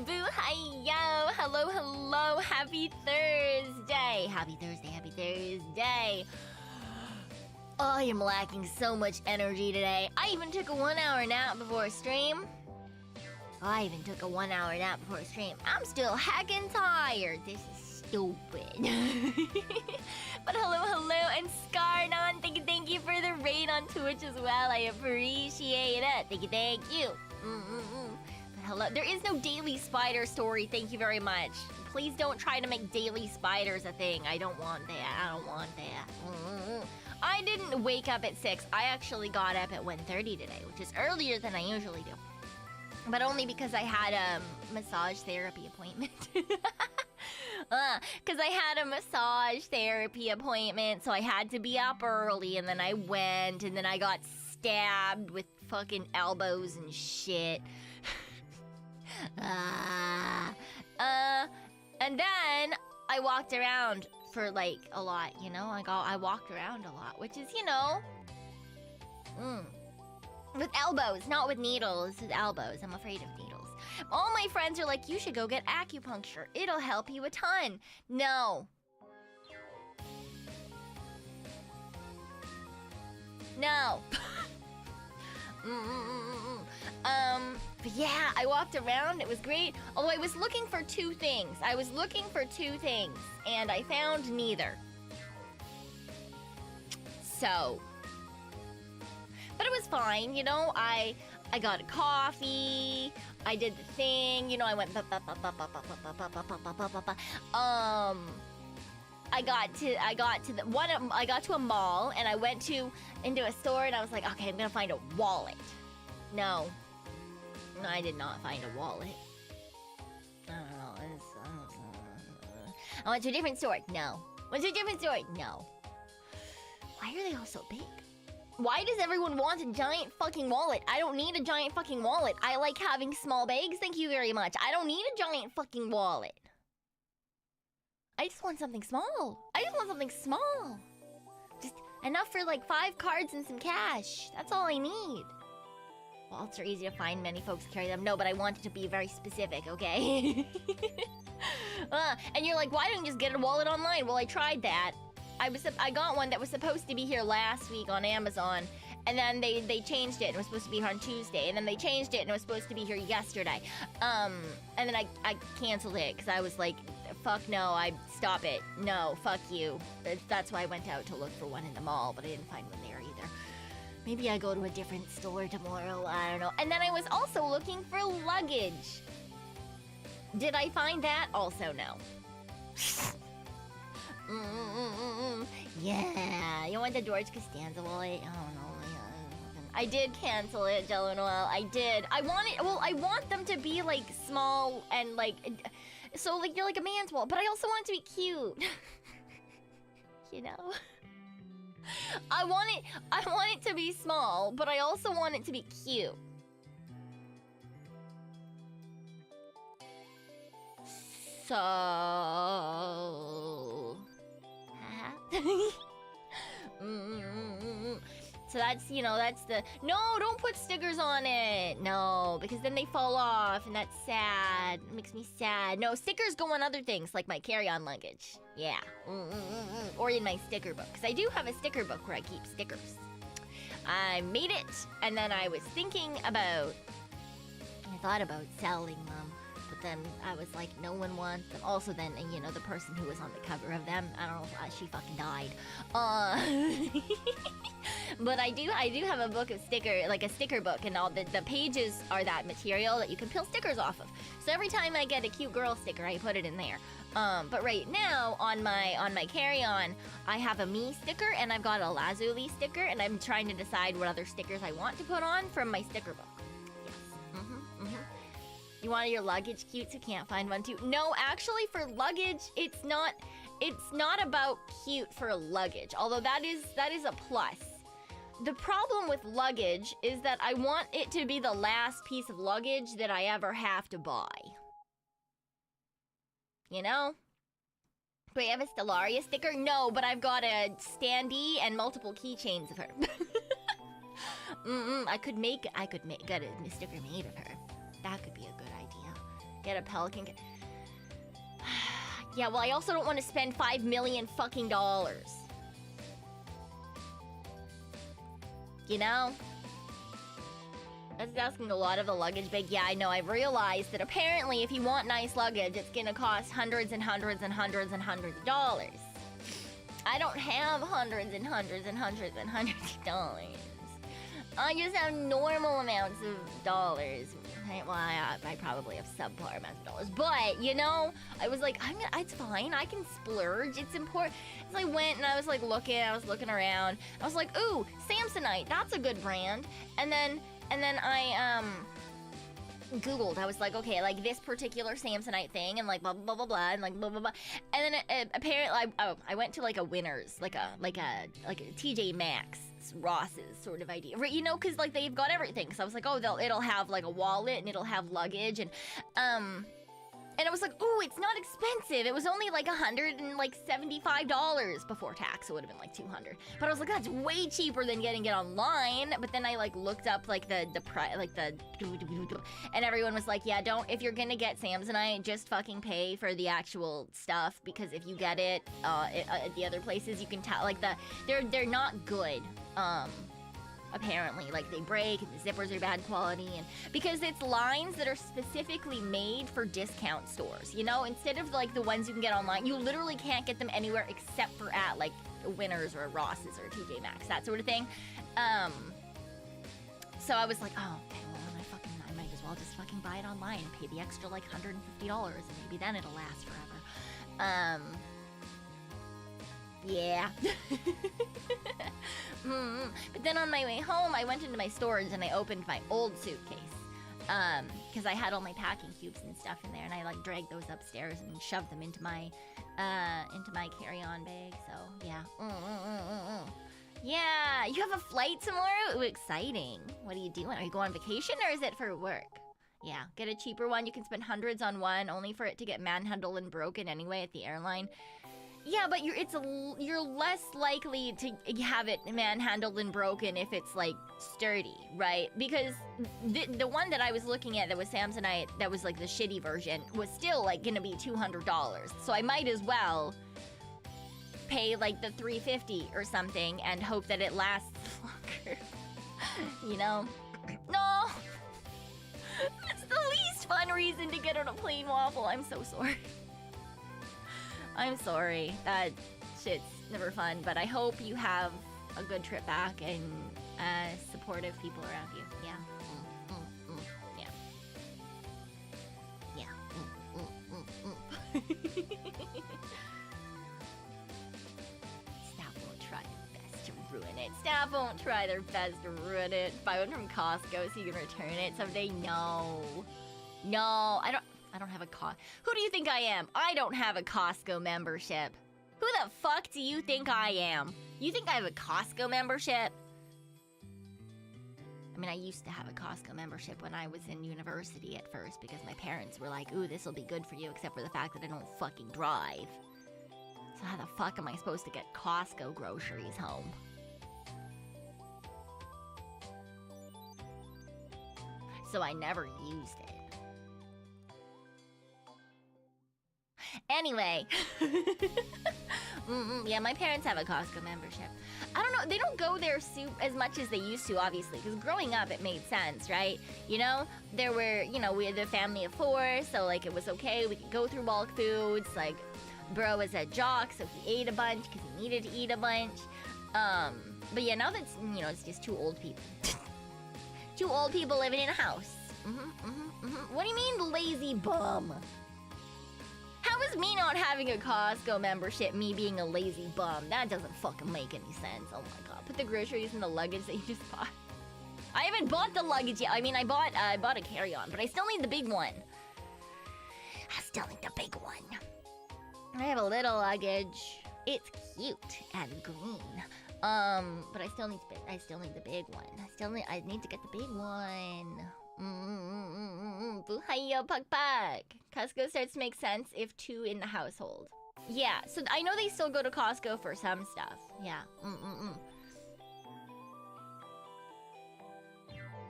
Boo, hi, yo. Hello, hello. Happy Thursday. Happy Thursday, happy Thursday. Oh, I am lacking so much energy today. I even took a 1 hour nap before stream. I'm still heckin' tired. This is stupid. But hello, and Scarnon, thank you for the raid on Twitch as well. I appreciate it. Thank you. But hello, there is no daily spider story. Thank you very much. Please don't try to make daily spiders a thing. I don't want that. I didn't wake up at 6. I actually got up at 1:30 today, which is earlier than I usually do. But only because I had a massage therapy appointment. Because I had a massage therapy appointment, so I had to be up early, and then I went, and then I got stabbed with fucking elbows and shit. And then I walked around for like a lot, you know? I walked around a lot, which is, you know, with elbows, not with needles, with elbows. I'm afraid of needles. All my friends are like, you should go get acupuncture. It'll help you a ton. No. No. But yeah, I walked around. It was great. Although I was looking for two things. And I found neither. So. But it was fine, you know. I got a coffee. I did the thing, you know. I went. I got to a mall, and I went into a store, and I was like, okay, I'm gonna find a wallet. No, I did not find a wallet. I don't know. I went to a different store. No. Why are they all so big? Why does everyone want a giant fucking wallet? I don't need a giant fucking wallet. I like having small bags. Thank you very much. I don't need a giant fucking wallet. I just want something small. Just enough for like 5 cards and some cash. That's all I need. Wallets are easy to find. Many folks carry them. No, but I want it to be very specific, okay? And you're like, why don't you just get a wallet online? Well, I tried that. I got one that was supposed to be here last week on Amazon, and then they changed it, and it was supposed to be here on Tuesday, and then they changed it, and it was supposed to be here yesterday. And then I canceled it, because I was like, fuck no, stop it. No, fuck you. That's why I went out to look for one in the mall, but I didn't find one there either. Maybe I go to a different store tomorrow, I don't know. And then I was also looking for luggage. Did I find that? Also no. Yeah, you want the George Costanza wallet? I don't know. I did cancel it, Jello Noel. I did. I want them to be like small and like, so like you're like a man's wallet, but I also want it to be cute. You know? I want it to be small, but I also want it to be cute. So so that's, you know, that's the... No, don't put stickers on it. No, because then they fall off, and that's sad. It makes me sad. No, stickers go on other things, like my carry-on luggage. Yeah. Or in my sticker book, because I do have a sticker book where I keep stickers. I made it, and then I was thinking about... I thought about selling them. But then I was like, no one wants them. Also then, you know, the person who was on the cover of them, I don't know, she fucking died. But I do have a book of a sticker book, and all the pages are that material that you can peel stickers off of. So every time I get a cute girl sticker, I put it in there. But right now, on my carry-on, I have a me sticker, and I've got a Lazuli sticker, and I'm trying to decide what other stickers I want to put on from my sticker book. You wanted your luggage cute, so can't find one too. No, actually for luggage, it's not about cute for luggage, although that is a plus. The problem with luggage is that I want it to be the last piece of luggage that I ever have to buy. You know? Wait, I have a Stellaria sticker? No, but I've got a standee and multiple keychains of her. I could get a sticker made of her. That could be a good idea. Get a pelican. Yeah, well, I also don't want to spend $5 million fucking dollars. You know? That's asking a lot of the luggage bag. Yeah, I know. I've realized that apparently if you want nice luggage, it's gonna cost hundreds and hundreds and hundreds and hundreds of dollars. I don't have hundreds and hundreds and hundreds and hundreds of dollars. I just have normal amounts of dollars. Well, I probably have subpar amounts of dollars. But, you know, I was like, it's fine. I can splurge. It's important. So I went and I was like looking around. I was like, ooh, Samsonite. That's a good brand. And then I Googled. I was like, okay, like this particular Samsonite thing, and like blah blah blah blah, and like blah blah blah. And then apparently, I went to like a Winners, like a TJ Maxx, Ross's sort of idea, right? You know, because like they've got everything. So I was like, oh, it'll have like a wallet and it'll have luggage, and I was like, ooh, it's not expensive. It was only like $175 before tax. It would have been like $200. But I was like, that's way cheaper than getting it online. But then I like looked up like the price, like the, and everyone was like, yeah, if you're gonna get Samsonite, just fucking pay for the actual stuff, because if you get it at the other places, you can tell like they're not good. Apparently, like they break and the zippers are bad quality, and because it's lines that are specifically made for discount stores, you know, instead of like the ones you can get online. You literally can't get them anywhere except for at like Winners or Ross's or TJ Maxx, that sort of thing. So I was like, oh, okay, well then I might as well just fucking buy it online and pay the extra like $150, and maybe then it'll last forever. Yeah. But then on my way home, I went into my storage and I opened my old suitcase. Because I had all my packing cubes and stuff in there, and I like dragged those upstairs and shoved them into my carry-on bag. So yeah. Yeah, you have a flight tomorrow? Ooh, exciting. What are you doing? Are you going on vacation or is it for work? Yeah, get a cheaper one. You can spend hundreds on one, only for it to get manhandled and broken anyway at the airline. Yeah, but you're less likely to have it manhandled and broken if it's like sturdy, right? Because the one that I was looking at that was Samsonite, that was like the shitty version, was still like gonna be $200. So I might as well pay like the $350 or something and hope that it lasts longer. You know? No! That's the least fun reason to get on a plane, Waffle. I'm so sorry. I'm sorry. That shit's never fun, but I hope you have a good trip back and supportive people around you. Yeah. Yeah. Yeah. Staff won't try their best to ruin it. Staff won't try their best to ruin it. Buy one from Costco so you can return it someday. No. No, I don't have a Who do you think I am? I don't have a Costco membership. Who the fuck do you think I am? You think I have a Costco membership? I mean, I used to have a Costco membership when I was in university at first, because my parents were like, ooh, this'll be good for you, except for the fact that I don't fucking drive. So how the fuck am I supposed to get Costco groceries home? So I never used it. Anyway. Yeah, my parents have a Costco membership. I don't know, they don't go there as much as they used to, obviously, because growing up it made sense, right? You know, we had a family of 4, so like it was okay, we could go through bulk foods, like bro was a jock, so he ate a bunch because he needed to eat a bunch. But yeah, now that's, it's just 2 old people. 2 old people living in a house. What do you mean, lazy bum? How is me not having a Costco membership me being a lazy bum? That doesn't fucking make any sense. Oh my god. Put the groceries in the luggage that you just bought. I haven't bought the luggage yet. I mean, I bought a carry-on, but I still need the big one. I still need the big one. I have a little luggage. It's cute and green. But I still need the big one. I need to get the big one. Buhayo Pugpug. Costco starts to make sense if 2 in the household. Yeah, so I know they still go to Costco for some stuff. Yeah.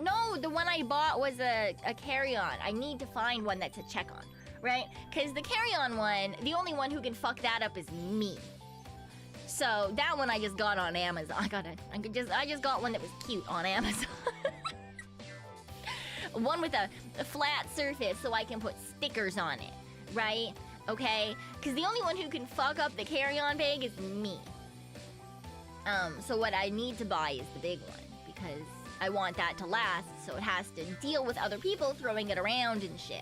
No, the one I bought was a carry-on. I need to find one that's a check-on, right? Because the carry-on one, the only one who can fuck that up is me. So that one I just got on Amazon. I just got one that was cute on Amazon. One with a flat surface so I can put stickers on it, right? Okay? Because the only one who can fuck up the carry-on bag is me. So what I need to buy is the big one because I want that to last, so it has to deal with other people throwing it around and shit.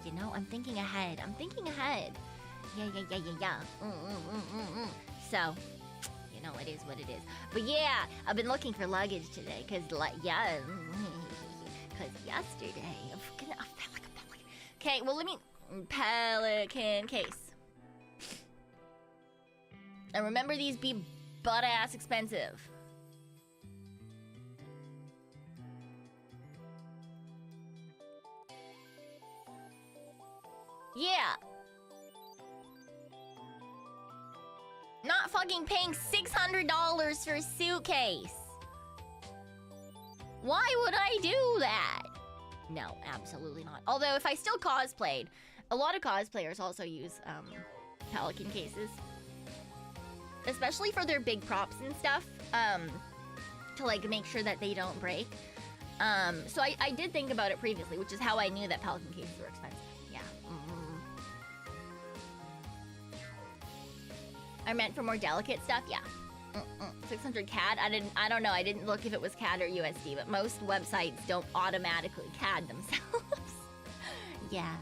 You know, I'm thinking ahead. Yeah. So, you know, it is what it is. But yeah, I've been looking for luggage today, cause yesterday, okay, well let me, Pelican case. And remember these be butt-ass expensive. Yeah. Not fucking paying $600 for a suitcase. Why would I do that? No, absolutely not. Although if I still cosplayed, a lot of cosplayers also use Pelican cases. Especially for their big props and stuff. To like make sure that they don't break. So I did think about it previously, which is how I knew that Pelican cases were expensive. Yeah. I meant for more delicate stuff, yeah. 600 CAD? I don't know, I didn't look if it was CAD or USD, but most websites don't automatically CAD themselves. Yeah.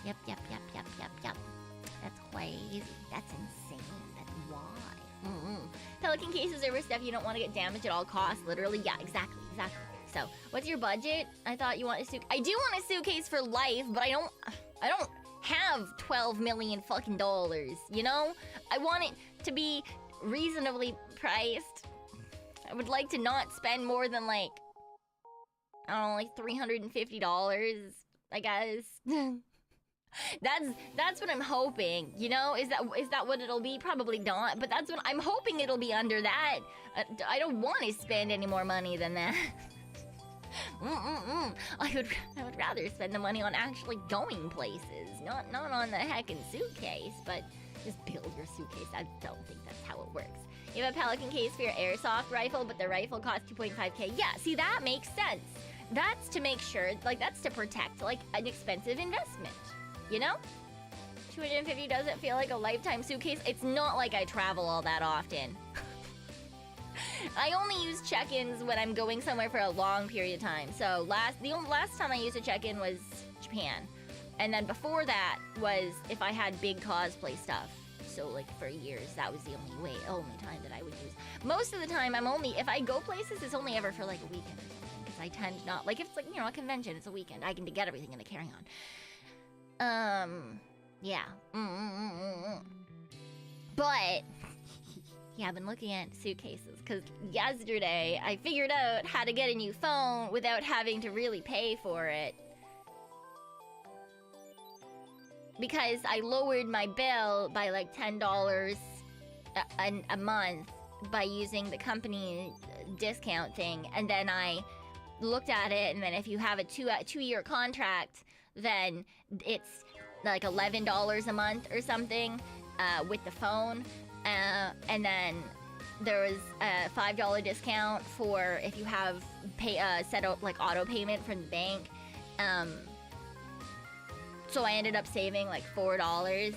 Yep. That's crazy. That's insane. That's why. Pelican cases are for stuff you don't want to get damaged at all costs. Literally, yeah, exactly. So, what's your budget? I thought you want a suit. I do want a suitcase for life, but I don't have 12 million fucking dollars, you know? I want it to be reasonably priced. I would like to not spend more than like, I don't know, like $350, I guess. That's what I'm hoping, you know? Is that what it'll be? Probably not, but that's what I'm hoping it'll be under that. I don't want to spend any more money than that. I would rather spend the money on actually going places, not on the heckin' suitcase, but just build your suitcase. I don't think that's how it works. You have a Pelican case for your airsoft rifle, but the rifle costs 2.5K. Yeah, see, that makes sense. That's to make sure, like, that's to protect, like, an expensive investment, you know? 250 doesn't feel like a lifetime suitcase. It's not like I travel all that often. I only use check-ins when I'm going somewhere for a long period of time. So the last time I used a check-in was Japan. And then before that was if I had big cosplay stuff. So like for years, that was the only time that I would use. Most of the time, if I go places, it's only ever for like a weekend or something. Because I tend not, like if it's like, you know, a convention, it's a weekend. I can get everything in a carry-on. Yeah. But yeah, I've been looking at suitcases because yesterday I figured out how to get a new phone without having to really pay for it. Because I lowered my bill by like $10 a month by using the company discount thing. And then I looked at it, and then if you have a two-year contract, then it's like $11 a month or something with the phone. And then there was a $5 discount for if you have set up like auto payment from the bank. So I ended up saving like $4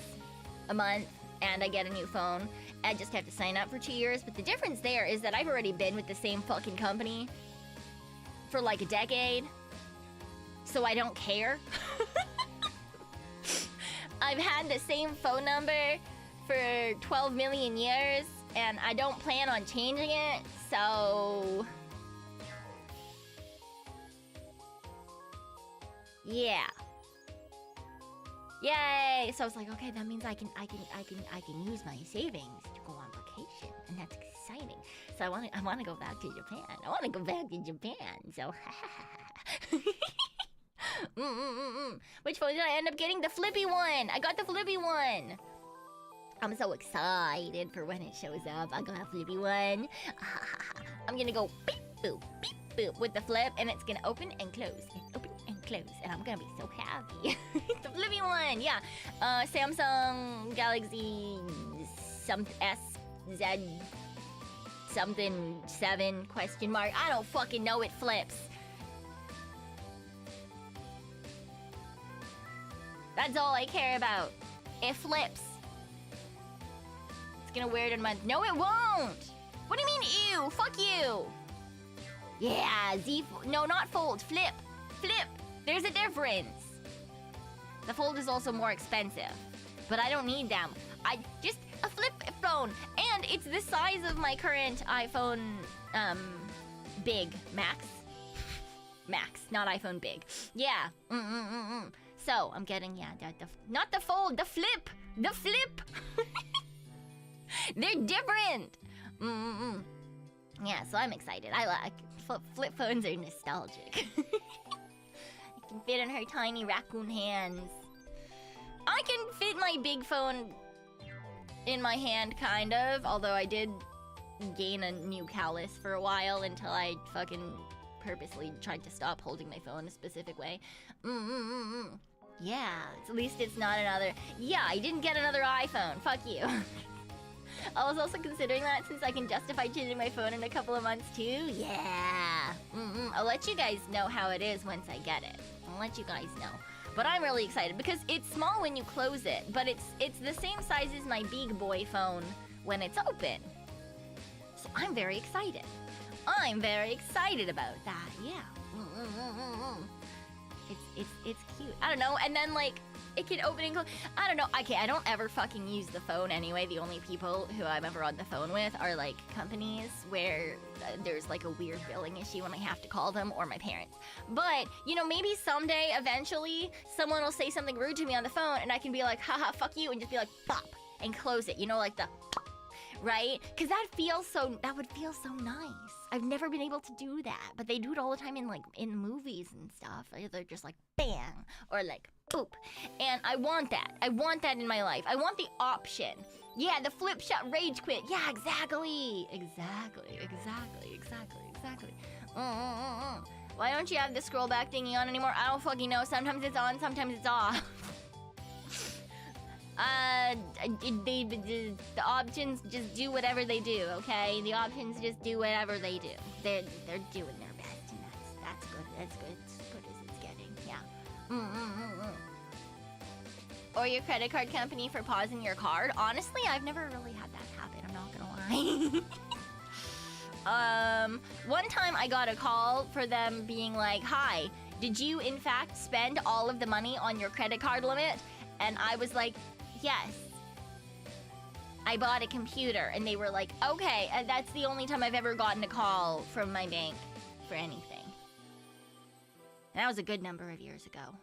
a month, and I get a new phone. I just have to sign up for 2 years. But the difference there is that I've already been with the same fucking company for like a decade, so I don't care. I've had the same phone number for 12 million years, and I don't plan on changing it, so yeah. Yay! So I was like, okay, that means I can use my savings to go on vacation, and that's exciting. So I want to go back to Japan. So Which phone did I end up getting? The flippy one. I got the flippy one. I'm so excited for when it shows up. I got a flippy one. I'm gonna go beep boop with the flip, and it's gonna open and close and open and close, and I'm gonna be so happy. The flippy one, yeah. Samsung Galaxy SZ something 7 question mark. I don't fucking know. It flips. That's all I care about. It flips. It's gonna wear it in a month. No, it won't. What do you mean, ew? Fuck you. Yeah, no, not fold. Flip. Flip. There's a difference. The fold is also more expensive, but I don't need them. I just a flip phone, and it's the size of my current iPhone, big Max, not iPhone big. Yeah. So I'm getting not the fold, the flip. They're different. Yeah, so I'm excited. I like flip phones are nostalgic. It can fit in her tiny raccoon hands. I can fit my big phone in my hand, kind of. Although I did gain a new callus for a while until I fucking purposely tried to stop holding my phone a specific way. Yeah, at least it's not another... Yeah, I didn't get another iPhone. Fuck you. I was also considering that since I can justify changing my phone in a couple of months too. Yeah. I'll let you guys know how it is once I get it. I'll let you guys know. But I'm really excited because it's small when you close it, but it's the same size as my big boy phone when it's open. So I'm very excited. I'm very excited about that. Yeah. It's cute. I don't know. And then like it can open and close. I don't know. Okay, I don't ever fucking use the phone anyway. The only people who I'm ever on the phone with are like companies where there's like a weird billing issue when I have to call them, or my parents. But, you know, maybe someday, eventually, someone will say something rude to me on the phone and I can be like, haha, fuck you, and just be like, pop, and close it. You know, like the, right? Because that would feel so nice. I've never been able to do that, but they do it all the time in movies and stuff. They're just like, bang, or like, boop. And I want that. I want that in my life. I want the option. Yeah, the flip shot rage quit. Yeah, exactly. Why don't you have the scroll back thingy on anymore? I don't fucking know. Sometimes it's on, sometimes it's off. The options just do whatever they do, okay? The options just do whatever they do. They're doing their best, and that's good. That's good. It's as good as it's getting. Yeah. Or your credit card company for pausing your card. Honestly, I've never really had that happen. I'm not gonna lie. One time I got a call for them being like, "Hi, did you in fact spend all of the money on your credit card limit?" And I was like, "Yes. I bought a computer." And they were like, "Okay." And that's the only time I've ever gotten a call from my bank for anything. And that was a good number of years ago.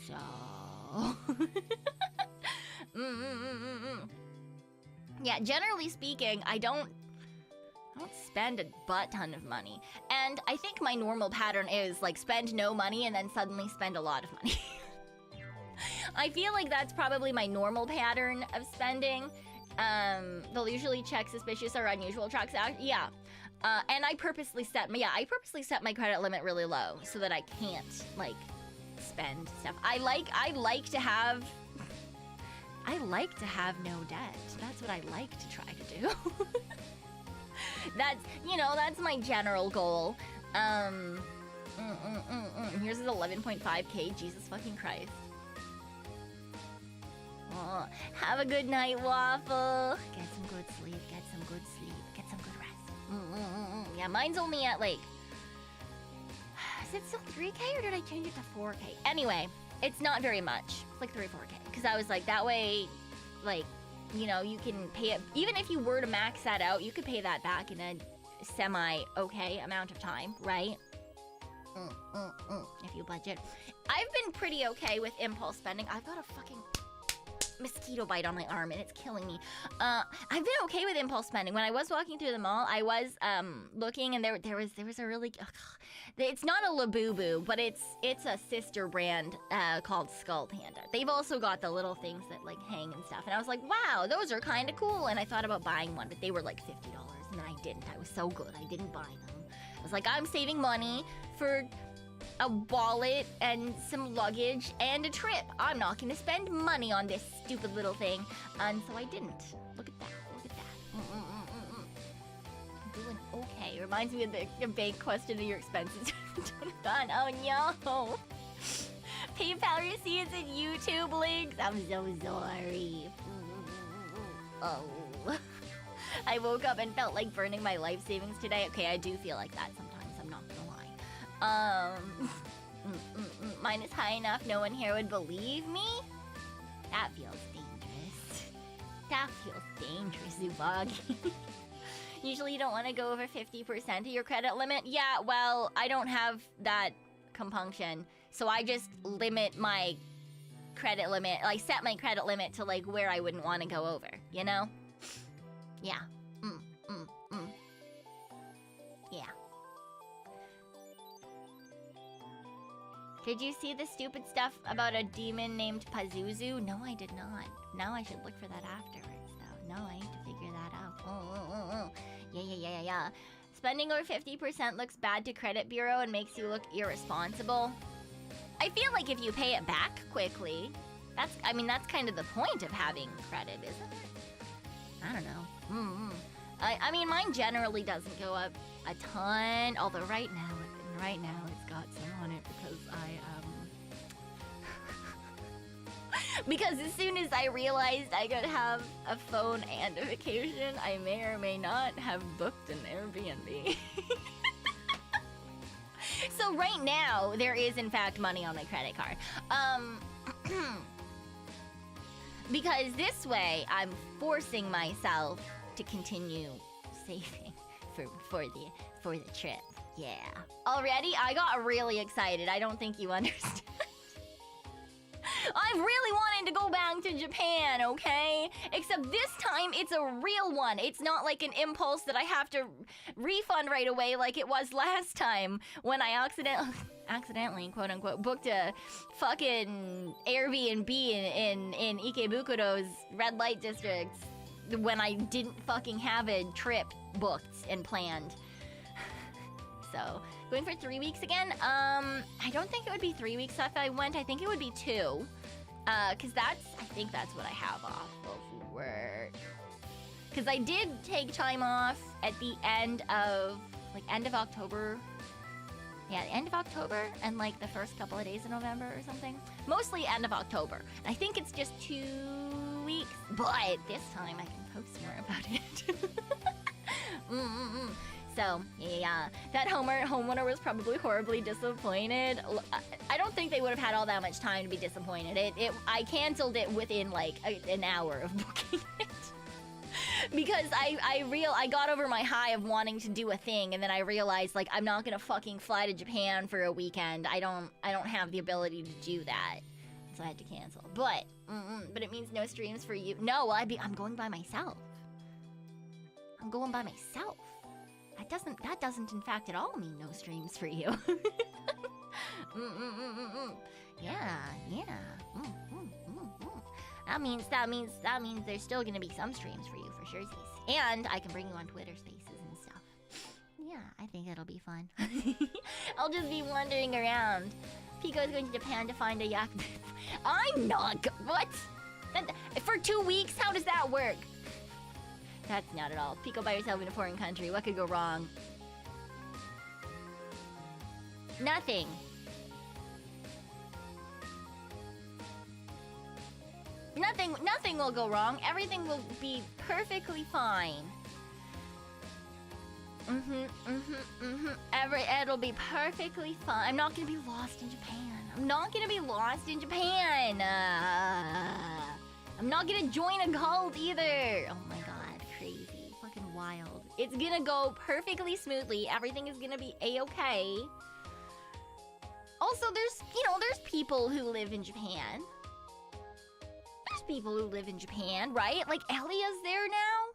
So... Yeah, generally speaking, I don't spend a butt ton of money. And I think my normal pattern is, like, spend no money and then suddenly spend a lot of money. I feel like that's probably my normal pattern of spending. They'll usually check suspicious or unusual transactions. Yeah. And I purposely set my credit limit really low so that I can't, like, spend stuff. I like to have no debt. That's what I like to try to do. That's my general goal. Here's his 11.5k. Jesus fucking Christ. Oh, have a good night, Waffle. Get some good sleep. Get some good rest. Yeah, mine's only at like... Is it still 3k or did I change it to 4k? Anyway, it's not very much. It's like 3 or 4k. Because I was like, that way, like, you know, you can pay it. Even if you were to max that out, you could pay that back in a semi-okay amount of time, right? If you budget. I've been pretty okay with impulse spending. I've got a fucking mosquito bite on my arm and it's killing me. I've been okay with impulse spending. When I was walking through the mall, I was looking and there was a really it's not a Labubu, but it's a sister brand called Skull Panda. They've also got the little things that like hang and stuff. And I was like, wow, those are kind of cool. And I thought about buying one, but they were like $50 and I didn't. I was so good. I didn't buy them. I was like, I'm saving money for a wallet and some luggage and a trip. I'm not gonna spend money on this stupid little thing. And so I didn't. Look at that. Look at that. I'm doing okay. Reminds me of the bank question of your expenses. Done. Oh no. PayPal receipts and YouTube links. I'm so sorry. Oh. I woke up and felt like burning my life savings today. Okay, I do feel like that sometimes. I'm not gonna lie. Mine is high enough no one here would believe me? That feels dangerous. That feels dangerous, Zubagi. Usually you don't want to go over 50% of your credit limit. Yeah, well, I don't have that compunction. So I just limit my credit limit. I set my credit limit to like where I wouldn't want to go over, you know? Yeah. Yeah. Did you see the stupid stuff about a demon named Pazuzu? No, I did not. Now I should look for that afterwards, though. No, I need to figure that out. Yeah. Spending over 50% looks bad to credit bureau and makes you look irresponsible. I feel like if you pay it back quickly, that's kind of the point of having credit, isn't it? I don't know. I mean, mine generally doesn't go up a ton, although right now it's got some on it because because as soon as I realized I could have a phone and a vacation, I may or may not have booked an Airbnb. So right now, there is in fact money on my credit card. Because this way, I'm forcing myself to continue saving for the trip. Yeah. Already, I got really excited. I don't think you understand. I've really wanted to go back to Japan, okay? Except this time, it's a real one. It's not like an impulse that I have to refund right away like it was last time when I accidentally, quote-unquote, booked a fucking Airbnb in Ikebukudo's red light district when I didn't fucking have a trip booked and planned. So, going for 3 weeks again? I don't think it would be 3 weeks if I went. I think it would be 2. Cause I think that's what I have off of work. Cause I did take time off at the end of October. Yeah, the end of October and like the first couple of days of November or something. Mostly end of October. I think it's just 2 weeks, but this time I can post more about it. So, yeah, that homeowner was probably horribly disappointed. I don't think they would have had all that much time to be disappointed. I canceled it within like an hour of booking it. Because I got over my high of wanting to do a thing, and then I realized like I'm not gonna fucking fly to Japan for a weekend. I don't have the ability to do that, so I had to cancel. But it means no streams for you. No, I'm going by myself. I'm going by myself. That doesn't in fact at all mean no streams for you. Yeah. That means there's still gonna be some streams for you for sure. And I can bring you on Twitter Spaces and stuff. Yeah, I think it'll be fun. I'll just be wandering around. Pico's going to Japan to find a yak. I'm not what? For 2 weeks? How does that work? That's not at all. Pico by yourself in a foreign country. What could go wrong? Nothing. Nothing will go wrong. Everything will be perfectly fine. It'll be perfectly fine. I'm not gonna be lost in Japan. I'm not gonna join a cult either. Oh my god, crazy. Fucking wild. It's gonna go perfectly smoothly. Everything is gonna be a-okay. Also, there's people who live in Japan. There's most people who live in Japan, right? Like, Elia's there now?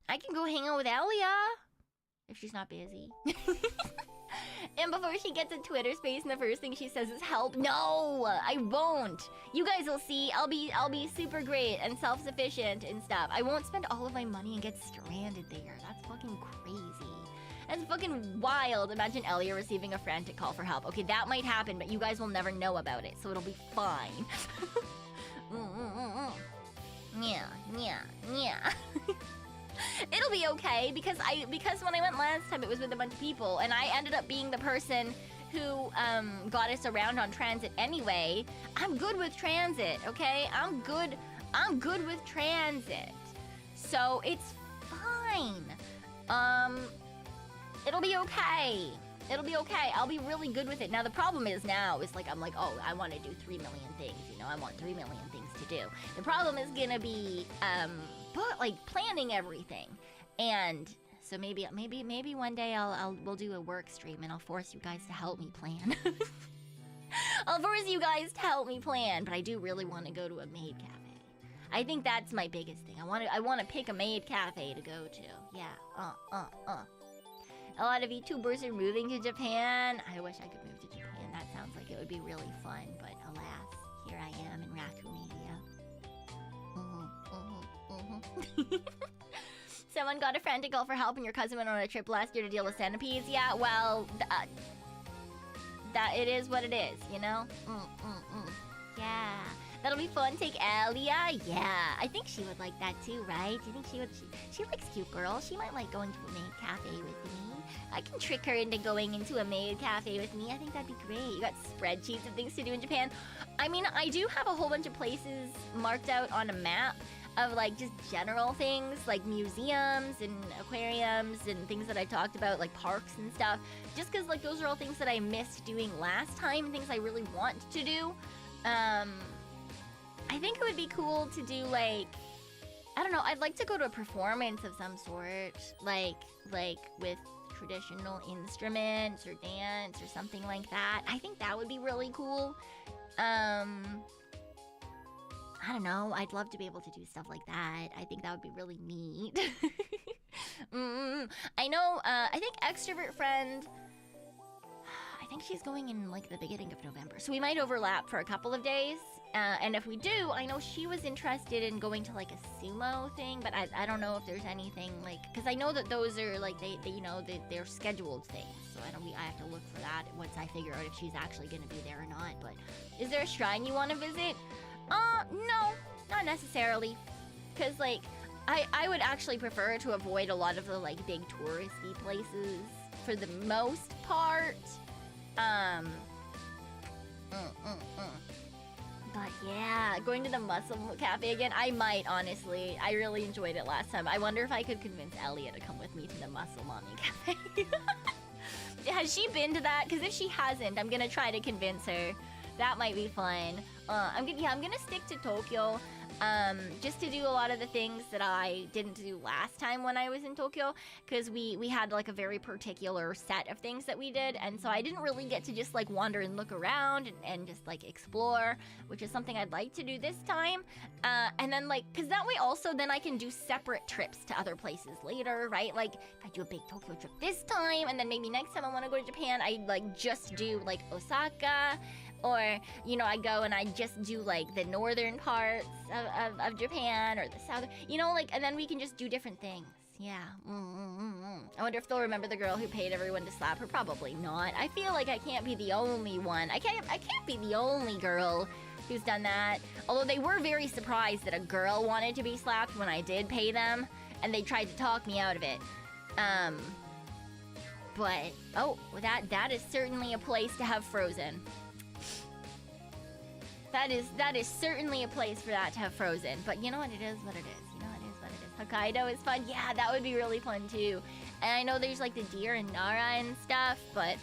I can go hang out with Elia. If she's not busy. And before she gets a Twitter space and the first thing she says is help. No, I won't. You guys will see. I'll be super great and self-sufficient and stuff. I won't spend all of my money and get stranded there. That's fucking crazy. That's fucking wild. Imagine Elia receiving a frantic call for help. Okay, that might happen, but you guys will never know about it, so it'll be fine. Yeah. It'll be okay because when I went last time it was with a bunch of people and I ended up being the person who got us around on transit anyway. I'm good with transit, okay? I'm good with transit. So it's fine. It'll be okay. It'll be okay. I'll be really good with it. Now the problem is like I'm like, oh, I want to do 3 million things, you know? I want 3 million things to do. The problem is gonna be but like planning everything. And so maybe one day we'll do a work stream and I'll force you guys to help me plan. I'll force you guys to help me plan, but I do really want to go to a maid cafe. I think that's my biggest thing. I want to pick a maid cafe to go to. Yeah. A lot of Vtubers are moving to Japan. I wish I could move to Japan. That sounds like it would be really fun, but alas, here I am in Raccoon. Someone got a frantic call for help and your cousin went on a trip last year to deal with centipedes. Yeah, well, that it is what it is, you know? Yeah, that'll be fun. Take Elia. Yeah, I think she would like that too, right? Do you think she would? She likes cute girls. She might like going to a maid cafe with me. I can trick her into going into a maid cafe with me. I think that'd be great. You got spreadsheets of things to do in Japan. I mean, I do have a whole bunch of places marked out on a map of like just general things like museums and aquariums and things that I talked about, like parks and stuff, just because like those are all things that I missed doing last time and things I really want to do. I think it would be cool to do like, I don't know, I'd like to go to a performance of some sort, like with traditional instruments or dance or something like that. I think that would be really cool. I don't know, I'd love to be able to do stuff like that. I think that would be really neat. I know, I think Extrovert Friend, I think she's going in like the beginning of November. So we might overlap for a couple of days. And if we do, I know she was interested in going to like a sumo thing, but I don't know if there's anything like, because I know that those are like, they you know, they're scheduled things. So I have to look for that once I figure out if she's actually going to be there or not. But is there a shrine you want to visit? No, not necessarily. Because, like, I would actually prefer to avoid a lot of the, like, big touristy places for the most part. But yeah, going to the Muscle Cafe again, I might, honestly. I really enjoyed it last time. I wonder if I could convince Elia to come with me to the Muscle Mommy Cafe. Has she been to that? Because if she hasn't, I'm gonna try to convince her. That might be fun. I'm gonna stick to Tokyo, just to do a lot of the things that I didn't do last time when I was in Tokyo, because we had like a very particular set of things that we did, and so I didn't really get to just like wander and look around and just like explore, which is something I'd like to do this time. And then like, because that way also then I can do separate trips to other places later, right? Like if I do a big Tokyo trip this time, and then maybe next time I want to go to Japan, I like just do like Osaka. Or, you know, I go and I just do, like, the northern parts of Japan or the southern, you know, like, and then we can just do different things. Yeah. I wonder if they'll remember the girl who paid everyone to slap her. Probably not. I feel like I can't be the only one. I can't be the only girl who's done that. Although they were very surprised that a girl wanted to be slapped when I did pay them, and they tried to talk me out of it. But, oh, that is certainly a place to have Frozen. That is certainly a place for that to have Frozen. But you know what, it is what it is. You know, it is what it is. Hokkaido is fun. Yeah, that would be really fun too. And I know there's like the deer and Nara and stuff, but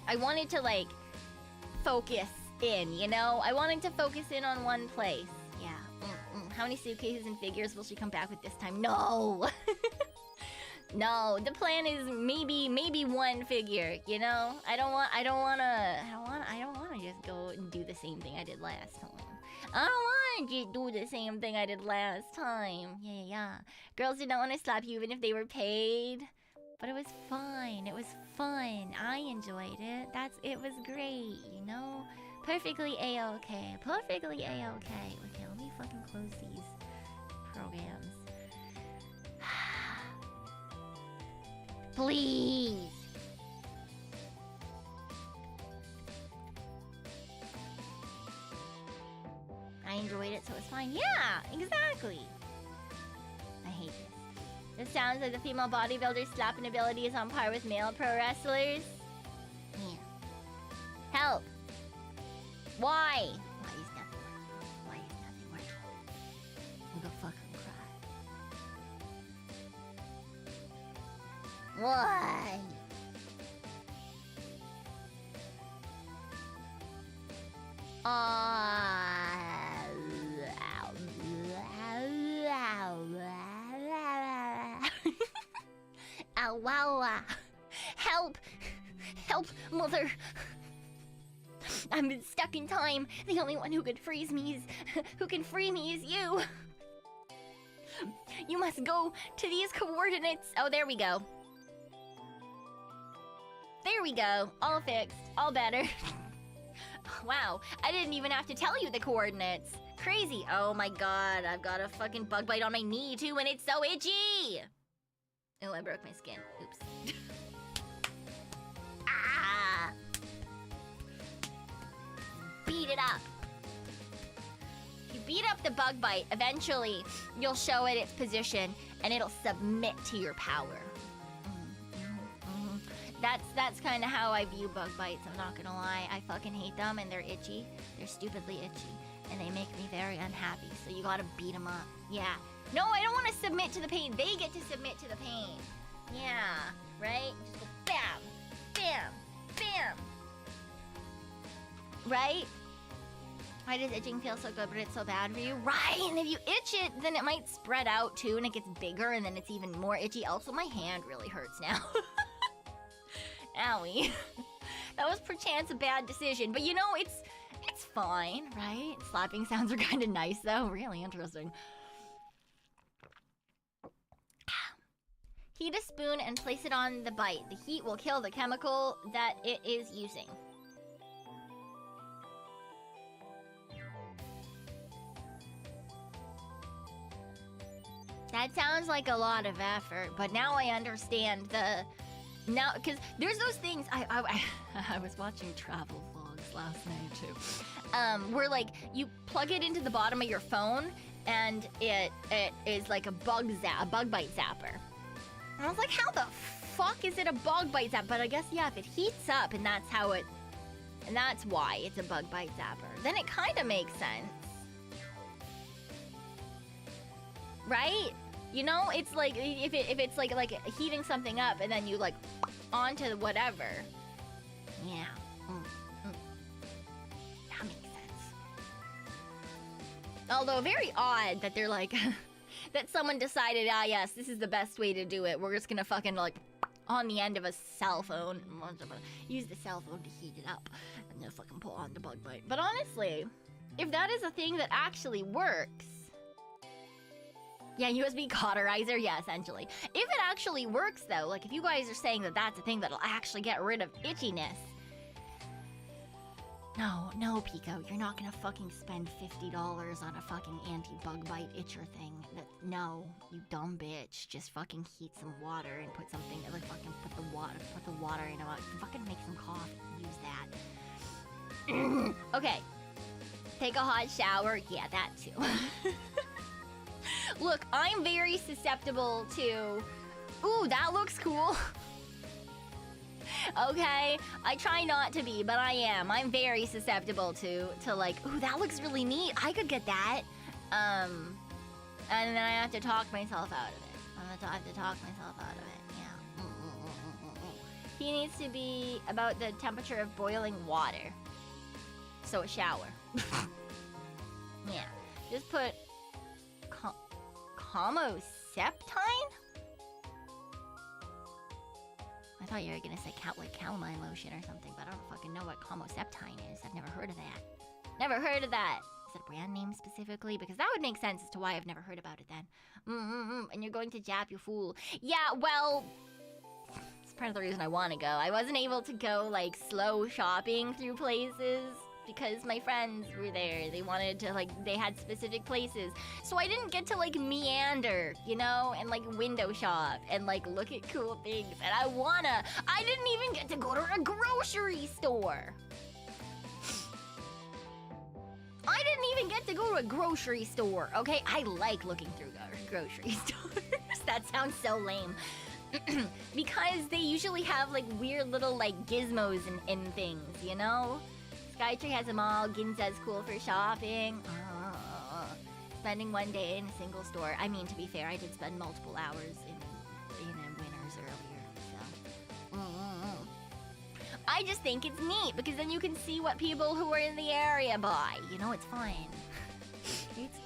I wanted to like focus in, you know? I wanted to focus in on one place. Yeah. How many suitcases and figures will she come back with this time? No! No, the plan is maybe one figure, you know? I don't wanna just go and do the same thing I did last time. I don't want you to do the same thing I did last time. Yeah. Girls did not want to slap you even if they were paid. But it was fine. It was fun. I enjoyed it. It was great, you know? Perfectly A-okay. Perfectly A-okay. Okay, let me fucking close these programs. Please. I enjoyed it, so it's fine. Yeah, exactly. I hate this. It sounds like the female bodybuilder's slapping ability is on par with male pro wrestlers. Yeah. Help. Why? Why is nothing working? Why is nothing working? I'm gonna fucking cry. Why? Wow. Help! Help, mother! I've been stuck in time. The only one who could free me is you. You must go to these coordinates. Oh, there we go. There we go. All fixed. All better. Wow, I didn't even have to tell you the coordinates. Crazy. Oh my god, I've got a fucking bug bite on my knee too and it's so itchy. Oh, I broke my skin. Oops. Ah! Beat it up. If you beat up the bug bite, eventually you'll show it its position and it'll submit to your power. That's kind of how I view bug bites, I'm not gonna lie. I fucking hate them and they're itchy. They're stupidly itchy. And they make me very unhappy, so you gotta beat them up. Yeah. No, I don't want to submit to the pain. They get to submit to the pain. Yeah, right? Just go bam, bam, bam. Right? Why does itching feel so good, but it's so bad for you? Right, and if you itch it, then it might spread out too, and it gets bigger, and then it's even more itchy. Also, my hand really hurts now. Owie. That was perchance a bad decision, but you know, it's fine, right? Slapping sounds are kind of nice, though. Really interesting. Heat a spoon and place it on the bite. The heat will kill the chemical that it is using. That sounds like a lot of effort, but now I understand now, because there's those things, I was watching travel vlogs last night too, where like, you plug it into the bottom of your phone, and it is like a bug bite zapper. And I was like, how the fuck is it a bug bite zapper? But I guess, yeah, if it heats up, and that's why it's a bug bite zapper, then it kind of makes sense. Right? You know, it's like, if it's like heating something up, and then you like, onto whatever. Yeah. That makes sense. Although, very odd that they're like, that someone decided, yes, this is the best way to do it. We're just gonna fucking, like, on the end of a cell phone, use the cell phone to heat it up, and then fucking pull on the bug bite. But honestly, if that is a thing that actually works, yeah, USB cauterizer, yeah, essentially. If it actually works, though, like, if you guys are saying that that's a thing that'll actually get rid of itchiness, no, Pico, you're not gonna fucking spend $50 on a fucking anti-bug bite itcher thing. No, you dumb bitch. Just fucking heat some water and put something, like, fucking put the water in it. Fucking make some coffee, use that. Okay. Take a hot shower, yeah, that too. Look, I'm very susceptible to... Ooh, that looks cool. Okay, I try not to be, but I am. I'm very susceptible to like, ooh, that looks really neat. I could get that. And then I have to talk myself out of it. I have to talk myself out of it, yeah. He needs to be about the temperature of boiling water. So a shower. Yeah, just put... Homoseptine? I thought you were gonna say like calamine lotion or something, but I don't fucking know what homoseptine is. I've never heard of that. Never heard of that. Is it a brand name specifically? Because that would make sense as to why I've never heard about it then. And you're going to Jap, you fool. Yeah, well, it's part of the reason I want to go. I wasn't able to go, like, slow shopping through places because my friends were there. They wanted to, like, they had specific places. So I didn't get to, like, meander, you know, and, like, window shop and, like, look at cool things. And I didn't even get to go to a grocery store. I didn't even get to go to a grocery store, okay? I like looking through grocery stores. That sounds so lame. Because they usually have, like, weird little, like, gizmos and things, you know? Skytree has them all. Ginza's cool for shopping. Spending one day in a single store. I mean, to be fair, I did spend multiple hours in Winners earlier, so... I just think it's neat, because then you can see what people who are in the area buy. You know, it's fun.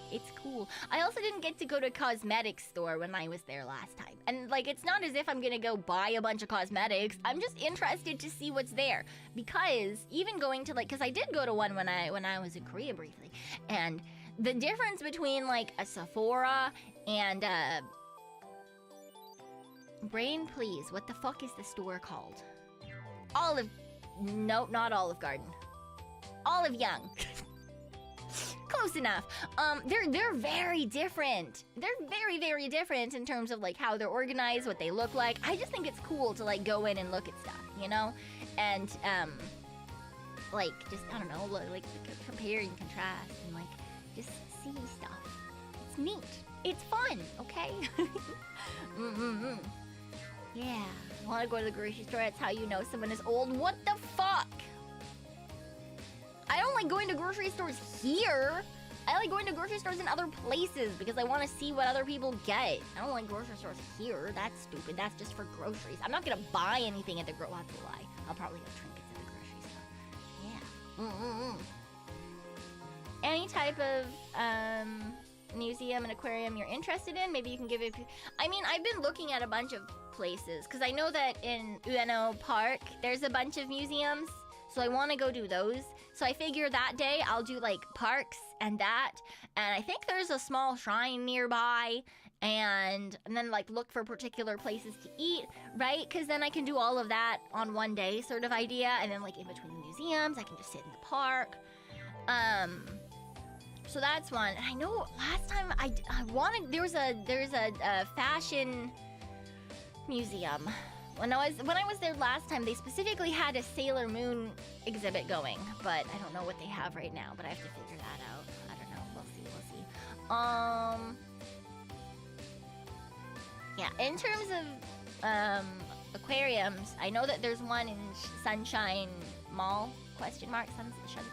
It's cool. I also didn't get to go to a cosmetics store when I was there last time. And, like, it's not as if I'm gonna go buy a bunch of cosmetics. I'm just interested to see what's there. Because even going to, like, because I did go to one when I was in Korea briefly. And the difference between, like, a Sephora and, Brain, please, what the fuck is the store called? No, not Olive Garden. Olive Young. Close enough. They're very different. They're very, very different in terms of, like, how they're organized, what they look like. I just think it's cool to, like, go in and look at stuff, you know? And, like, just, I don't know, like, compare and contrast and, like, just see stuff. It's neat. It's fun, okay? Yeah. I want to go to the grocery store. That's how you know someone is old. What the fuck? I don't like going to grocery stores here. I like going to grocery stores in other places because I want to see what other people get. I don't like grocery stores here. That's stupid. That's just for groceries. I'm not gonna buy anything at the that's a lie. I'll probably get trinkets at the grocery store. Yeah. Any type of museum and aquarium you're interested in? Maybe you can give it. I mean, I've been looking at a bunch of places because I know that in Ueno Park there's a bunch of museums. So I want to go do those. So I figure that day I'll do, like, parks and that. And I think there's a small shrine nearby. And then, like, look for particular places to eat, right? Because then I can do all of that on one day sort of idea. And then, like, in between the museums, I can just sit in the park. So that's one. And I know last time I wanted... There's a fashion museum. When I was there last time, they specifically had a Sailor Moon exhibit going, but I don't know what they have right now, but I have to figure that out. I don't know. We'll see. Yeah, in terms of aquariums, I know that there's one in Sunshine Mall,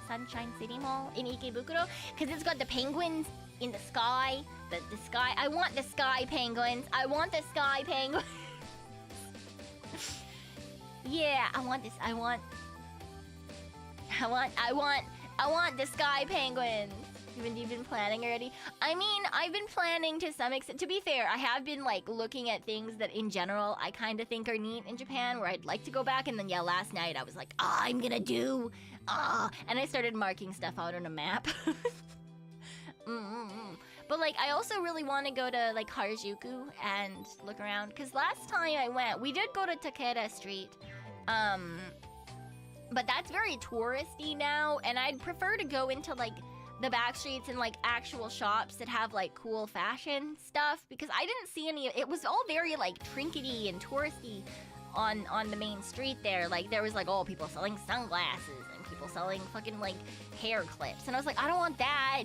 Sunshine City Mall in Ikebukuro, because it's got the penguins in the sky. The sky. I want the sky penguins. I want the sky penguins. Yeah, I want the sky penguins. You've been planning already? I mean, I've been planning to some extent. To be fair, I have been, like, looking at things that in general I kind of think are neat in Japan where I'd like to go back. And then, yeah, last night I was like, I'm gonna do, and I started marking stuff out on a map. But, like, I also really want to go to, like, Harajuku and look around. Because last time I went, we did go to Takeda Street. But that's very touristy now. And I'd prefer to go into, like, the back streets and, like, actual shops that have, like, cool fashion stuff. Because I didn't see any... It was all very, like, trinkety and touristy on the main street there. Like, there was, like, people selling sunglasses and people selling fucking, like, hair clips. And I was like, I don't want that.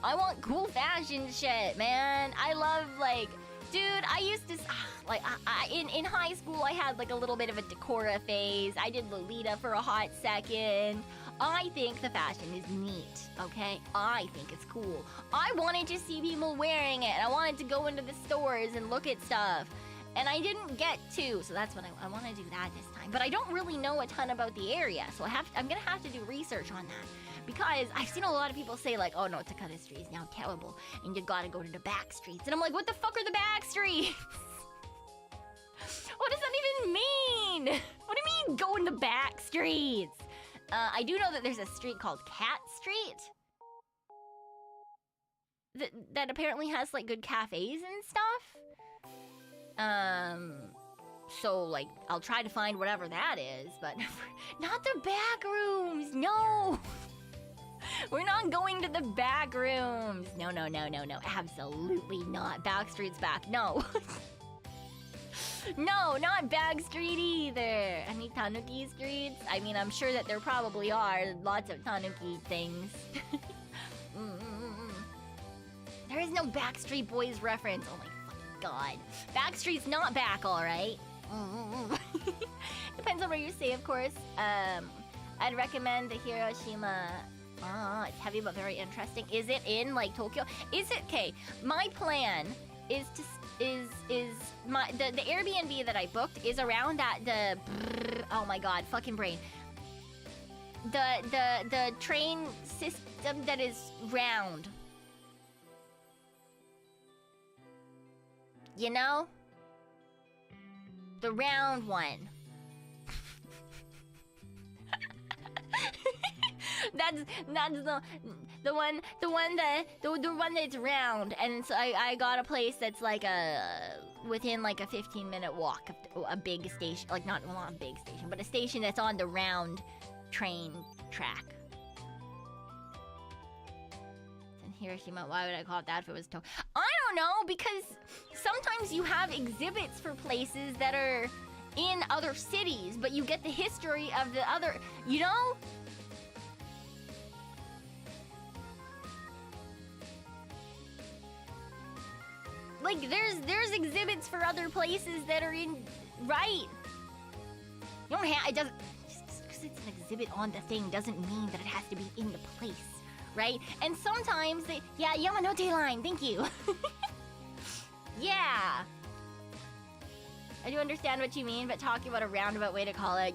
I want cool fashion shit, man. I love, like, dude, I used to, like, in high school, I had, like, a little bit of a Decora phase. I did Lolita for a hot second. I think the fashion is neat, okay? I think it's cool. I wanted to see people wearing it, and I wanted to go into the stores and look at stuff. And I didn't get to, so that's what I want to do that this time. But I don't really know a ton about the area, so I'm gonna have to do research on that. Because I've seen a lot of people say, like, oh no, Takeda Street is now terrible, and you gotta go to the back streets. And I'm like, what the fuck are the back streets? What does that even mean? What do you mean, go in the back streets? I do know that there's a street called Cat Street. that apparently has like good cafes and stuff. So like I'll try to find whatever that is, but not the back rooms. No. We're not going to the back rooms. No, absolutely not. Backstreet's back. No. No, not Backstreet either. Any Tanuki streets? I mean, I'm sure that there probably are lots of Tanuki things. There is no Backstreet Boys reference. Oh my fucking god. Backstreet's not back, alright? Depends on where you stay, of course. I'd recommend the Hiroshima. It's heavy but very interesting. Is it in like Tokyo? Is it okay? My plan is to the Airbnb that I booked is around that oh my god, fucking brain. The train system that is round. You know? The round one. That's the one that's round, and so I got a place that's like within like a 15-minute walk of a big station, like not a big station, but a station that's on the round train track. In Hiroshima, why would I call it that if it was Tokyo? I don't know, because sometimes you have exhibits for places that are in other cities, but you get the history of the other, you know? Like, there's exhibits for other places that are in, right? You don't have, it doesn't, just because it's an exhibit on the thing doesn't mean that it has to be in the place, right? And sometimes yeah, Yamanote line, thank you. Yeah. I do understand what you mean, but talking about a roundabout way to call it.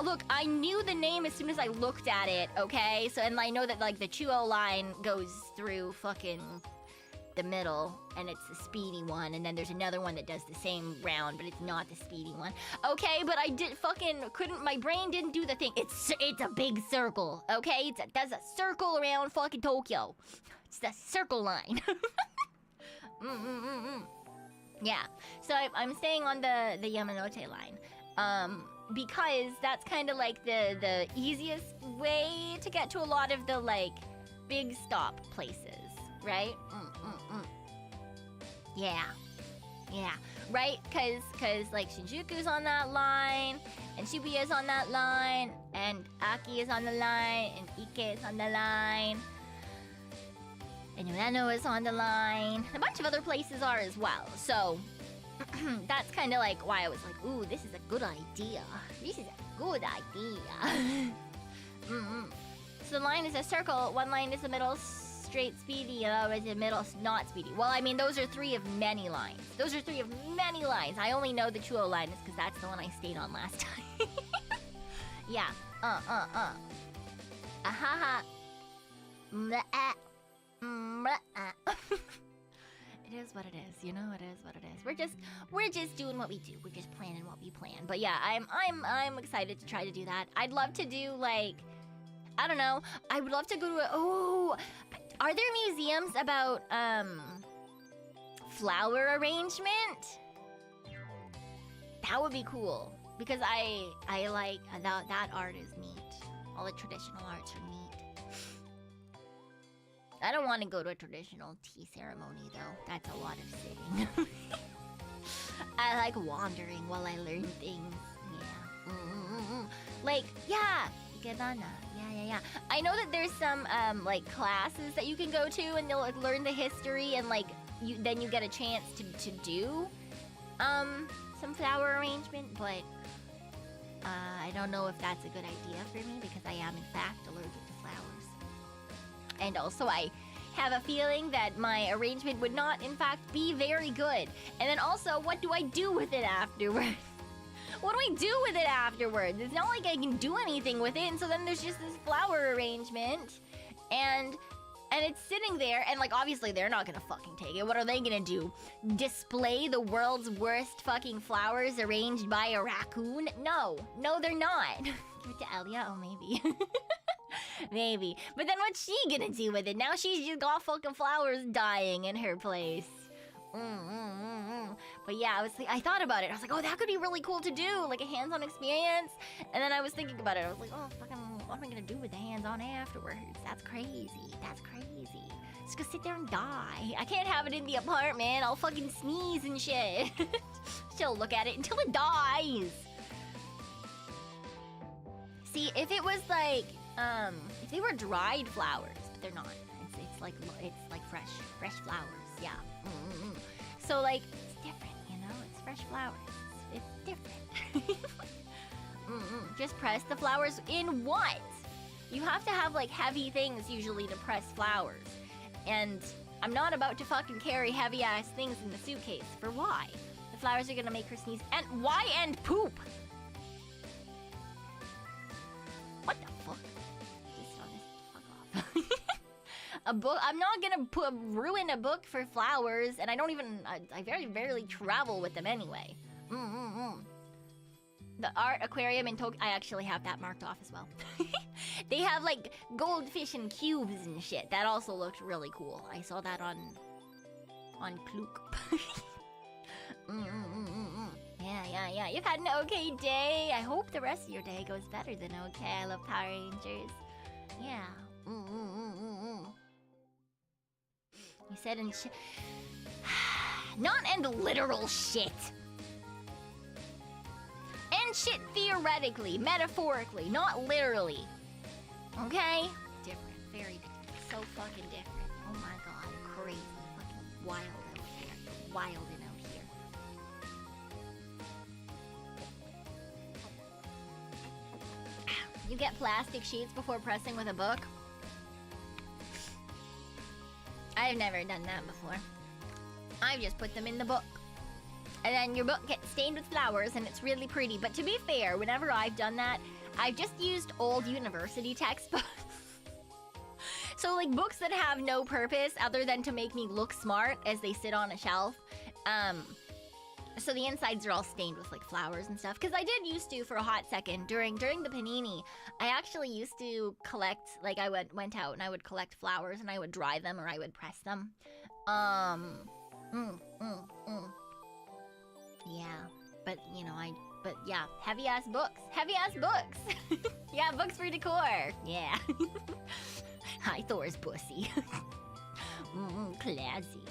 Look, I knew the name as soon as I looked at it, okay? So, and I know that, like, the Chuo line goes through fucking the middle, and it's the speedy one, and then there's another one that does the same round, but it's not the speedy one. Okay, but I my brain didn't do the thing. It's a big circle, okay? It does a circle around fucking Tokyo. It's the circle line. Yeah, so I'm staying on the Yamanote line, because that's kind of like the easiest way to get to a lot of the, like, big stop places, right? Yeah, right? Cause like Shinjuku's on that line, and Shibuya's on that line, and Aki is on the line, and Ike is on the line, and Ueno is on the line. A bunch of other places are as well, so that's kind of like why I was like, ooh, this is a good idea. This is a good idea. So the line is a circle, one line is the middle straight speedy, and the other is the middle not speedy. Well, I mean, those are three of many lines. I only know the Chuo line is because that's the one I stayed on last time. Yeah. Ahaha. It is what it is, you know. It is what it is. We're just doing what we do. We're just planning what we plan. But yeah, I'm excited to try to do that. I'd love to do, like, I don't know. I would love to go to are there museums about flower arrangement? That would be cool, because I like that art is neat. All the traditional arts are neat. I don't want to go to a traditional tea ceremony though. That's a lot of sitting. I like wandering while I learn things. Yeah. Like, yeah. Ikebana. Yeah. I know that there's some like classes that you can go to, and they'll like learn the history, and like then you get a chance to do some flower arrangement, but I don't know if that's a good idea for me, because I am in fact allergic to flowers. And also I have a feeling that my arrangement would not in fact be very good. And then also, what do I do with it afterwards? What do I do with it afterwards? It's not like I can do anything with it, and so then there's just this flower arrangement, and it's sitting there, and like obviously they're not gonna fucking take it. What are they gonna do? Display the world's worst fucking flowers arranged by a raccoon? No, they're not. Give it to Elia? Oh, maybe. Maybe. But then what's she gonna do with it? Now she's just got fucking flowers dying in her place. But yeah, I thought about it. I was like, oh, that could be really cool to do, like a hands-on experience. And then I was thinking about it. I was like, oh, fucking, what am I gonna do with the hands-on afterwards? That's crazy. That's crazy. Just gonna sit there and die. I can't have it in the apartment. I'll fucking sneeze and shit. She'll look at it until it dies. See, if it was like, if they were dried flowers, but they're not. It's like fresh flowers. Yeah. So like, it's different, you know? It's fresh flowers. It's different. Just press the flowers in what? You have to have like heavy things usually to press flowers. And I'm not about to fucking carry heavy ass things in the suitcase. For why? The flowers are gonna make her sneeze. And why and poop? What the fuck? Fuck off. A book. I'm not gonna ruin a book for flowers, and I don't even. I very rarely travel with them anyway. The art aquarium in Tokyo. I actually have that marked off as well. They have like goldfish and cubes and shit. That also looked really cool. I saw that on Klook. Yeah. You've had an okay day. I hope the rest of your day goes better than okay. I love Power Rangers. Yeah. You said in shit. Not and literal shit. And shit theoretically, metaphorically, not literally. Okay? Different, very different. So fucking different. Oh my god, crazy. Fucking wild out here. Wild and out here. You get plastic sheets before pressing with a book? I've never done that before. I've just put them in the book. And then your book gets stained with flowers and it's really pretty. But to be fair, whenever I've done that, I've just used old university textbooks. So like books that have no purpose other than to make me look smart as they sit on a shelf. So the insides are all stained with like flowers and stuff. Because I did used to for a hot second during the panini. I actually used to collect, like I went out and I would collect flowers and I would dry them or I would press them. Yeah, but you know, yeah, heavy ass books. Yeah, books for decor. Yeah. Hi, Thor's pussy. Classy.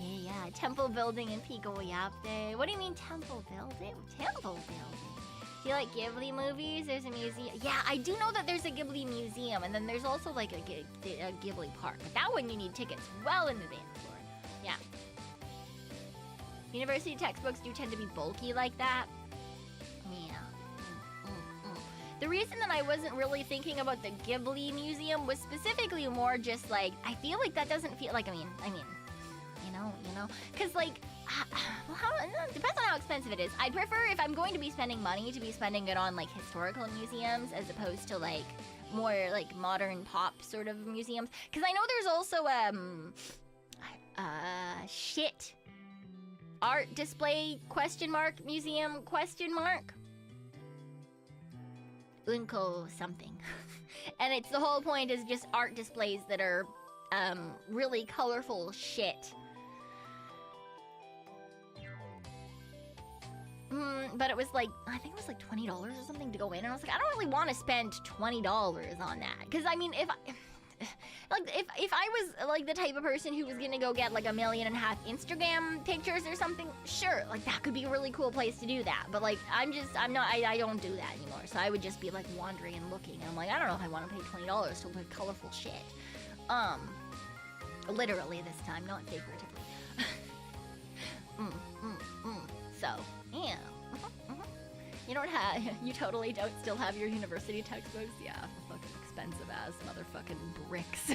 Yeah, temple building in Pekoe. What do you mean temple building? Temple building. Do you like Ghibli movies? There's a museum. Yeah, I do know that there's a Ghibli museum, and then there's also like a Ghibli park. But that one you need tickets well in advance for. Yeah. University textbooks do tend to be bulky like that. Yeah. The reason that I wasn't really thinking about the Ghibli museum was specifically more just like, I feel like that doesn't feel like, I mean, you know, because like, depends on how expensive it is. I'd prefer, if I'm going to be spending money, to be spending it on like historical museums as opposed to like more like modern pop sort of museums. Because I know there's also shit art display museum Unko something. And it's the whole point is just art displays that are really colorful shit. But it was like, I think it was like $20 or something to go in, and I was like, I don't really want to spend $20 on that. Because I mean, if I was like the type of person who was gonna go get like 1.5 million Instagram pictures or something, sure, like that could be a really cool place to do that. But like, I don't do that anymore. So I would just be like wandering and looking, and I'm like, I don't know if I want to pay $20 to look at colorful shit. Literally this time, not figuratively. So, yeah. You totally don't still have your university textbooks? Yeah, fucking expensive ass motherfucking bricks.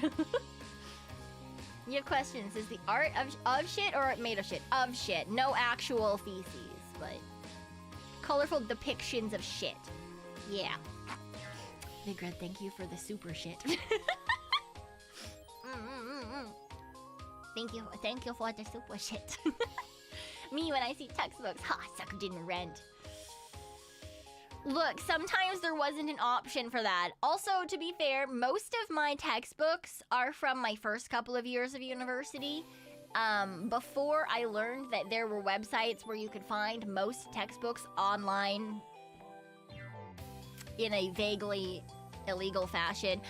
You have questions. Is the art of shit or made of shit? Of shit. No actual feces, but colorful depictions of shit. Yeah. Big Red, thank you for the super shit. Thank you for the super shit. Me when I see textbooks, ha, sucker didn't rent. Look, sometimes there wasn't an option for that. Also, to be fair, most of my textbooks are from my first couple of years of university. Before I learned that there were websites where you could find most textbooks online in a vaguely illegal fashion.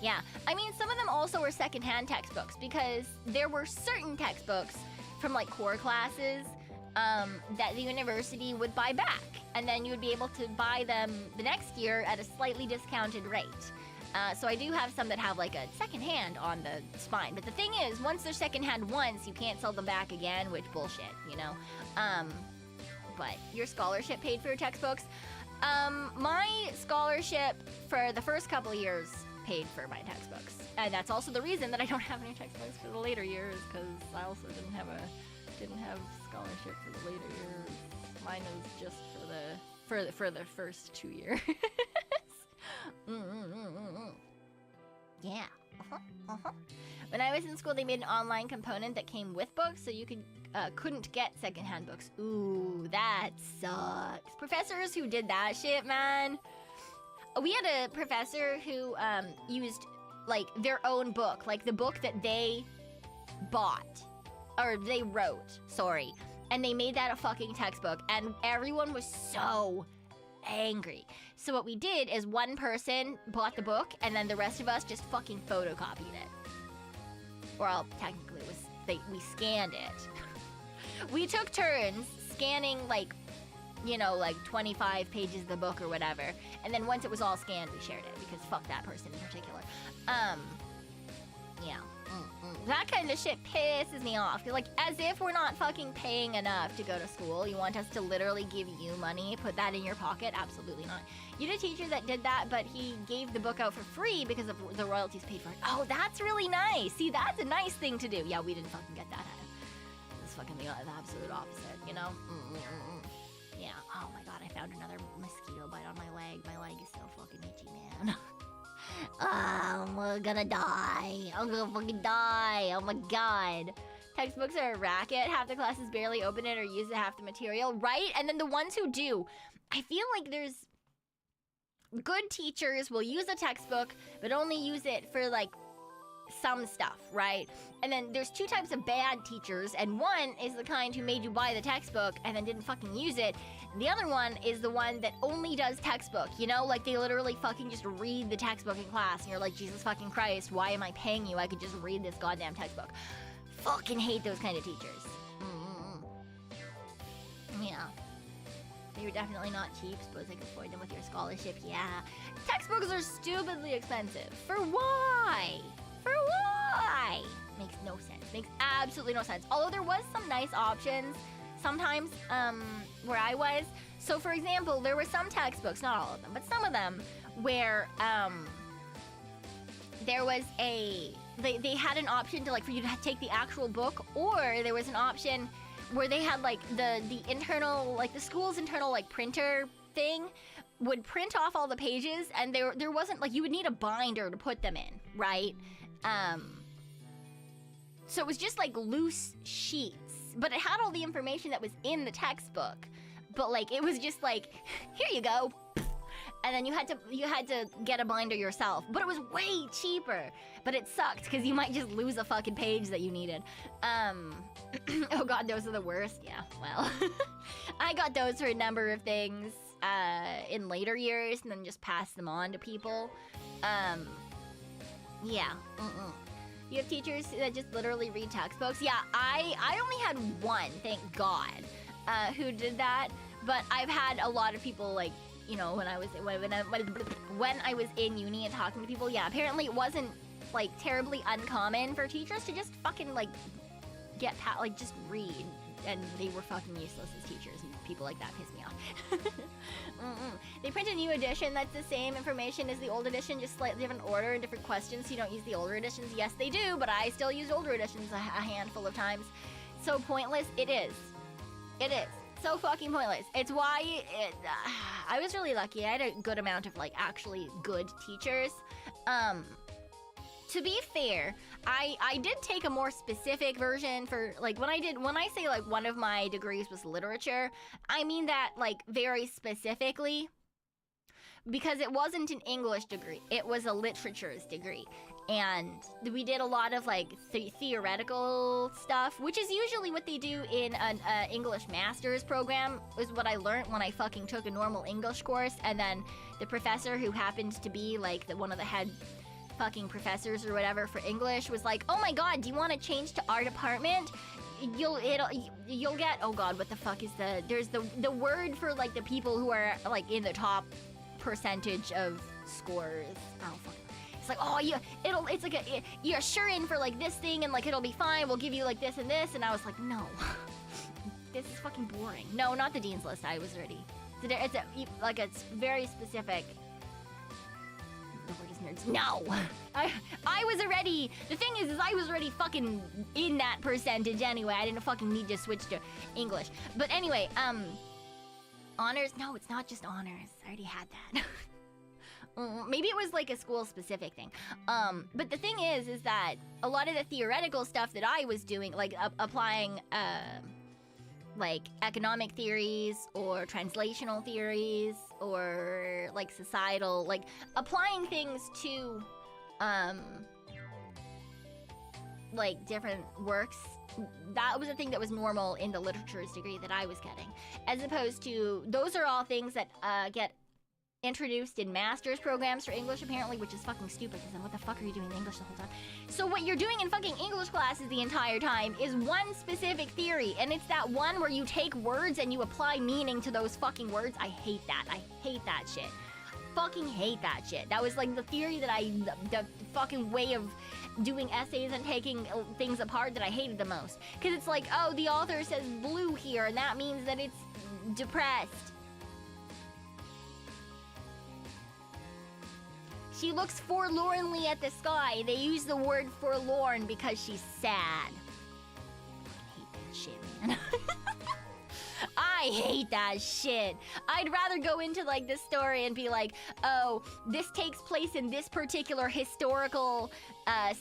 Yeah, I mean, some of them also were secondhand textbooks because there were certain textbooks from like core classes that the university would buy back, and then you would be able to buy them the next year at a slightly discounted rate. So I do have some that have like a secondhand on the spine, but the thing is, once they're secondhand once, you can't sell them back again, which bullshit, you know? But your scholarship paid for your textbooks? My scholarship for the first couple of years paid for my textbooks. And that's also the reason that I don't have any textbooks for the later years, because I also didn't have scholarship for the later years. Mine was just for the first 2 years. Yeah. When I was in school, they made an online component that came with books, so you couldn't get secondhand books. Ooh, that sucks. Professors who did that shit, man. We had a professor who used like their own book, like the book that they bought, or they wrote, sorry, and they made that a fucking textbook, and everyone was so angry. So what we did is one person bought the book, and then the rest of us just fucking photocopied it. Well, technically it was, we scanned it. We took turns scanning, like, you know, like 25 pages of the book or whatever, and then once it was all scanned, we shared it, because fuck that person in particular. Yeah. That kind of shit pisses me off. Like, as if we're not fucking paying enough to go to school. You want us to literally give you money, put that in your pocket? Absolutely not. You had a teacher that did that, but he gave the book out for free because of the royalties paid for it. Oh, that's really nice. See, that's a nice thing to do. Yeah, we didn't fucking get that. It's fucking the absolute opposite, you know? Yeah. Oh my god, I found another mosquito bite on my leg. My leg is so fucking itchy, man. I'm gonna die. I'm gonna fucking die. Oh my god. Textbooks are a racket. Half the classes barely open it or use half the material, right? And then the ones who do, I feel like there's good teachers will use a textbook, but only use it for like some stuff, right? And then there's two types of bad teachers, and one is the kind who made you buy the textbook and then didn't fucking use it. And the other one is the one that only does textbook, you know? Like, they literally fucking just read the textbook in class, and you're like, Jesus fucking Christ, why am I paying you? I could just read this goddamn textbook. Fucking hate those kind of teachers. Yeah. You're definitely not cheap. Suppose I could afford them with your scholarship. Yeah. Textbooks are stupidly expensive. For why? For why? Makes no sense. Makes absolutely no sense. Although there was some nice options sometimes where I was. So for example, there were some textbooks, not all of them, but some of them where there was they had an option to, like, for you to take the actual book, or there was an option where they had like the internal, like the school's internal like printer thing would print off all the pages, and there wasn't, like, you would need a binder to put them in, right? So it was just like loose sheets, but it had all the information that was in the textbook, but like it was just like, here you go, and then you had to get a binder yourself, but it was way cheaper. But it sucked because you might just lose a fucking page that you needed. Oh god, those are the worst. Yeah, well, I got those for a number of things in later years, and then just passed them on to people. Yeah. You have teachers that just literally read textbooks? Yeah, I only had one, thank God, who did that. But I've had a lot of people, like, you know, when I was in uni and talking to people, yeah, apparently it wasn't, like, terribly uncommon for teachers to just fucking, like, just read. And they were fucking useless as teachers, and people like that piss me off. They print a new edition that's the same information as the old edition, just slightly different order and different questions, so you don't use the older editions. Yes, they do, but I still use older editions a handful of times. So pointless, it is. It is. So fucking pointless. It's why I was really lucky. I had a good amount of, like, actually good teachers. To be fair, I did take a more specific version for, like, when I say, like, one of my degrees was literature, I mean that, like, very specifically, because it wasn't an English degree, it was a literatures degree. And we did a lot of, like, theoretical stuff, which is usually what they do in an English master's program, is what I learned when I fucking took a normal English course, and then the professor, who happened to be, like, one of the head fucking professors or whatever for English, was like, oh my god, do you want to change to our department? You'll get, oh god, what the fuck is there's the word for, like, the people who are, like, in the top percentage of scores. Oh fuck. It's like, oh yeah, it's like you're sure in for, like, this thing, and, like, it'll be fine, we'll give you, like, this and this, and I was like, no. This is fucking boring. No, not the dean's list, I was ready. It's very specific. The word is nerds. No! I was already, the thing is I was already fucking in that percentage anyway. I didn't fucking need to switch to English. But anyway, honors, no, it's not just honors. I already had that. Maybe it was like a school specific thing. But the thing is that a lot of the theoretical stuff that I was doing, like applying, like economic theories or translational theories or like societal, like applying things to like different works, that was a thing that was normal in the literatures degree that I was getting, as opposed to, those are all things that get introduced in master's programs for English, apparently, which is fucking stupid, because then what the fuck are you doing in English the whole time? So what you're doing in fucking English classes the entire time is one specific theory, and it's that one where you take words and you apply meaning to those fucking words. I hate that. I hate that shit. Fucking hate that shit. That was like the theory that the fucking way of doing essays and taking things apart that I hated the most. Because it's like, oh, the author says blue here, and that means that it's depressed. She looks forlornly at the sky. They use the word forlorn because she's sad. I hate that shit, man. I hate that shit. I'd rather go into, like, this story and be like, oh, this takes place in this particular historical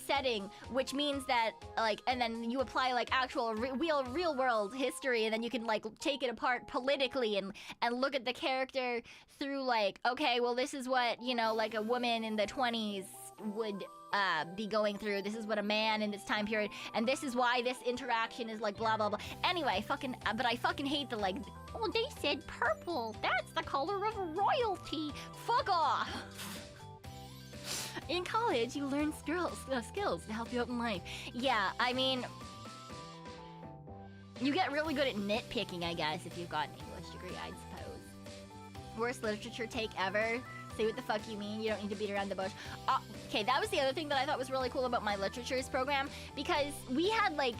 setting, which means that, like, and then you apply, like, actual real world history, and then you can, like, take it apart politically and look at the character through, like, okay, well, this is what, you know, like, a woman in the 20s would be going through. This is what a man in this time period, and this is why this interaction is like blah blah blah. Anyway, but I fucking hate the, like, oh, they said purple, that's the color of royalty. Fuck off. In college, you learn skills to help you out in life. Yeah, I mean, you get really good at nitpicking, I guess, if you've got an English degree, I'd suppose. Worst literature take ever. Say what the fuck you mean, you don't need to beat around the bush. Okay, that was the other thing that I thought was really cool about my literatures program, because we had, like,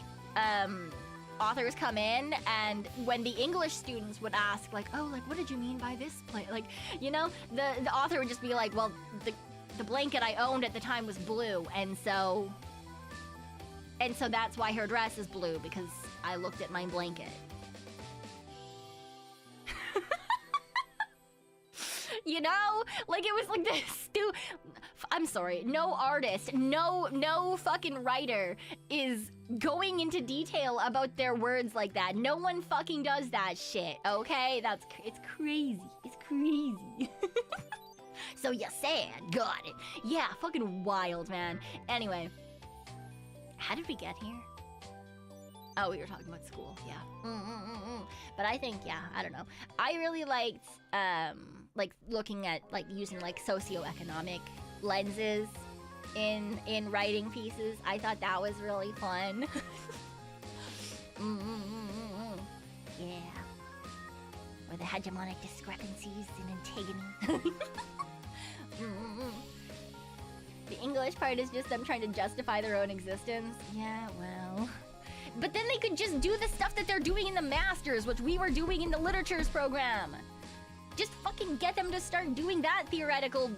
authors come in, and when the English students would ask, like, oh, like, what did you mean by this play? Like, you know, the author would just be like, well, the blanket I owned at the time was blue, and so that's why her dress is blue, because I looked at my blanket. You know? Like, it was like this I'm sorry, no artist, no fucking writer is going into detail about their words like that. No one fucking does that shit, okay? It's crazy. It's crazy. So you said, got it. Yeah, fucking wild, man. Anyway, how did we get here? Oh, we were talking about school, yeah. But I think, yeah, I don't know. I really liked, like, looking at, like, using, like, socioeconomic lenses in writing pieces. I thought that was really fun. Yeah. Or the hegemonic discrepancies in Antigone. The English part is just them trying to justify their own existence. Yeah, well... But then they could just do the stuff that they're doing in the Masters, which we were doing in the Literatures program. Just fucking get them to start doing that theoretical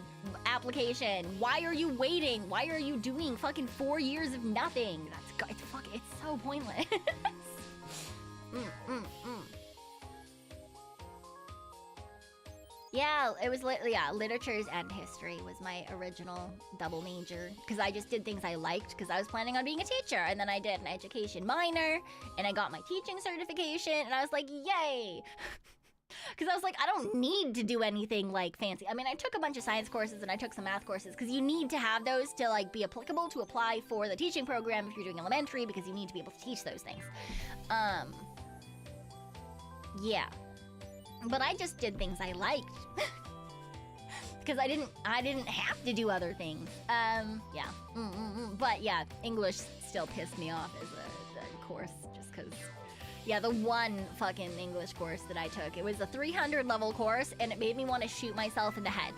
application. Why are you waiting? Why are you doing fucking 4 years of nothing? It's so pointless. Yeah, it was literatures and history was my original double major because I just did things I liked because I was planning on being a teacher, and then I did an education minor and I got my teaching certification and I was like, yay! Because I was like, I don't need to do anything like fancy. I mean, I took a bunch of science courses and I took some math courses because you need to have those to like be applicable to apply for the teaching program if you're doing elementary, because you need to be able to teach those things. Yeah. But I just did things I liked. Because I didn't have to do other things. Yeah. But yeah, English still pissed me off as a course just because. Yeah, the one fucking English course that I took. It was a 300 level course and it made me want to shoot myself in the head.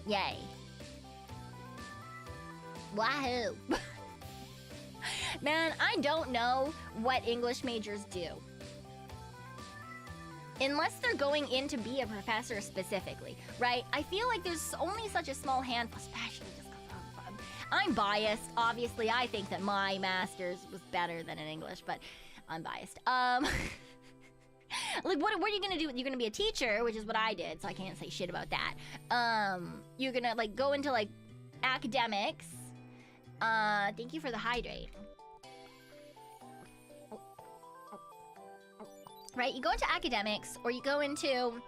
Yay. Wahoo. Man, I don't know what English majors do. Unless they're going in to be a professor specifically, right? I feel like there's only such a small handful, especially just because I'm biased. Obviously, I think that my master's was better than in English, but I'm biased. Like, what are you gonna do? You're gonna be a teacher, which is what I did, so I can't say shit about that. You're gonna, like, go into, like, academics. Thank you for the hydrate. Right, you go into academics, or you go into,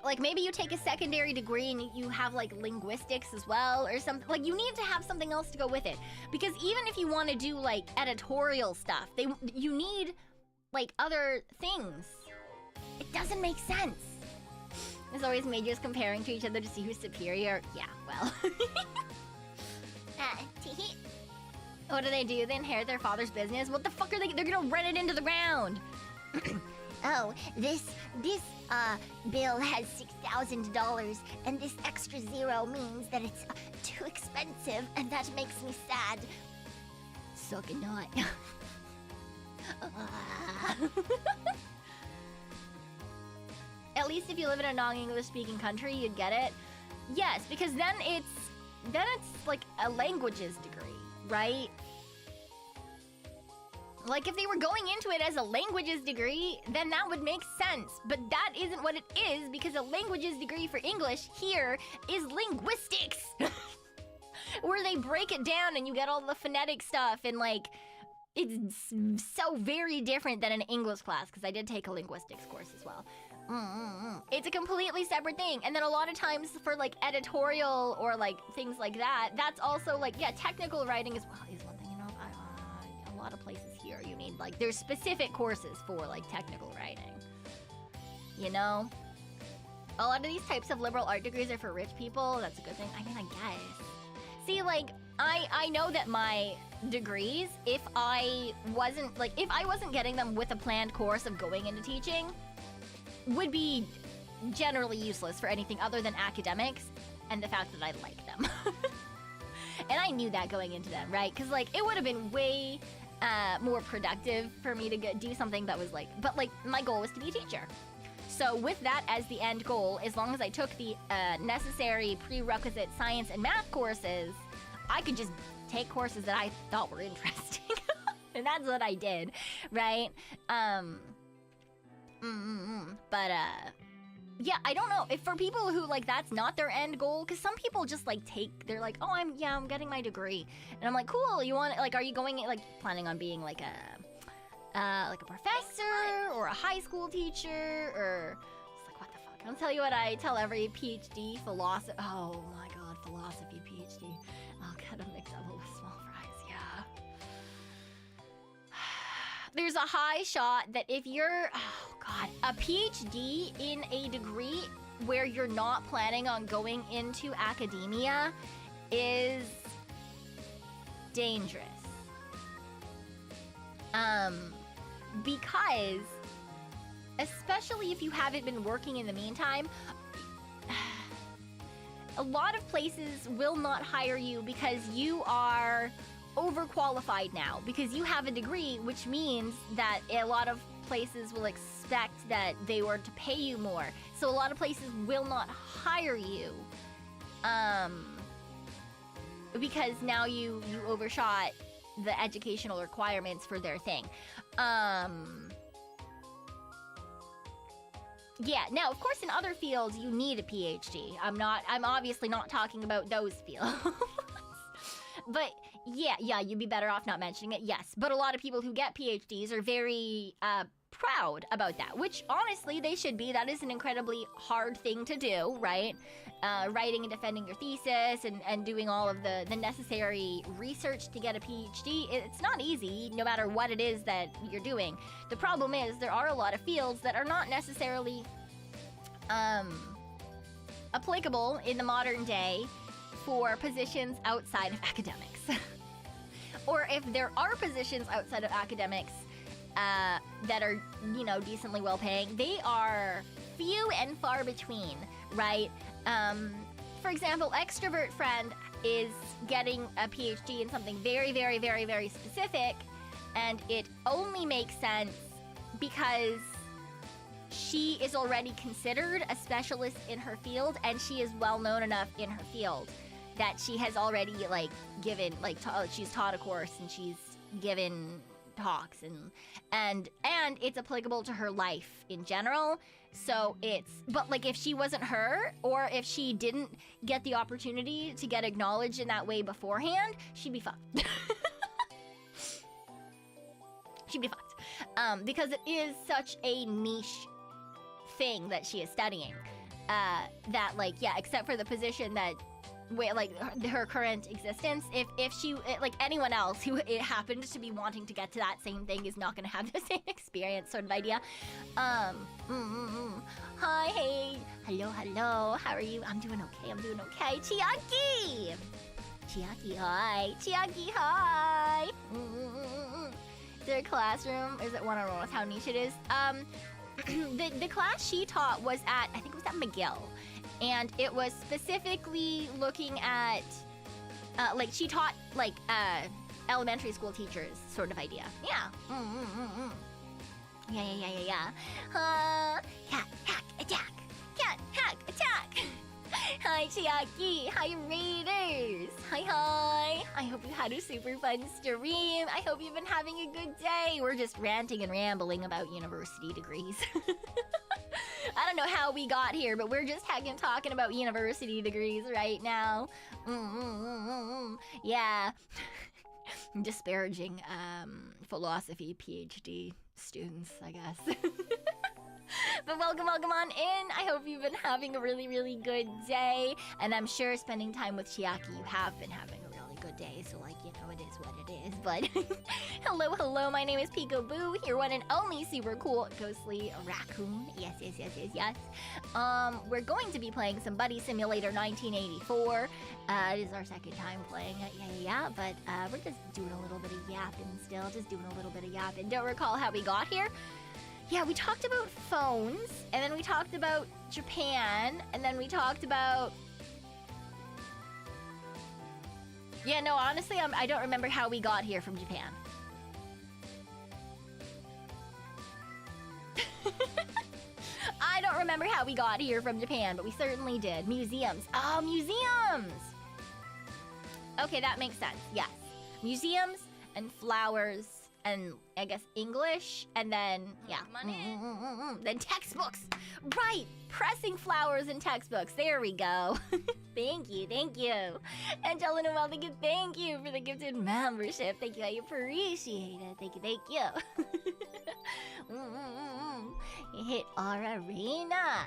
like, maybe you take a secondary degree and you have, like, linguistics as well, or something. Like, you need to have something else to go with it. Because even if you want to do, like, editorial stuff, you need, like, other things. It doesn't make sense. There's always majors comparing to each other to see who's superior. Yeah, well. What do? They inherit their father's business? What the fuck are they? They're gonna run it into the ground. Oh, this bill has $6,000, and this extra zero means that it's too expensive, and that makes me sad. Suck a nut. At least if you live in a non-English speaking country, you'd get it. Yes, because then it's like a languages degree, right? Like, if they were going into it as a languages degree, then that would make sense. But that isn't what it is, because a languages degree for English here is linguistics. Where they break it down and you get all the phonetic stuff, and, like, it's so very different than an English class, because I did take a linguistics course as well. It's a completely separate thing. And then a lot of times for, like, editorial or, like, things like that, that's also, like, yeah, technical writing is one thing, you know. A lot of places here you need, like, there's specific courses for, like, technical writing, you know. A lot of these types of liberal art degrees are for rich people. That's a good thing. I mean, I guess. See, like, I know that my degrees, if I wasn't getting them with a planned course of going into teaching, would be generally useless for anything other than academics and the fact that I like them. And I knew that going into them, right? Because, like, it would have been way more productive for me to do something that was, like... But, like, my goal was to be a teacher. So with that as the end goal, as long as I took the necessary prerequisite science and math courses, I could just take courses that I thought were interesting. And that's what I did, right? But, yeah, I don't know. If for people who, like, that's not their end goal, because some people just, like, they're like, oh, I'm getting my degree. And I'm like, cool, you want, like, are you going, like, planning on being, like a professor, or a high school teacher, or, it's like, what the fuck? I'll tell you what I tell every PhD philosophy, oh my god, philosophy PhD. I'll get a mix up with small fries, yeah. There's a high shot that if you're, oh god, a PhD in a degree where you're not planning on going into academia is dangerous. Because, especially if you haven't been working in the meantime, a lot of places will not hire you because you are overqualified now, because you have a degree, which means that a lot of places will expect that they were to pay you more. So a lot of places will not hire you because now you overshot the educational requirements for their thing. Yeah, now, of course, in other fields, you need a PhD. I'm obviously not talking about those fields. But yeah, you'd be better off not mentioning it, yes. But a lot of people who get PhDs are very proud about that, which honestly they should be. That is an incredibly hard thing to do, right? Writing and defending your thesis and doing all of the necessary research to get a PhD, it's not easy no matter what it is that you're doing. The problem is there are a lot of fields that are not necessarily applicable in the modern day for positions outside of academics. Or if there are positions outside of academics that are, you know, decently well paying, they are few and far between, right? For example, Extrovert Friend is getting a PhD in something very, very, very, very specific, and it only makes sense because she is already considered a specialist in her field, and she is well known enough in her field that she has already, like, given, like, she's taught a course and she's given talks and it's applicable to her life in general. So but like if she wasn't her, or if she didn't get the opportunity to get acknowledged in that way beforehand, she'd be fucked. She'd be fucked. Because it is such a niche thing that she is studying. That, like, yeah, except for the position that like her current existence, if she, like anyone else who it happened to be wanting to get to that same thing is not gonna have the same experience, sort of idea. Hi, hey, hello, how are you? I'm doing okay. Chiaki, hi. Is there a classroom? Is it one-on-one with how niche it is? The class she taught was at, I think it was at McGill. And it was specifically looking at, like, she taught, like, elementary school teachers, sort of idea. Yeah. Yeah. Cat, hack, attack. Cat, hack, attack. Hi, Chiaki. Hi, Raiders. Hi. I hope you had a super fun stream. I hope you've been having a good day. We're just ranting and rambling about university degrees. I don't know how we got here, but we're just talking about university degrees right now. Yeah. Disparaging philosophy PhD students, I guess. But welcome on in. I hope you've been having a really, really good day. And I'm sure spending time with Chiaki, you have been having a really good day. So, like, you know, it is what it is. But hello. My name is Pekoe, your one and only super cool ghostly raccoon. Yes. We're going to be playing some Buddy Simulator 1984. It is our second time playing it. Yeah. But we're just doing a little bit of yapping still. Don't recall how we got here. Yeah, we talked about phones, and then we talked about Japan, and then we talked about... Yeah, no, honestly, I don't remember how we got here from Japan. I don't remember how we got here from Japan, but we certainly did. Museums. Oh, museums! Okay, that makes sense, yes. Museums and flowers and I guess English, and then, yeah. Then textbooks! Right! Pressing flowers and textbooks. There we go. Thank you. Angela Noel, thank you for the gifted membership. Thank you, I appreciate it. Thank you. You hit our arena.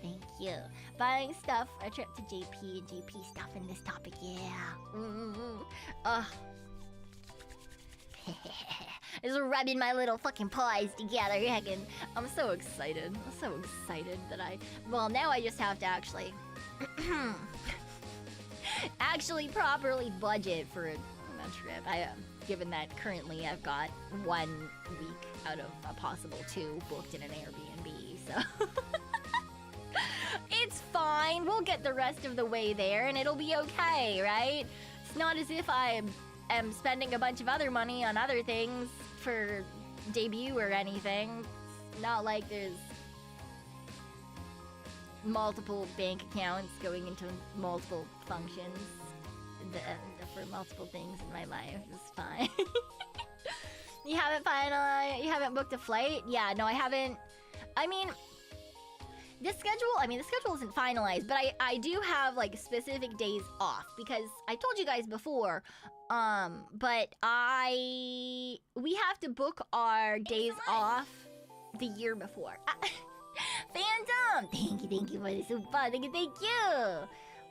Thank you. Buying stuff, a trip to JP and JP stuff in this topic, yeah. Just rubbing my little fucking paws together. I'm so excited. That well, now I just have to actually properly budget for a trip. Given that currently I've got 1 week out of a possible 2 booked in an Airbnb, so it's fine. We'll get the rest of the way there and it'll be okay, right? It's not as if I'm spending a bunch of other money on other things for debut or anything. It's not like there's multiple bank accounts going into multiple functions for multiple things in my life. It's fine. You haven't booked a flight? Yeah, no, I haven't. I mean, this schedule, I mean, the schedule isn't finalized, but I do have, like, specific days off, because I told you guys before, but we have to book our days off the year before. Phantom! Thank you for the super, thank you!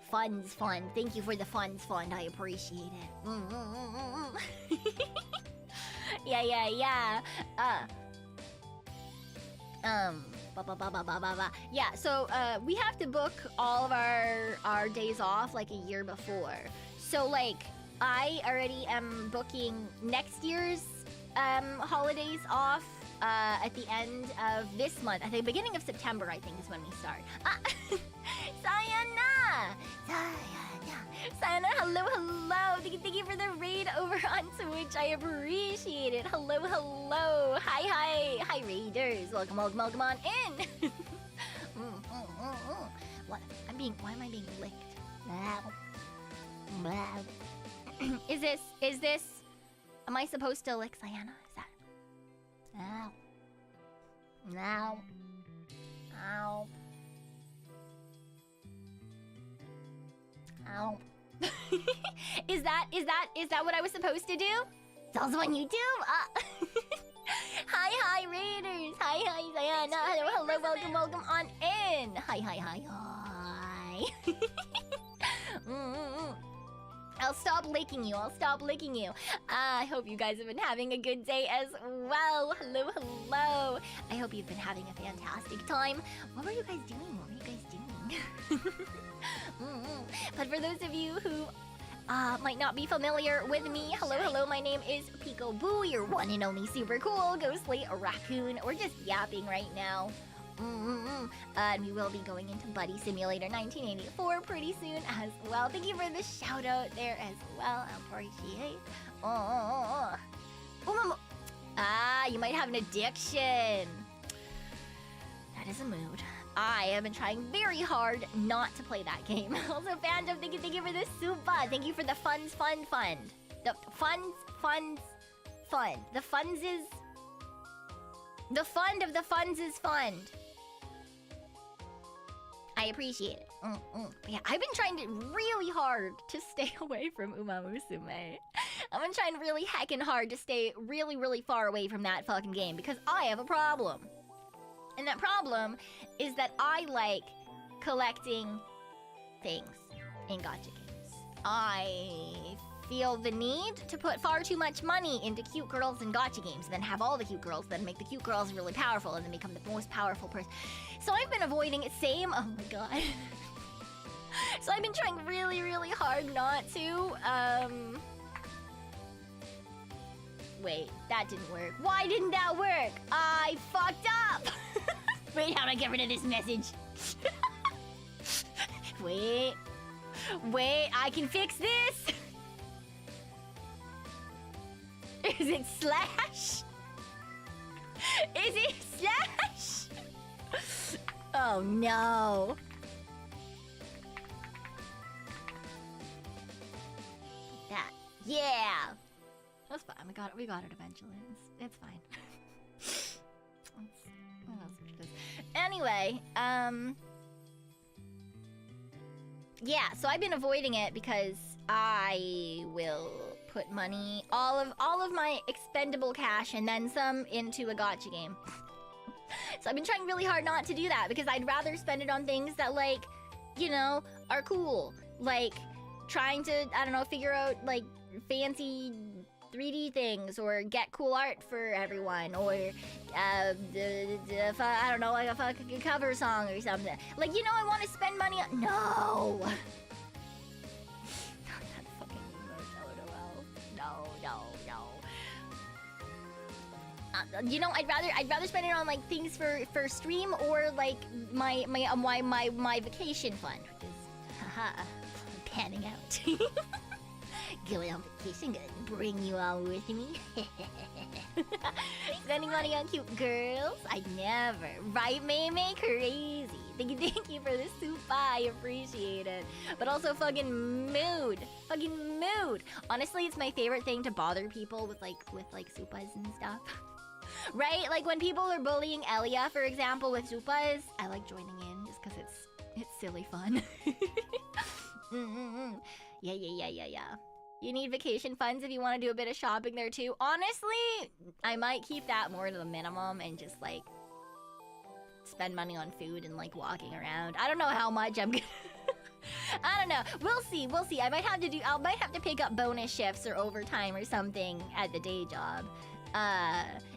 Funds fund, thank you for the funds fund, I appreciate it. Yeah. Yeah, so we have to book all of our days off like a year before. So like I already am booking next year's holidays off at the end of this month. At the beginning of September, I think, is when we start. Sayana! Sayana, hello! Thank you for the raid over on Twitch. I appreciate it. Hello. Hi, raiders. Welcome on in. What? Why am I being licked? Is this? Am I supposed to lick Sayana? Is that? Ow. Is that what I was supposed to do? It's also on YouTube. Hi, raiders. Hi, Sayana. Hello. Welcome on in. Hi. I'll stop licking you. I hope you guys have been having a good day as well. Hello. I hope you've been having a fantastic time. What were you guys doing? But for those of you who might not be familiar with me, hello, my name is Pekoe, your one and only super cool ghostly Raccoon. We're just yapping right now. And we will be going into Buddy Simulator 1984 pretty soon as well. Thank you for the shout out there as well. I appreciate. You might have an addiction. That is a mood. I have been trying very hard not to play that game. Also, Phantom, thank you for the super. Thank you for the funds fund. The funds fund. The funds is... The fund of the funds is fund. I appreciate it. Yeah, I've been trying really hard to stay away from Uma Musume. I've been trying really heckin' hard to stay really far away from that fucking game because I have a problem. And that problem is that I like collecting things in gacha games. I feel the need to put far too much money into cute girls in gacha games and then have all the cute girls, then make the cute girls really powerful and then become the most powerful person. So I've been avoiding it. Oh my god. So I've been trying really hard not to. Wait, that didn't work. Why didn't that work? I fucked up! Wait, how do I get rid of this message? Wait, I can fix this! Is it slash? Is it slash? Oh no. That. Yeah! That's fine. We got it eventually. It's fine. What else is this? Anyway, yeah, so I've been avoiding it because I will put money, all of my expendable cash and then some into a gacha game. So I've been trying really hard not to do that because I'd rather spend it on things that, like, you know, are cool. Like, trying to, I don't know, figure out, like, fancy 3D things or get cool art for everyone or I don't know, like a fucking cover song or something. Like, you know, I want to spend money on... No! Not that fucking LOL. No. You know, I'd rather spend it on like things for stream or like my vacation fund, which is haha panning out. Going on vacation, gonna bring you all with me. Spending money on cute girls? I'd never. Right, May? Crazy. Thank you for the soup. I appreciate it. But also fucking mood. Honestly, it's my favorite thing to bother people with supas and stuff. Right? Like when people are bullying Elia, for example, with supas, I like joining in. silly fun. Yeah. You need vacation funds if you want to do a bit of shopping there too. Honestly, I might keep that more to the minimum and just like spend money on food and like walking around. I don't know how much I'm gonna I don't know. We'll see. I might have to pick up bonus shifts or overtime or something at the day job.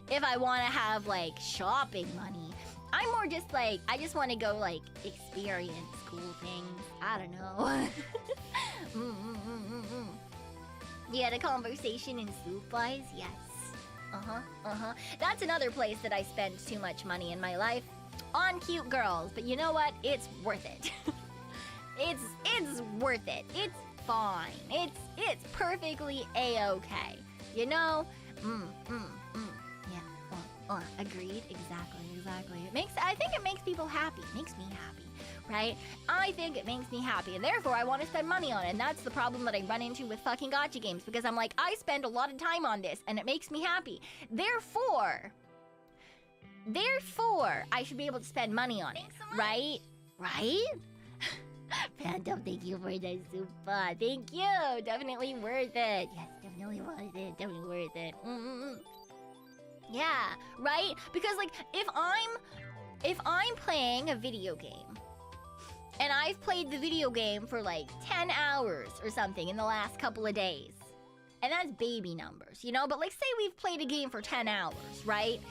If I want to have like shopping money. I'm more just like, I just want to go like experience cool things. I don't know. You had a conversation in Supplies? Yes. That's another place that I spend too much money in my life. On cute girls. But you know what? It's worth it. It's worth it. It's fine. It's perfectly a-okay. You know? Yeah. Agreed. Exactly. I think it makes people happy. Makes me happy. Right? I think it makes me happy, and therefore I want to spend money on it, and that's the problem that I run into with fucking gacha games, because I'm like, I spend a lot of time on this, and it makes me happy. Therefore, I should be able to spend money on it, right? Right? Phantom, thank you for the super. Thank you. Definitely worth it. Yes, definitely worth it. Definitely worth it. Yeah, right? Because like, if I'm playing a video game, and I've played the video game for like 10 hours or something in the last couple of days. And that's baby numbers, you know? But like, say we've played a game for 10 hours, right?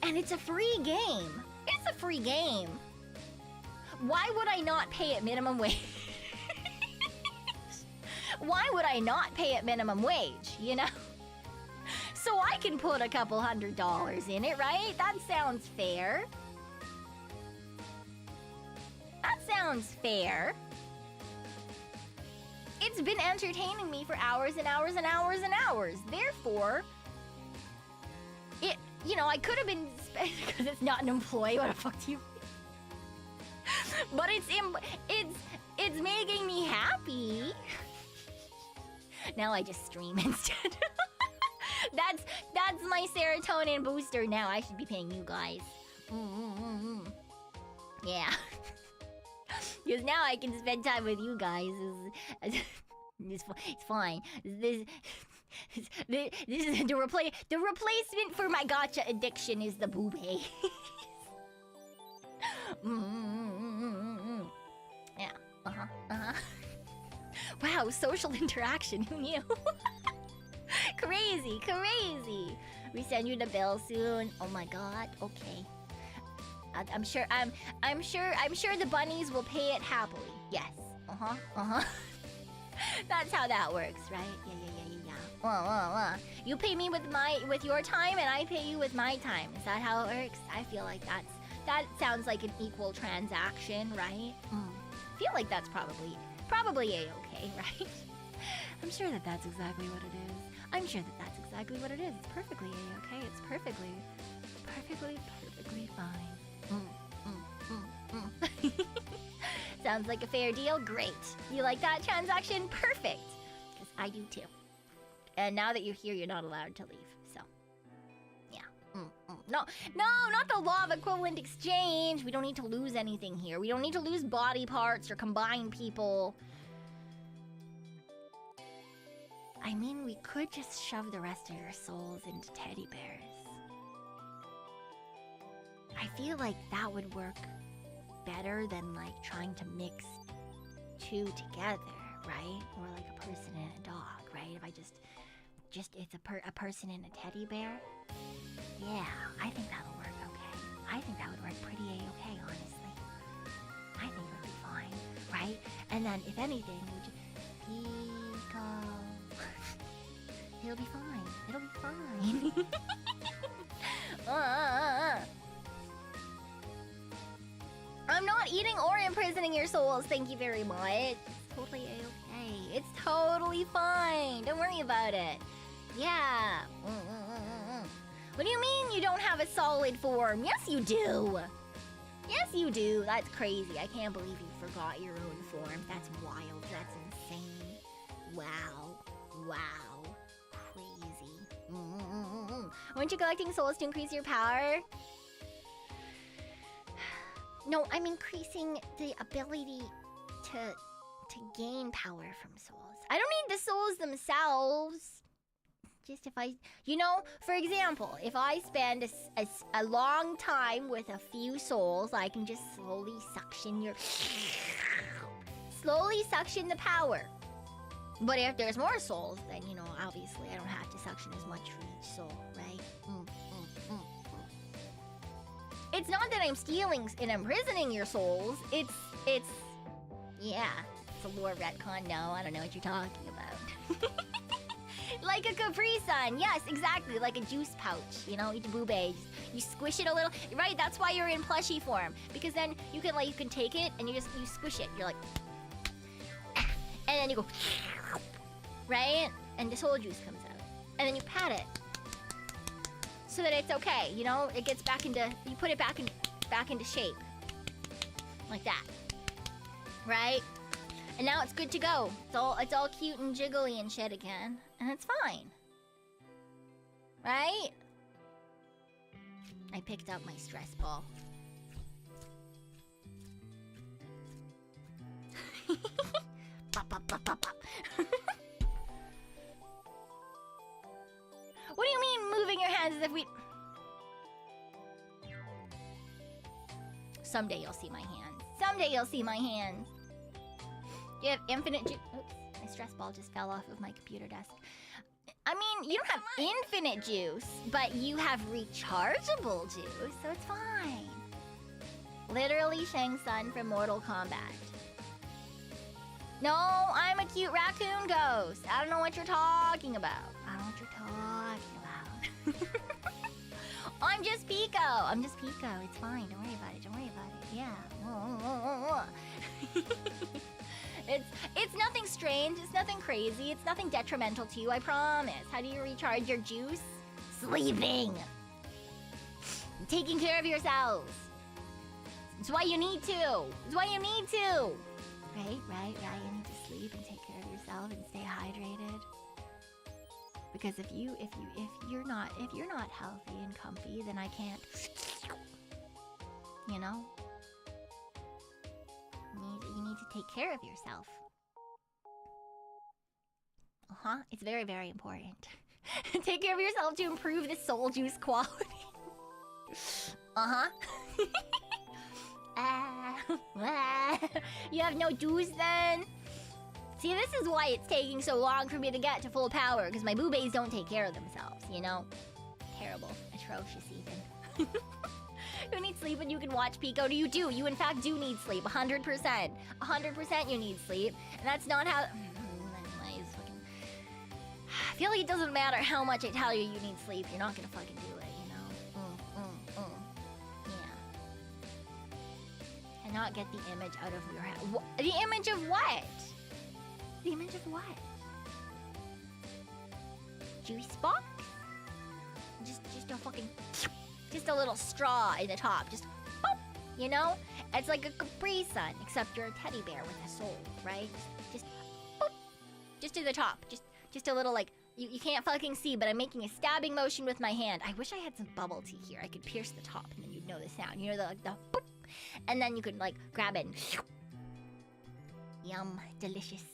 And it's a free game. It's a free game. Why would I not pay it minimum wage? Why would I not pay it minimum wage, you know? So I can put a couple $100 in it, right? That sounds fair. That sounds fair. It's been entertaining me for hours and hours and hours and hours. Therefore, I could have been because it's not an employee. What the fuck do you mean? But it's making me happy. Now I just stream instead. That's my serotonin booster. Now I should be paying you guys. Yeah. Because now I can spend time with you guys. It's fine. This is the replacement for my gacha addiction is the boobay. Yeah. Wow, social interaction. Who knew? Crazy. We send you the bill soon. Oh my god. Okay. I'm sure the bunnies will pay it happily. Yes. That's how that works, right? Yeah. You pay me with your time, and I pay you with my time. Is that how it works? I feel like that sounds like an equal transaction, right? I feel like that's probably a-okay, right? I'm sure that's exactly what it is. It's perfectly a-okay. It's perfectly fine. Sounds like a fair deal. Great. You like that transaction? Perfect. Because I do too. And now that you're here, you're not allowed to leave. So, yeah. No, not the law of equivalent exchange. We don't need to lose anything here. We don't need to lose body parts or combine people. I mean, we could just shove the rest of your souls into teddy bears. I feel like that would work better than like trying to mix two together, right? Or like a person and a dog, right? If I just it's a person and a teddy bear. Yeah, I think that'll work okay. I think that would work pretty a-okay, honestly. I think it would be fine, right? And then if anything, we just Pekoe. It'll be fine. I'm not eating or imprisoning your souls, thank you very much. It's totally a-okay. It's totally fine. Don't worry about it. Yeah. What do you mean you don't have a solid form? Yes, you do. Yes, you do. That's crazy. I can't believe you forgot your own form. That's wild. That's insane. Wow. Crazy. Weren't you collecting souls to increase your power? No, I'm increasing the ability to gain power from souls. I don't need the souls themselves. Just if I, you know, for example, if I spend a long time with a few souls, I can just slowly suction the power. But if there's more souls, then, you know, obviously I don't have to suction as much for each soul, right? It's not that I'm stealing and imprisoning your souls. It's, yeah. It's a lore retcon. No, I don't know what you're talking about. Like a Capri Sun. Yes, exactly. Like a juice pouch. You know, each boobage. You squish it a little. Right, that's why you're in plushie form. Because then you can take it and you squish it. You're like, and then you go, right? And the soul juice comes out. And then you pat it. So that it's okay, you know? It gets back into, you put it back into shape. Like that. Right? And now it's good to go. It's all cute and jiggly and shit again. And it's fine. Right? I picked up my stress ball. Pop, pop, pop, pop, pop. What do you mean moving your hands as if we... Someday you'll see my hands. Someday you'll see my hands. You have infinite juice. Oops, my stress ball just fell off of my computer desk. I mean, you don't have infinite juice, but you have rechargeable juice, so it's fine. Literally Shang Tsung from Mortal Kombat. No, I'm a cute raccoon ghost. I don't know what you're talking about. I don't know what you're talking about. I'm just Pico. I'm just Pico. It's fine. Don't worry about it. Don't worry about it. Yeah. It's nothing strange. It's nothing crazy. It's nothing detrimental to you, I promise. How do you recharge your juice? Sleeping. Taking care of yourselves. It's why you need to. It's why you need to. Right. You need to sleep and take care of yourself and stay hydrated. Because if you're not healthy and comfy, then I can't. You know. You need to take care of yourself. It's very, very important. Take care of yourself to improve the soul juice quality. You have no juice then? See, this is why it's taking so long for me to get to full power, because my boobies don't take care of themselves, you know? Terrible. Atrocious even. Who needs sleep when you can watch Pekoe? Do you do? You in fact do need sleep. 100%. 100% you need sleep. And that's not how... Anyways, fucking... I feel like it doesn't matter how much I tell you need sleep. You're not gonna fucking do it, you know? Yeah. Cannot get the image out of your head. The image of what? The image of what? Juice box? Just a fucking... Just a little straw in the top. Just... Boop, you know? It's like a Capri Sun, except you're a teddy bear with a soul, right? Just... Boop, just to the top. Just a little, like... You can't fucking see, but I'm making a stabbing motion with my hand. I wish I had some bubble tea here. I could pierce the top, and then you'd know the sound. You know, the boop. And then you could, like, grab it and... Yum. Delicious.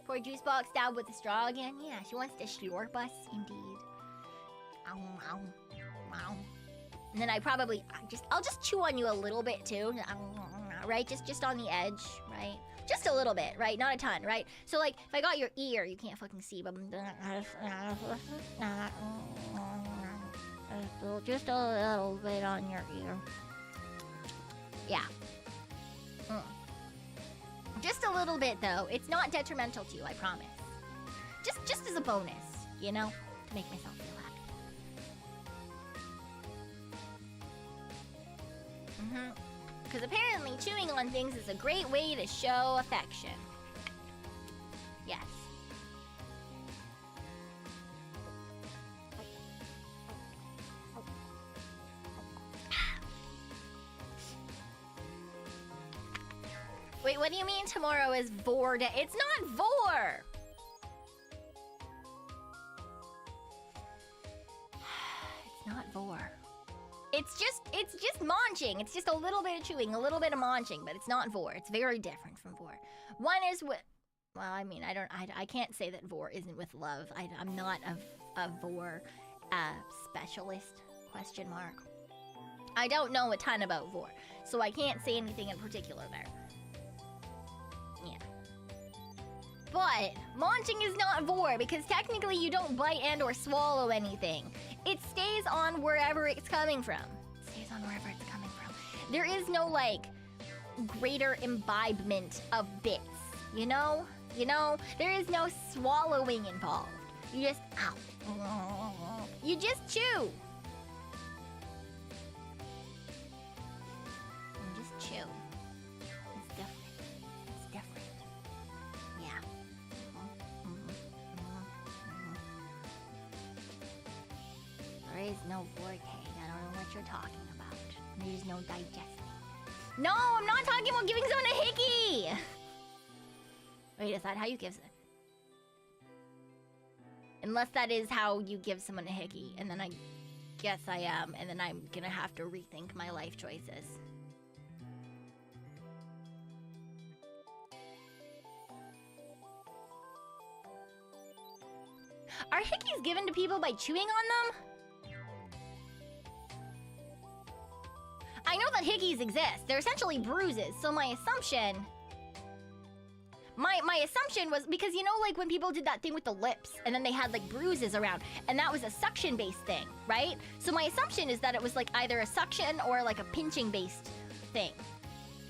Poor juice box stabbed with a straw again. Yeah, she wants to slurp us, indeed. Ow, ow, ow. And then I'll just chew on you a little bit too, right? Just on the edge, right? Just a little bit, right? Not a ton, right? So like, if I got your ear, you can't fucking see, but just a little bit on your ear. Yeah. Just a little bit, though. It's not detrimental to you, I promise. Just as a bonus, you know? To make myself feel happy. Because apparently chewing on things is a great way to show affection. Yes. Wait, what do you mean tomorrow is Vor Day? It's not Vor! It's not Vor. It's just munching. It's just a little bit of chewing, a little bit of munching, but it's not vor. It's very different from vor. One is with, well, I mean, I can't say that vor isn't with love. I'm not a vor specialist, question mark. I don't know a ton about vor, so I can't say anything in particular there. Yeah. But munching is not vor because technically you don't bite and or swallow anything. It stays on wherever it's coming from. It stays on wherever it's coming from. There is no like greater imbibement of bits, you know? You know? There is no swallowing involved. You just ow. You just chew. You just chew. It's different. It's different. Yeah. There is no vortex. I don't know what you're talking about. There's no digesting. No, I'm not talking about giving someone a hickey! Wait, is that how you give it? Unless that is how you give someone a hickey, and then I guess I am, and then I'm gonna have to rethink my life choices. Are hickeys given to people by chewing on them? I know that hickeys exist. They're essentially bruises, so my assumption was, because you know like when people did that thing with the lips and then they had like bruises around, and that was a suction-based thing, right? So my assumption is that it was like either a suction or like a pinching-based thing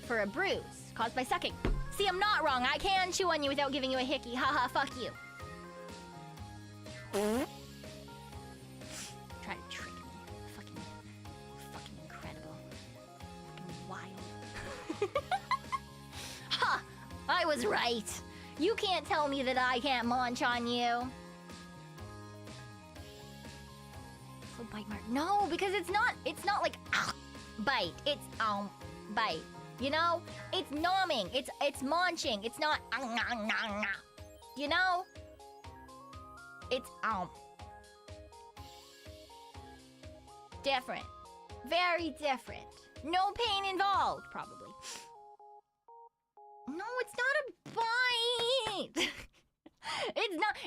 for a bruise caused by sucking. See, I'm not wrong. I can chew on you without giving you a hickey. Haha, fuck you. Try to trick me. Fucking incredible. Fucking wild. Ha! I was right. You can't tell me that I can't munch on you. So bite mark. No, because it's not like bite. It's bite. You know? It's nomming. It's munching. It's not you know? It's different. Very different. No pain involved, probably. No, it's not a bite.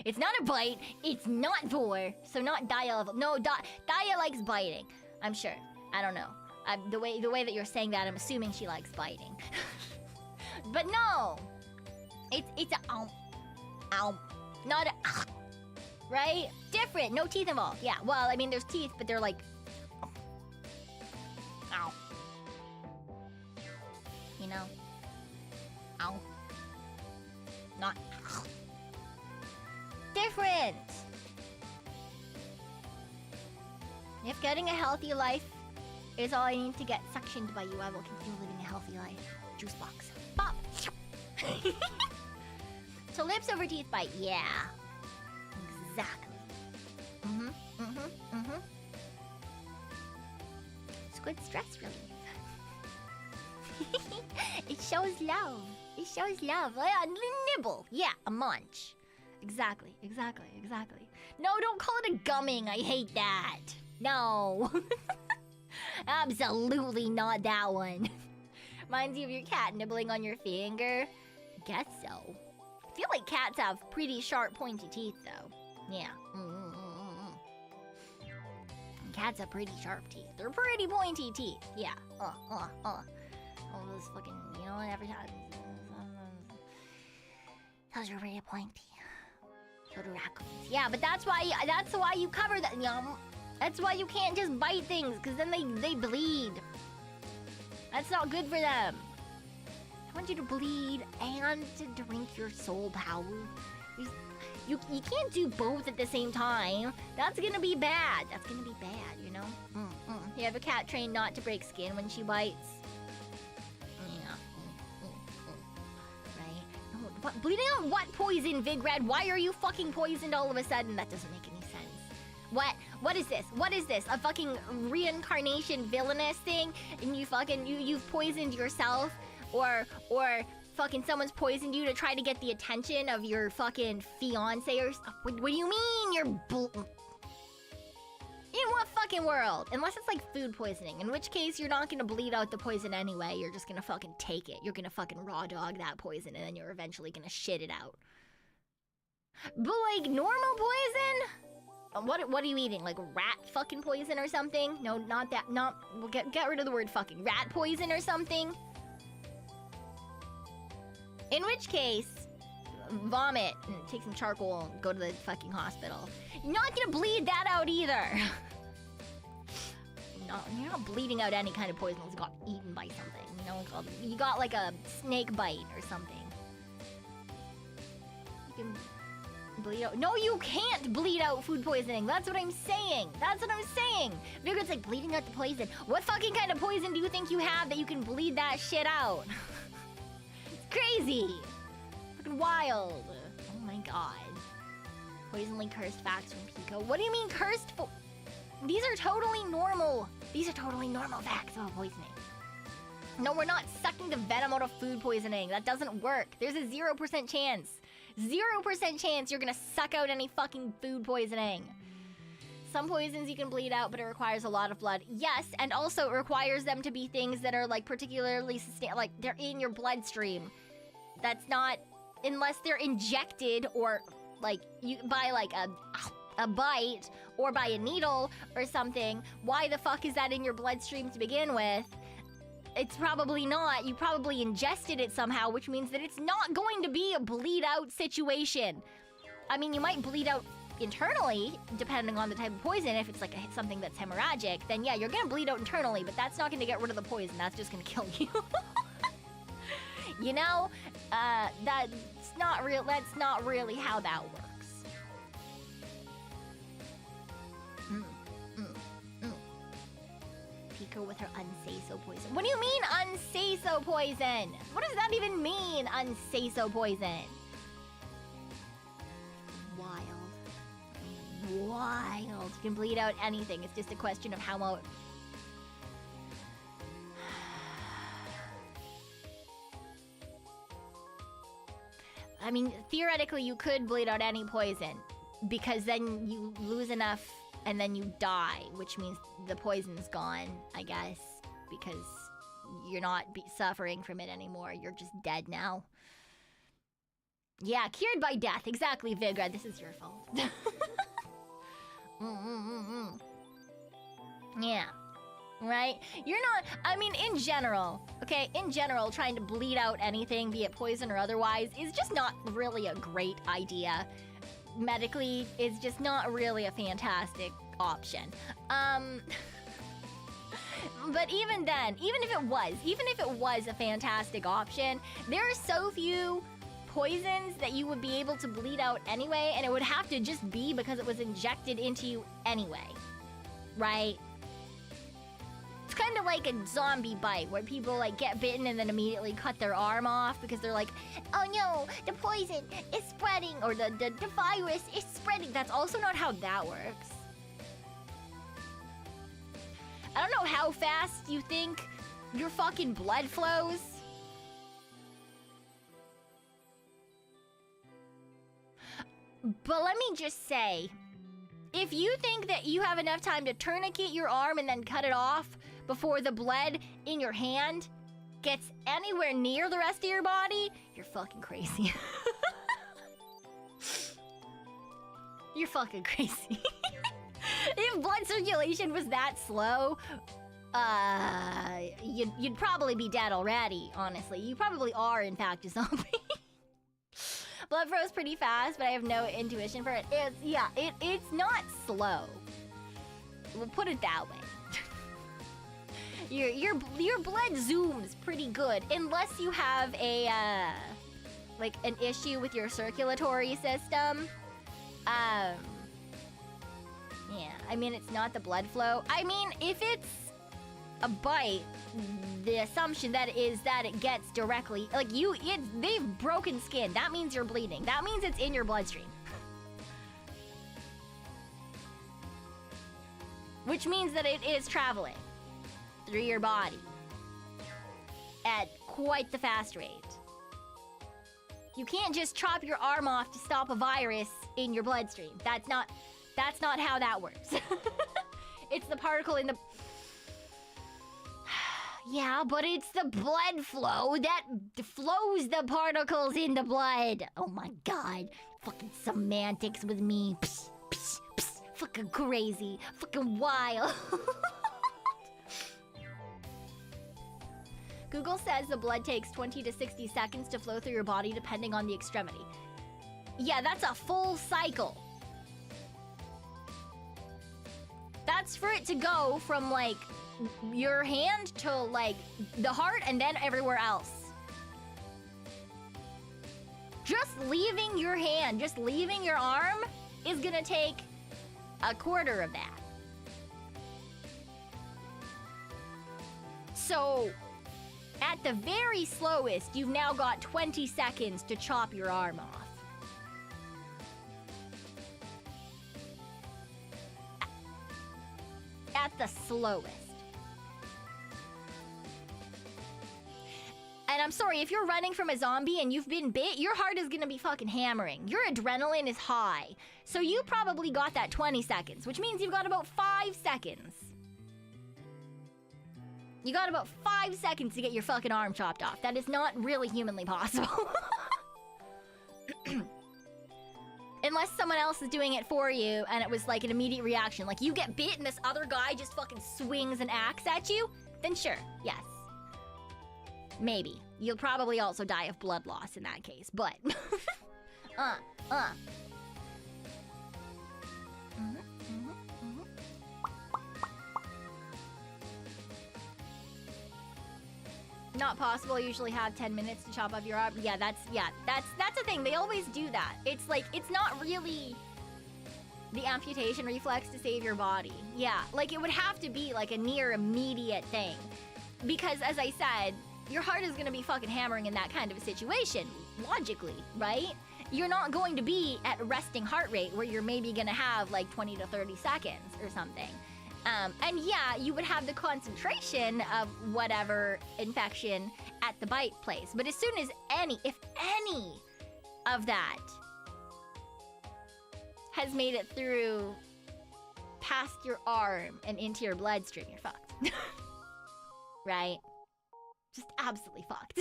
It's not a bite. It's not vor. So not Dia. No, Dia likes biting. I'm sure. I don't know. The way that you're saying that, I'm assuming she likes biting. But no. It's a not a right? Different. No teeth involved. Yeah. Well, I mean, there's teeth, but they're like ow. You know? Ow. Not different. If getting a healthy life is all I need to get suctioned by you, I will continue living a healthy life. Juice box. Pop. So lips over teeth bite. Yeah. Exactly. It's good stress relief. It shows love. It shows love. Yeah, nibble. Yeah, a munch. Exactly. No, don't call it a gumming. I hate that. No. Absolutely not that one. Reminds you of your cat nibbling on your finger? I guess so. I feel like cats have pretty sharp, pointy teeth, though. Yeah. Cats have pretty sharp teeth. They're pretty pointy teeth. Yeah. All those fucking, you know, every time. Those are pretty pointy. So do raccoons. Yeah, but that's why you cover that. That's why you can't just bite things, because then they bleed. That's not good for them. I want you to bleed and to drink your soul power. You can't do both at the same time. That's gonna be bad. That's gonna be bad, you know? You have a cat trained not to break skin when she bites. Yeah. Right? No, what, bleeding out what poison, Vigrad? Why are you fucking poisoned all of a sudden? That doesn't make any sense. What is this? What is this? A fucking reincarnation villainous thing? And you've poisoned yourself? Or fucking someone's poisoned you to try to get the attention of your fucking fiance or stuff? What do you mean you're in what fucking fucking world. Unless it's like food poisoning, in which case you're not gonna bleed out the poison anyway. You're just gonna fucking take it. You're gonna fucking raw dog that poison and then you're eventually gonna shit it out. But like normal poison? What are you eating? Like rat fucking poison or something? No, not that. We'll get rid of the word fucking. Rat poison or something? In which case, vomit and take some charcoal and go to the fucking hospital. You're not gonna bleed that out either. No, you're not bleeding out any kind of poison that's got eaten by something. You know, you got like a snake bite or something. You can bleed out. No, you can't bleed out food poisoning. That's what I'm saying. That's what I'm saying. Vigor's like bleeding out the poison. What fucking kind of poison do you think you have that you can bleed that shit out? It's crazy. Fucking wild. Oh my god. Poisonally cursed facts from Pekoe. What do you mean cursed? These are totally normal. These are totally normal facts about poisoning. No, we're not sucking the venom out of food poisoning. That doesn't work. There's a 0% chance. 0% chance you're gonna suck out any fucking food poisoning. Some poisons you can bleed out, but it requires a lot of blood. Yes, and also it requires them to be things that are like particularly like they're in your bloodstream. That's not, unless they're injected or like you by like a bite or by a needle or something. Why the fuck is that in your bloodstream to begin with? It's probably not. You probably ingested it somehow, which means that it's not going to be a bleed out situation. I mean, you might bleed out internally, depending on the type of poison. If it's like something that's hemorrhagic, then yeah, you're gonna bleed out internally, but that's not gonna get rid of the poison. That's just gonna kill you. You know, that's not real. That's not really how that works. Pekoe with her unsay-so poison. What do you mean unsay-so poison? What does that even mean, unsay-so poison? Wild. Wild. You can bleed out anything. It's just a question of how much. I mean, theoretically, you could bleed out any poison, because then you lose enough and then you die, which means the poison's gone, I guess, because you're not suffering from it anymore. You're just dead now. Yeah, cured by death. Exactly, Vigra. This is your fault. Yeah. Right? You're not, I mean, in general, okay, in general, trying to bleed out anything, be it poison or otherwise, is just not really a great idea. Medically, it's just not really a fantastic option. But even then, even if it was a fantastic option, there are so few poisons that you would be able to bleed out anyway, and it would have to just be because it was injected into you anyway, right? It's kind of like a zombie bite where people like get bitten and then immediately cut their arm off because they're like, oh no, the poison is spreading, or the virus is spreading. That's also not how that works. I don't know how fast you think your fucking blood flows. But let me just say, if you think that you have enough time to tourniquet your arm and then cut it off before the blood in your hand gets anywhere near the rest of your body, you're fucking crazy. You're fucking crazy. If blood circulation was that slow, you'd probably be dead already, honestly. You probably are, in fact, a zombie. Blood flows pretty fast, but I have no intuition for it. It's not slow. We'll put it that way. Your blood zooms pretty good, unless you have a like an issue with your circulatory system. Yeah, I mean, it's not the blood flow. I mean, if it's a bite, the assumption that is that it gets directly, like they've broken skin. That means you're bleeding. That means it's in your bloodstream. Which means that it is traveling through your body at quite the fast rate. You can't just chop your arm off to stop a virus in your bloodstream. That's not how that works. It's the particle in the... Yeah, but it's the blood flow that flows the particles in the blood. Oh my god. Fucking semantics with me. Psst, psst, psst. Fucking crazy. Fucking wild. Google says the blood takes 20 to 60 seconds to flow through your body depending on the extremity. Yeah, that's a full cycle. That's for it to go from, like, your hand to, like, the heart and then everywhere else. Just leaving your hand, just leaving your arm is gonna take a quarter of that. So, at the very slowest, you've now got 20 seconds to chop your arm off. At the slowest. And I'm sorry, if you're running from a zombie and you've been bit, your heart is gonna be fucking hammering. Your adrenaline is high. So you probably got that 20 seconds, which means you've got about 5 seconds. You got about 5 seconds to get your fucking arm chopped off. That is not really humanly possible. Unless someone else is doing it for you and it was like an immediate reaction. Like you get bit and this other guy just fucking swings an axe at you, then sure, yes. Maybe. You'll probably also die of blood loss in that case, but... Not possible. Usually have 10 minutes to chop off your arm. Yeah, that's a thing. They always do that. It's like, it's not really the amputation reflex to save your body. Yeah, like it would have to be like a near immediate thing. Because as I said, your heart is gonna be fucking hammering in that kind of a situation, logically, right? You're not going to be at a resting heart rate where you're maybe gonna have like 20 to 30 seconds or something. And yeah, you would have the concentration of whatever infection at the bite place. But as soon as if any of that has made it through past your arm and into your bloodstream, you're fucked. Right? Just absolutely fucked.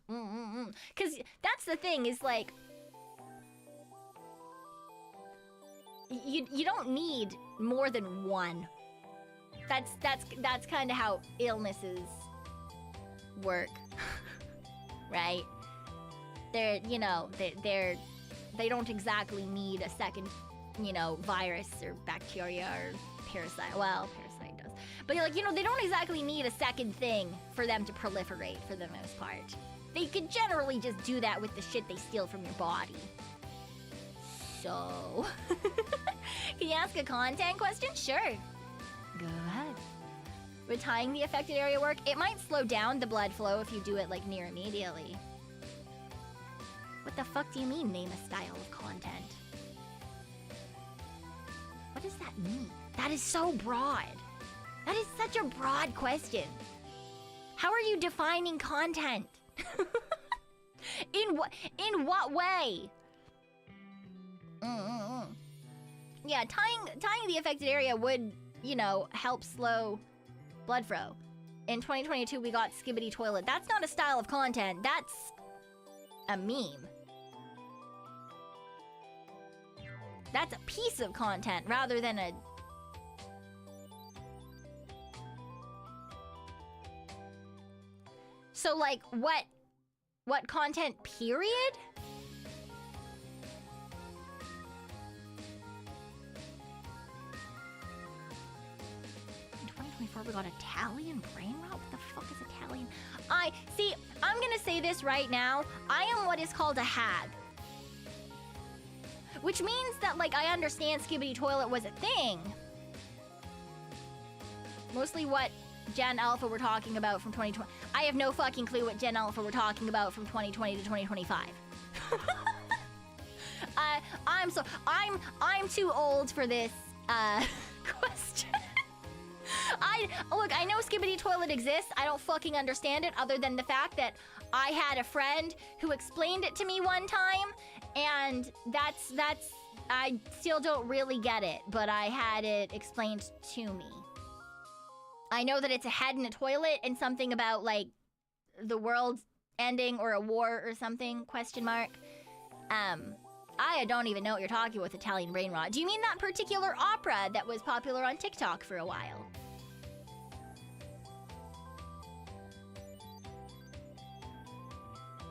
Because that's the thing, is like... You don't need more than one. That's kind of how illnesses work, right? They're, you know, they don't exactly need a second, you know, virus or bacteria or parasite. Well, parasite does, but like, you know, they don't exactly need a second thing for them to proliferate for the most part. They could generally just do that with the shit they steal from your body. So, can you ask a content question? Sure. Go ahead. Would tying the affected area work? It might slow down the blood flow if you do it like near immediately. What the fuck do you mean, name a style of content? What does that mean? That is so broad. That is such a broad question. How are you defining content? In what way? Yeah, tying the affected area would, you know, help slow blood flow. In 2022, we got Skibbity Toilet. That's not a style of content. That's a meme. That's a piece of content rather than a... So, like, what content, period? We got Italian brain rot? What the fuck is Italian? I'm gonna say this right now. I am what is called a hag. Which means that, like, I understand Skibbity Toilet was a thing. Mostly what Gen Alpha we're talking about from 2020. I have no fucking clue what Gen Alpha we're talking about from 2020 to 2025. I'm too old for this, question. Look, I know Skibbity Toilet exists. I don't fucking understand it other than the fact that I had a friend who explained it to me one time, and that's I still don't really get it, but I had it explained to me. I know that it's a head in a toilet and something about, like, the world ending or a war or something, question mark. I don't even know what you're talking with Italian brain rot. Do you mean that particular opera that was popular on TikTok for a while?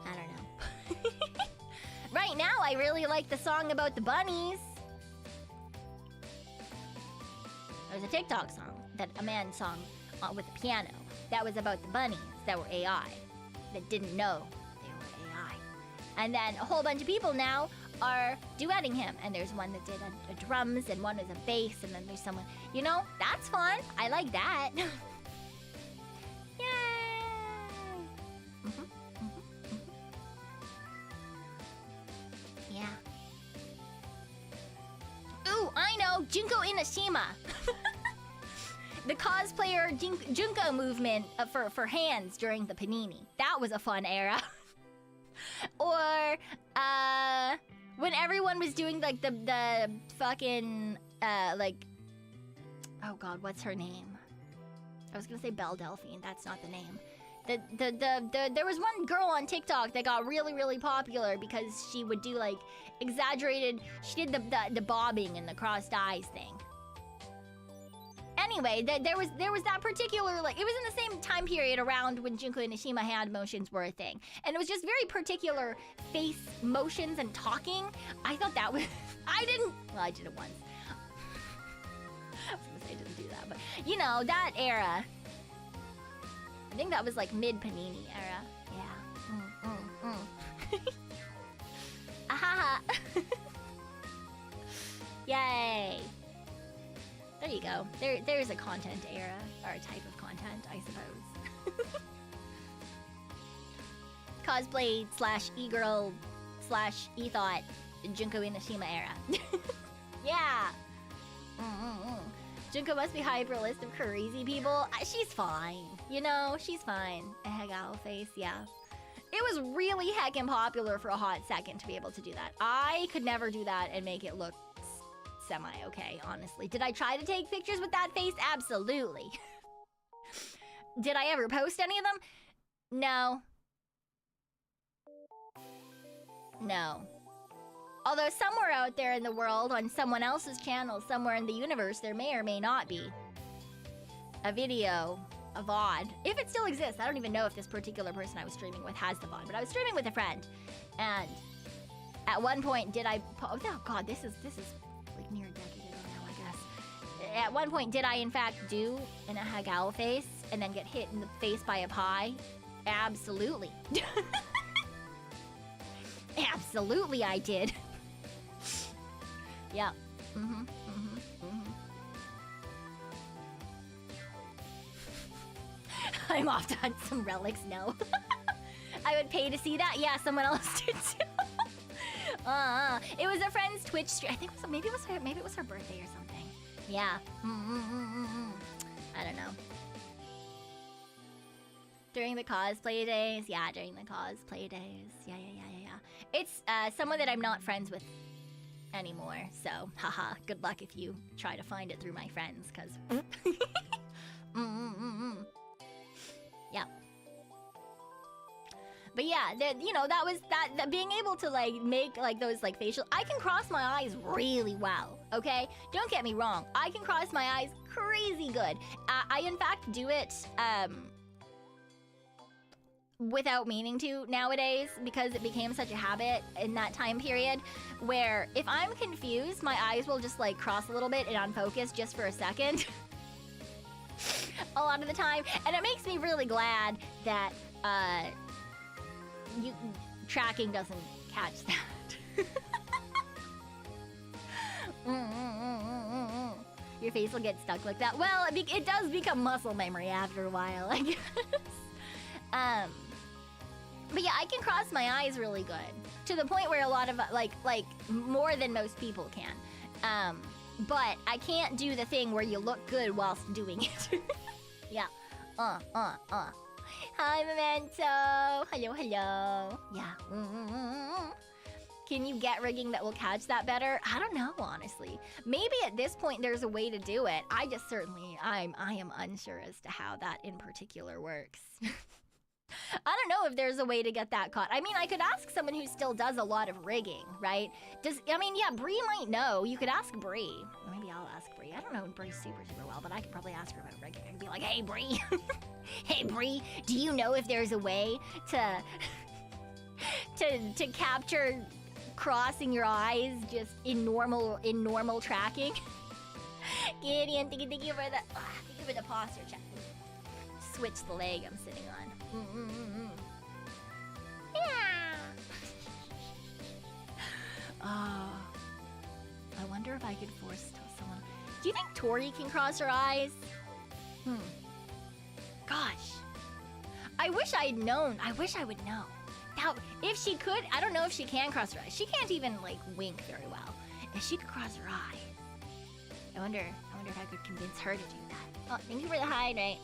I don't know. Right now, I really like the song about the bunnies. There's a TikTok song that a man sung with a piano that was about the bunnies that were AI, that didn't know they were AI. And then a whole bunch of people now are duetting him. And there's one that did a drums, and one is a bass, and then there's someone... You know, that's fun. I like that. Yay! Yeah. Ooh, I know! Junko Inashima! The cosplayer Junko movement for hands during the Panini. That was a fun era. Or, when everyone was doing, like, the fucking, like... Oh god, what's her name? I was gonna say Belle Delphine, that's not the name. There was one girl on TikTok that got really, really popular because she would do, like, exaggerated... She did the bobbing and the crossed eyes thing. Anyway, there was that particular, like, it was in the same time period around when Junko Inashima hand motions were a thing. And it was just very particular face motions and talking. I thought that was... I did it once. I was gonna say I didn't do that, but... You know, that era. I think that was, like, mid-Panini era. Yeah. Ahaha. Yay. There you go. There's a content era, or a type of content, I suppose. Cosplay / e-girl / e-thought Junko Inashima era. Yeah. Junko must be hyper list of crazy people. She's fine. You know, she's fine. A Hegao face, yeah. It was really heckin' popular for a hot second to be able to do that. I could never do that and make it look semi-okay, honestly. Did I try to take pictures with that face? Absolutely. Did I ever post any of them? No. No. Although somewhere out there in the world, on someone else's channel, somewhere in the universe, there may or may not be a video, a VOD. If it still exists, I don't even know if this particular person I was streaming with has the VOD, but I was streaming with a friend, and at one point did I... Oh god, this is like near a decade ago now, I guess. At one point, did I in fact do an Ahagao face and then get hit in the face by a pie? Absolutely. Absolutely I did. Yeah. I'm off to hunt some relics now. I would pay to see that. Yeah, someone else did too. It was a friend's Twitch stream. I think it was, maybe it was her birthday or something. Yeah. I don't know. During the cosplay days. Yeah, during the cosplay days. Yeah. It's someone that I'm not friends with anymore. So, haha. Good luck if you try to find it through my friends, cause. Yeah. But yeah, you know, that was that being able to like make like those like facial. I can cross my eyes really well. Okay, don't get me wrong. I can cross my eyes crazy good. I in fact do it without meaning to nowadays because it became such a habit in that time period where if I'm confused, my eyes will just like cross a little bit and unfocus just for a second. A lot of the time, and it makes me really glad that tracking doesn't catch that. Your face will get stuck like that. Well, it does become muscle memory after a while, I guess. But yeah, I can cross my eyes really good to the point where a lot of like more than most people can. But I can't do the thing where you look good whilst doing it. Yeah. Hi, Memento. Hello. Yeah. Can you get rigging that will catch that better? I don't know, honestly. Maybe at this point there's a way to do it. I just certainly, I am unsure as to how that in particular works. I don't know if there's a way to get that caught. I mean, I could ask someone who still does a lot of rigging, right? Yeah, Bree might know. You could ask Bree. Maybe I'll ask Bree. I don't know Bree super well, but I could probably ask her about rigging. I could be like, hey, Bree. Hey, Bree, do you know if there's a way to capture crossing your eyes just in normal tracking? Gideon, thank you for the posture check. Switch the leg I'm sitting on. Yeah. Oh, I wonder if I could force someone. Do you think Tori can cross her eyes? Gosh, I wish I'd known. I wish I would know. Now, if she could, I don't know if she can cross her eyes. She can't even like wink very well. If she could cross her eye, I wonder if I could convince her to do that. Oh, thank you for the hydrate.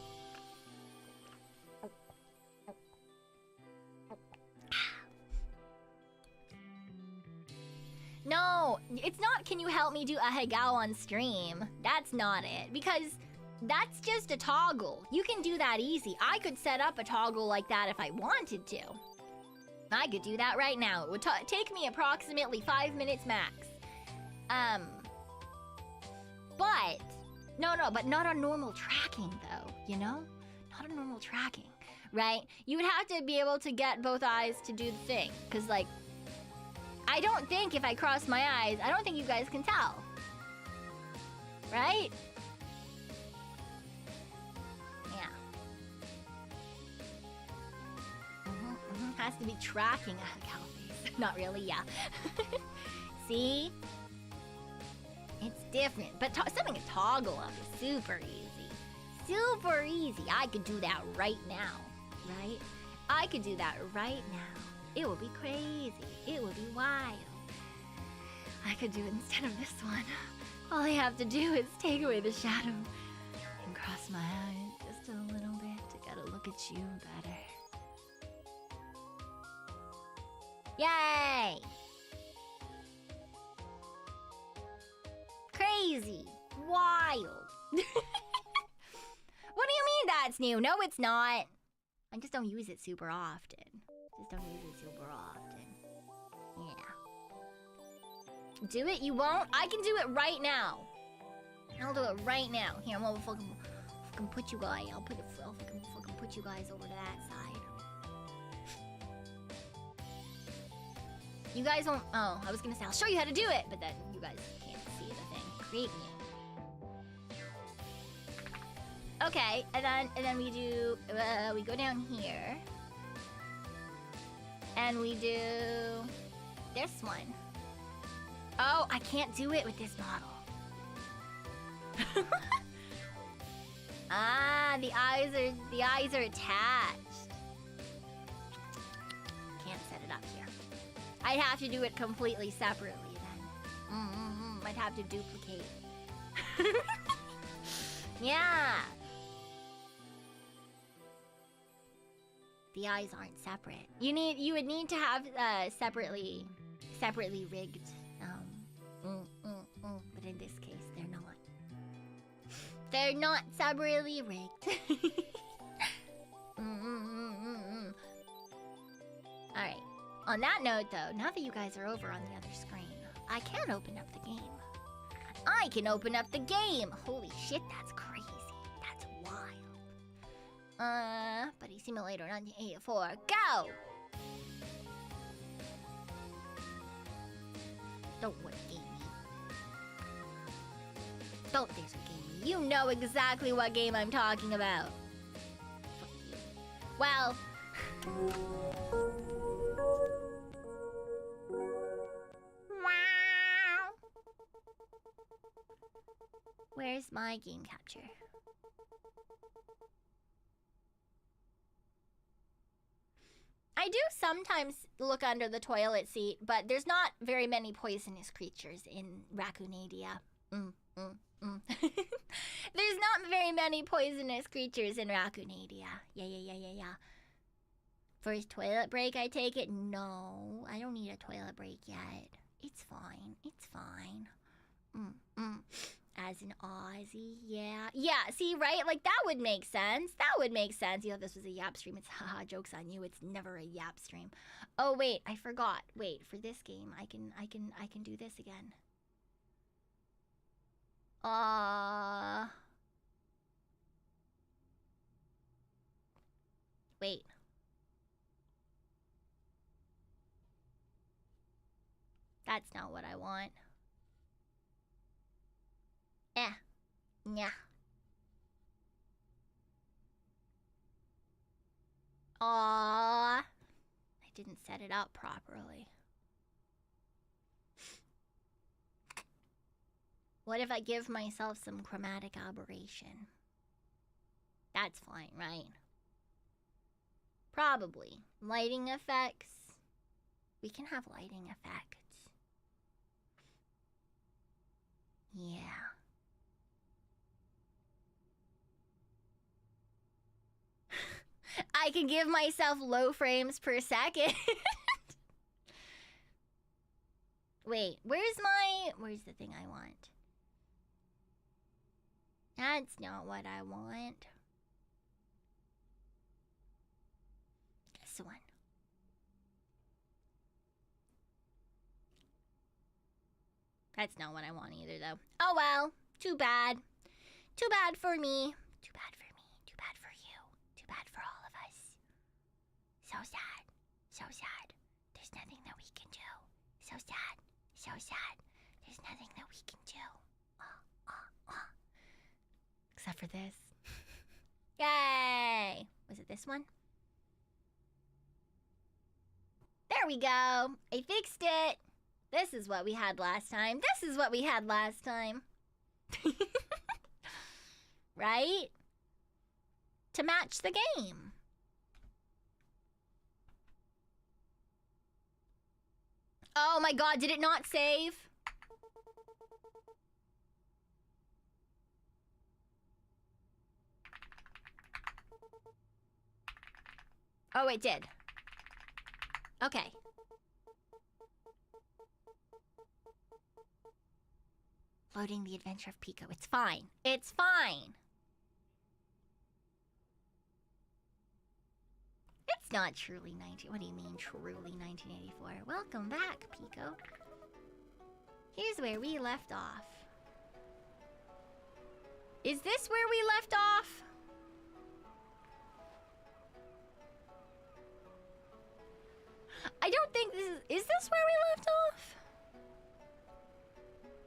No, it's not can you help me do a hagao on stream. That's not it. Because that's just a toggle. You can do that easy. I could set up a toggle like that if I wanted to. I could do that right now. It would take me approximately 5 minutes max. But but not on normal tracking though, you know? Not on normal tracking, right? You would have to be able to get both eyes to do the thing. Cause like, I don't think if I cross my eyes, I don't think you guys can tell. Right? Yeah. Has to be tracking a cow face. Not really, yeah. See? It's different. But setting a toggle up is super easy. Super easy. I could do that right now. Right? I could do that right now. It would be crazy. It would be wild. I could do it instead of this one. All I have to do is take away the shadow and cross my eyes just a little bit to get a look at you better. Yay! Crazy. Wild. What do you mean that's new? No, it's not. I just don't use it super often. Yeah. Do it? You won't? I can do it right now. I'll do it right now. Here, I'm gonna fucking put you guys. I'll fucking put you guys over to that side. You guys won't. Oh, I was gonna say I'll show you how to do it, but then you guys can't see the thing. Create new. Okay, and then we do. We go down here. And we do this one. Oh, I can't do it with this model. Ah, the eyes are attached. Can't set it up here. I'd have to do it completely separately then. I'd have to duplicate. Yeah. The eyes aren't separate. You would need to have separately rigged. But in this case, they're not. They're not separately rigged. All right. On that note, though, now that you guys are over on the other screen, I can open up the game. I can open up the game. Holy shit, that's crazy. That's wild. Buddy Simulator 1984, go! Don't what game me. Don't this game me. You know exactly what game I'm talking about. Fuck you. Well... Wow. Where's my game capture? I do sometimes look under the toilet seat, but there's not very many poisonous creatures in Raccoonadia. There's not very many poisonous creatures in Raccoonadia. Yeah. First toilet break, I take it? No, I don't need a toilet break yet. It's fine. It's fine. As an Aussie, yeah. Yeah, see, right? Like, that would make sense. That would make sense. You know, this was a yap stream. It's haha, joke's on you. It's never a yap stream. Oh, wait, I forgot. Wait, for this game, I can do this again. Wait. That's not what I want. Yeah. Aww. I didn't set it up properly. What if I give myself some chromatic aberration? That's fine, right? Probably. Lighting effects. We can have lighting effects. Yeah. I can give myself low frames per second. Wait, where's the thing I want? That's not what I want. This one. That's not what I want either, though. Oh well, too bad. Too bad for me. Too bad for me. Too bad for you. Too bad for all of us. So sad. So sad. There's nothing that we can do. So sad. So sad. There's nothing that we can do. Except for this. Yay! Was it this one? There we go. I fixed it. This is what we had last time. This is what we had last time. Right? To match the game. Oh my god, did it not save? Oh, it did. Okay. Loading the adventure of Pekoe. It's fine. It's fine. It's not truly 19... What do you mean, truly 1984? Welcome back, Pekoe. Here's where we left off. Is this where we left off? I don't think this is... Is this where we left off?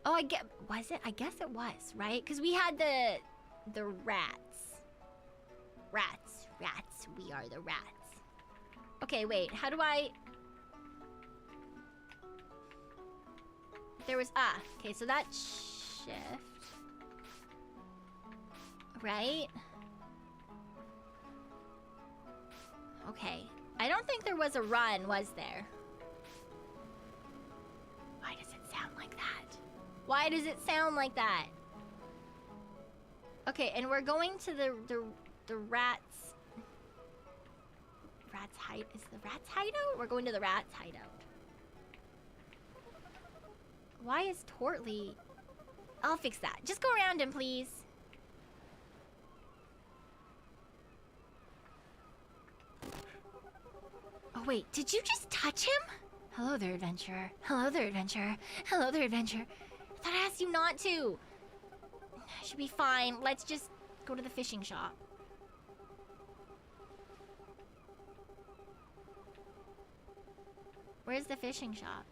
Oh, I get... Was it? I guess it was, right? Because we had the rats. Rats. Rats. We are the rats. Okay, wait. How do I... There was... Ah. Okay, so that shift. Right? Okay. I don't think there was a run, was there? Why does it sound like that? Why does it sound like that? Okay, and we're going to the rats. Rats hide. Is the rats hideout? We're going to the rats hideout. Why is Tortly? I'll fix that. Just go around him, please. Oh wait, did you just touch him? Hello there, adventurer. Hello there, adventurer. Hello there, adventurer. I thought I asked you not to. I should be fine. Let's just go to the fishing shop. Where's the fishing shop?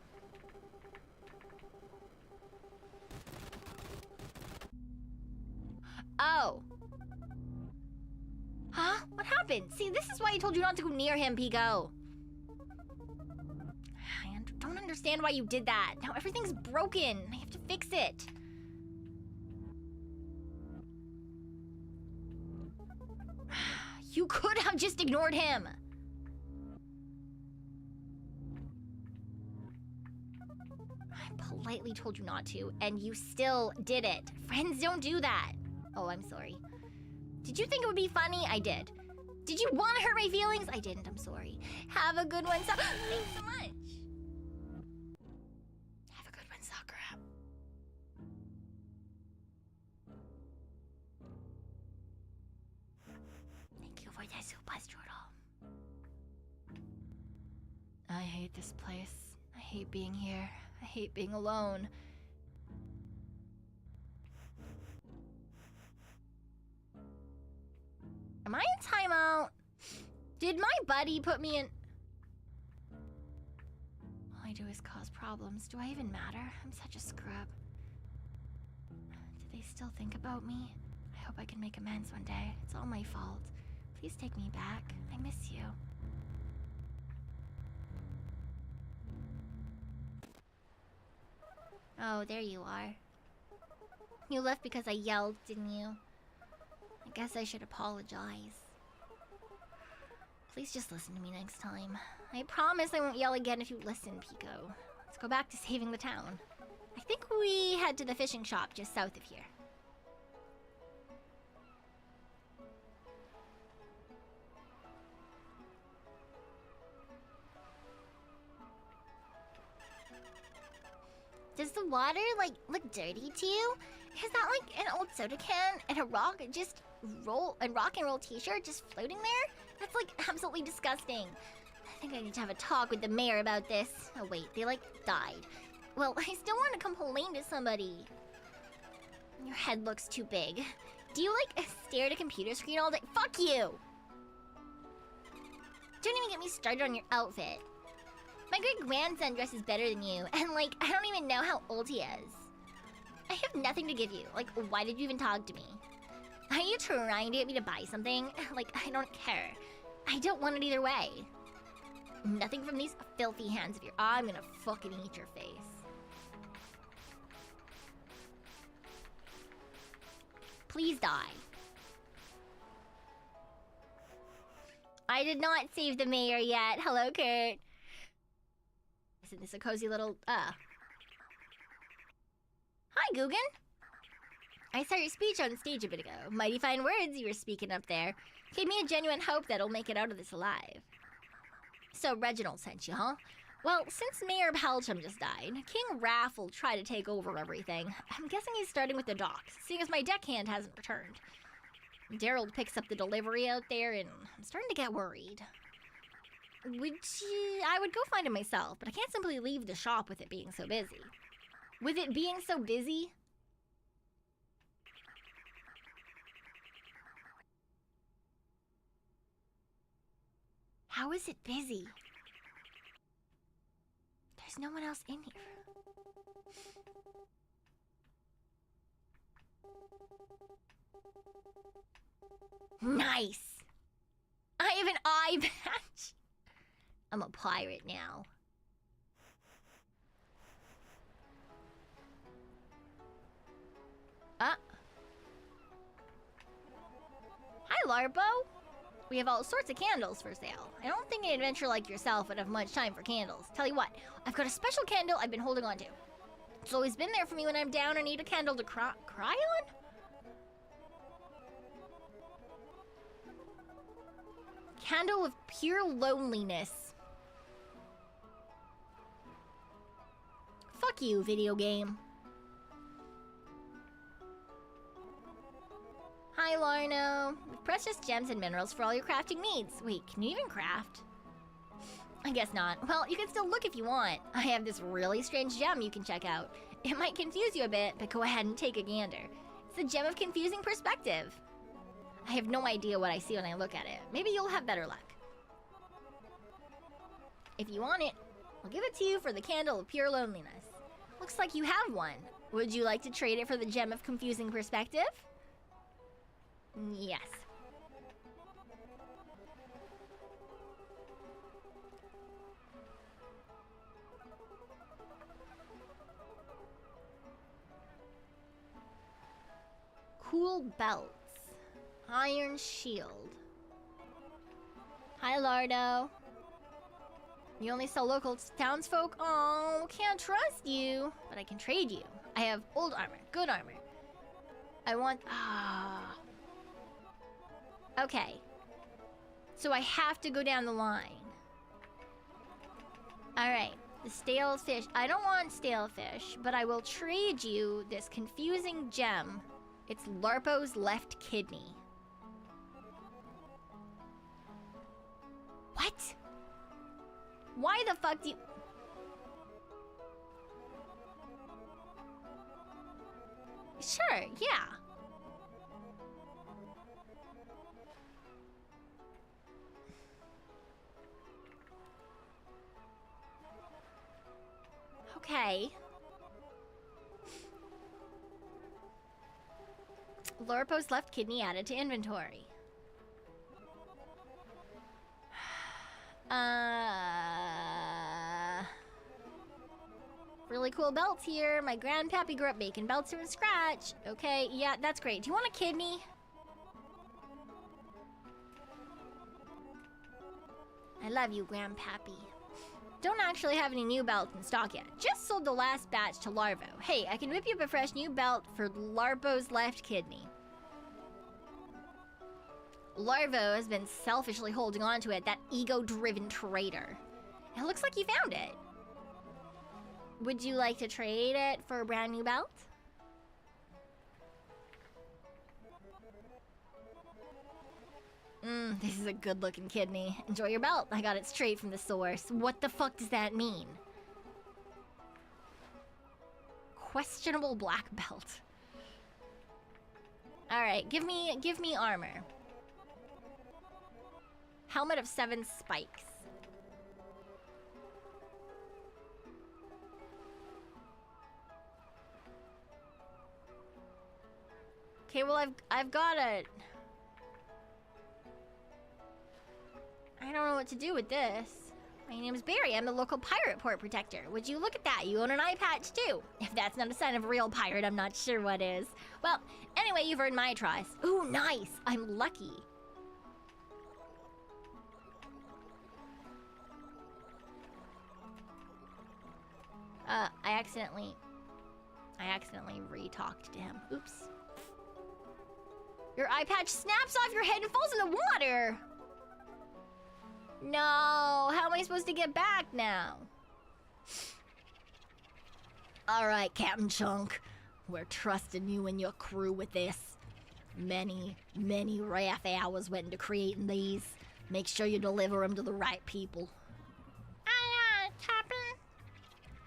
Oh. Huh? What happened? See, this is why I told you not to go near him, Pekoe. I don't understand why you did that. Now everything's broken. I have to fix it. You could have just ignored him. I politely told you not to, and you still did it. Friends don't do that. Oh, I'm sorry. Did you think it would be funny? I did. Did you want to hurt my feelings? I didn't, I'm sorry. Have a good one, Thanks so much. Have a good one, Sakura. Thank you for the super strudel. I hate this place. I hate being here. I hate being alone. Am I in timeout? Did my buddy put me in... All I do is cause problems. Do I even matter? I'm such a scrub. Do they still think about me? I hope I can make amends one day. It's all my fault. Please take me back. I miss you. Oh, there you are. You left because I yelled, didn't you? I guess I should apologize. Please just listen to me next time. I promise I won't yell again if you listen, Pekoe. Let's go back to saving the town. I think we head to the fishing shop just south of here. Does the water, like, look dirty to you? Is that like an old soda can and a rock and roll t-shirt just floating there? That's like absolutely disgusting. I think I need to have a talk with the mayor about this. Oh wait, they like died. Well, I still want to complain to somebody. Your head looks too big. Do you like stare at a computer screen all day? Fuck you! Don't even get me started on your outfit. My great-grandson dresses better than you, and like, I don't even know how old he is. I have nothing to give you. Like, why did you even talk to me? Are you trying to get me to buy something? Like, I don't care. I don't want it either way. Nothing from these filthy hands of yours. I'm gonna fucking eat your face. Please die. I did not save the mayor yet. Hello, Kurt. Isn't this a cozy little, Hi, Guggen. I saw your speech on stage a bit ago. Mighty fine words you were speaking up there. Gave me a genuine hope that I'll make it out of this alive. So Reginald sent you, huh? Well, since Mayor Pelcham just died, King Raph will try to take over everything. I'm guessing he's starting with the docks, seeing as my deckhand hasn't returned. Daryl picks up the delivery out there, and I'm starting to get worried. I would go find him myself, but I can't simply leave the shop with it being so busy. With it being so busy? How is it busy? There's no one else in here. Nice! I have an eye patch! I'm a pirate now. Hi, Larpo. We have all sorts of candles for sale. I don't think an adventurer like yourself would have much time for candles. Tell you what, I've got a special candle I've been holding on to. It's always been there for me when I'm down and need a candle to cry on? Candle of pure loneliness. Fuck you, video game. Hi, Larno. With precious gems and minerals for all your crafting needs. Wait, can you even craft? I guess not. Well, you can still look if you want. I have this really strange gem you can check out. It might confuse you a bit, but go ahead and take a gander. It's the gem of confusing perspective. I have no idea what I see when I look at it. Maybe you'll have better luck. If you want it, I'll give it to you for the candle of pure loneliness. Looks like you have one. Would you like to trade it for the gem of confusing perspective? Yes. Cool belts. Iron shield. Hi, Lardo. You only sell local townsfolk? Oh, can't trust you. But I can trade you. I have old armor, good armor. I want... Okay. So I have to go down the line. Alright, the stale fish. I don't want stale fish, but I will trade you this confusing gem. It's Larpo's left kidney. What? Why the fuck do you... Sure, yeah. Okay. Lorpo's left kidney added to inventory. Really cool belts here. My grandpappy grew up making belts from scratch. Okay, yeah, that's great. Do you want a kidney? I love you, grandpappy. Don't actually have any new belts in stock yet. Just sold the last batch to Larvo. Hey, I can whip you up a fresh new belt for Larvo's left kidney. Larvo has been selfishly holding on to it, that ego-driven traitor. It looks like you found it. Would you like to trade it for a brand new belt? This is a good-looking kidney. Enjoy your belt. I got it straight from the source. What the fuck does that mean? Questionable black belt. Alright, give me armor. Helmet of 7 spikes. Okay, well I've got a... I don't know what to do with this. My name's Barry. I'm the local pirate port protector. Would you look at that? You own an eye patch too. If that's not a sign of a real pirate, I'm not sure what is. Well, anyway, you've earned my trust. Ooh, nice. I'm lucky. I accidentally re-talked to him. Oops. Your eye patch snaps off your head and falls in the water. No, how am I supposed to get back now? All right, Captain Chunk. We're trusting you and your crew with this. Many Raph hours went into creating these. Make sure you deliver them to the right people. Aye, Captain.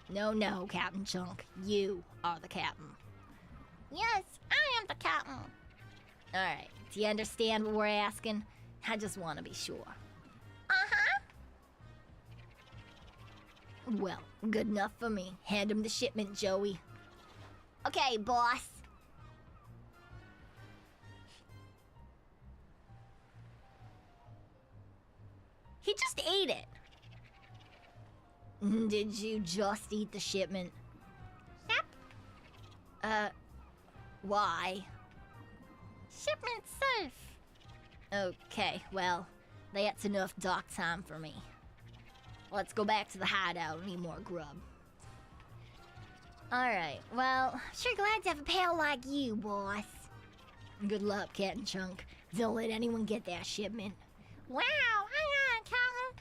No, Captain Chunk. You are the captain. Yes, I am the captain. All right, do you understand what we're asking? I just want to be sure. Uh-huh. Well, good enough for me. Hand him the shipment, Joey. Okay, boss. He just ate it. Did you just eat the shipment? Yep. Why? Shipment safe. Okay, well, that's enough dock time for me. Let's go back to the hideout and eat more grub. Alright, well, sure glad to have a pal like you, boss. Good luck, Captain Chunk. Don't let anyone get that shipment. Wow, hang on, Captain.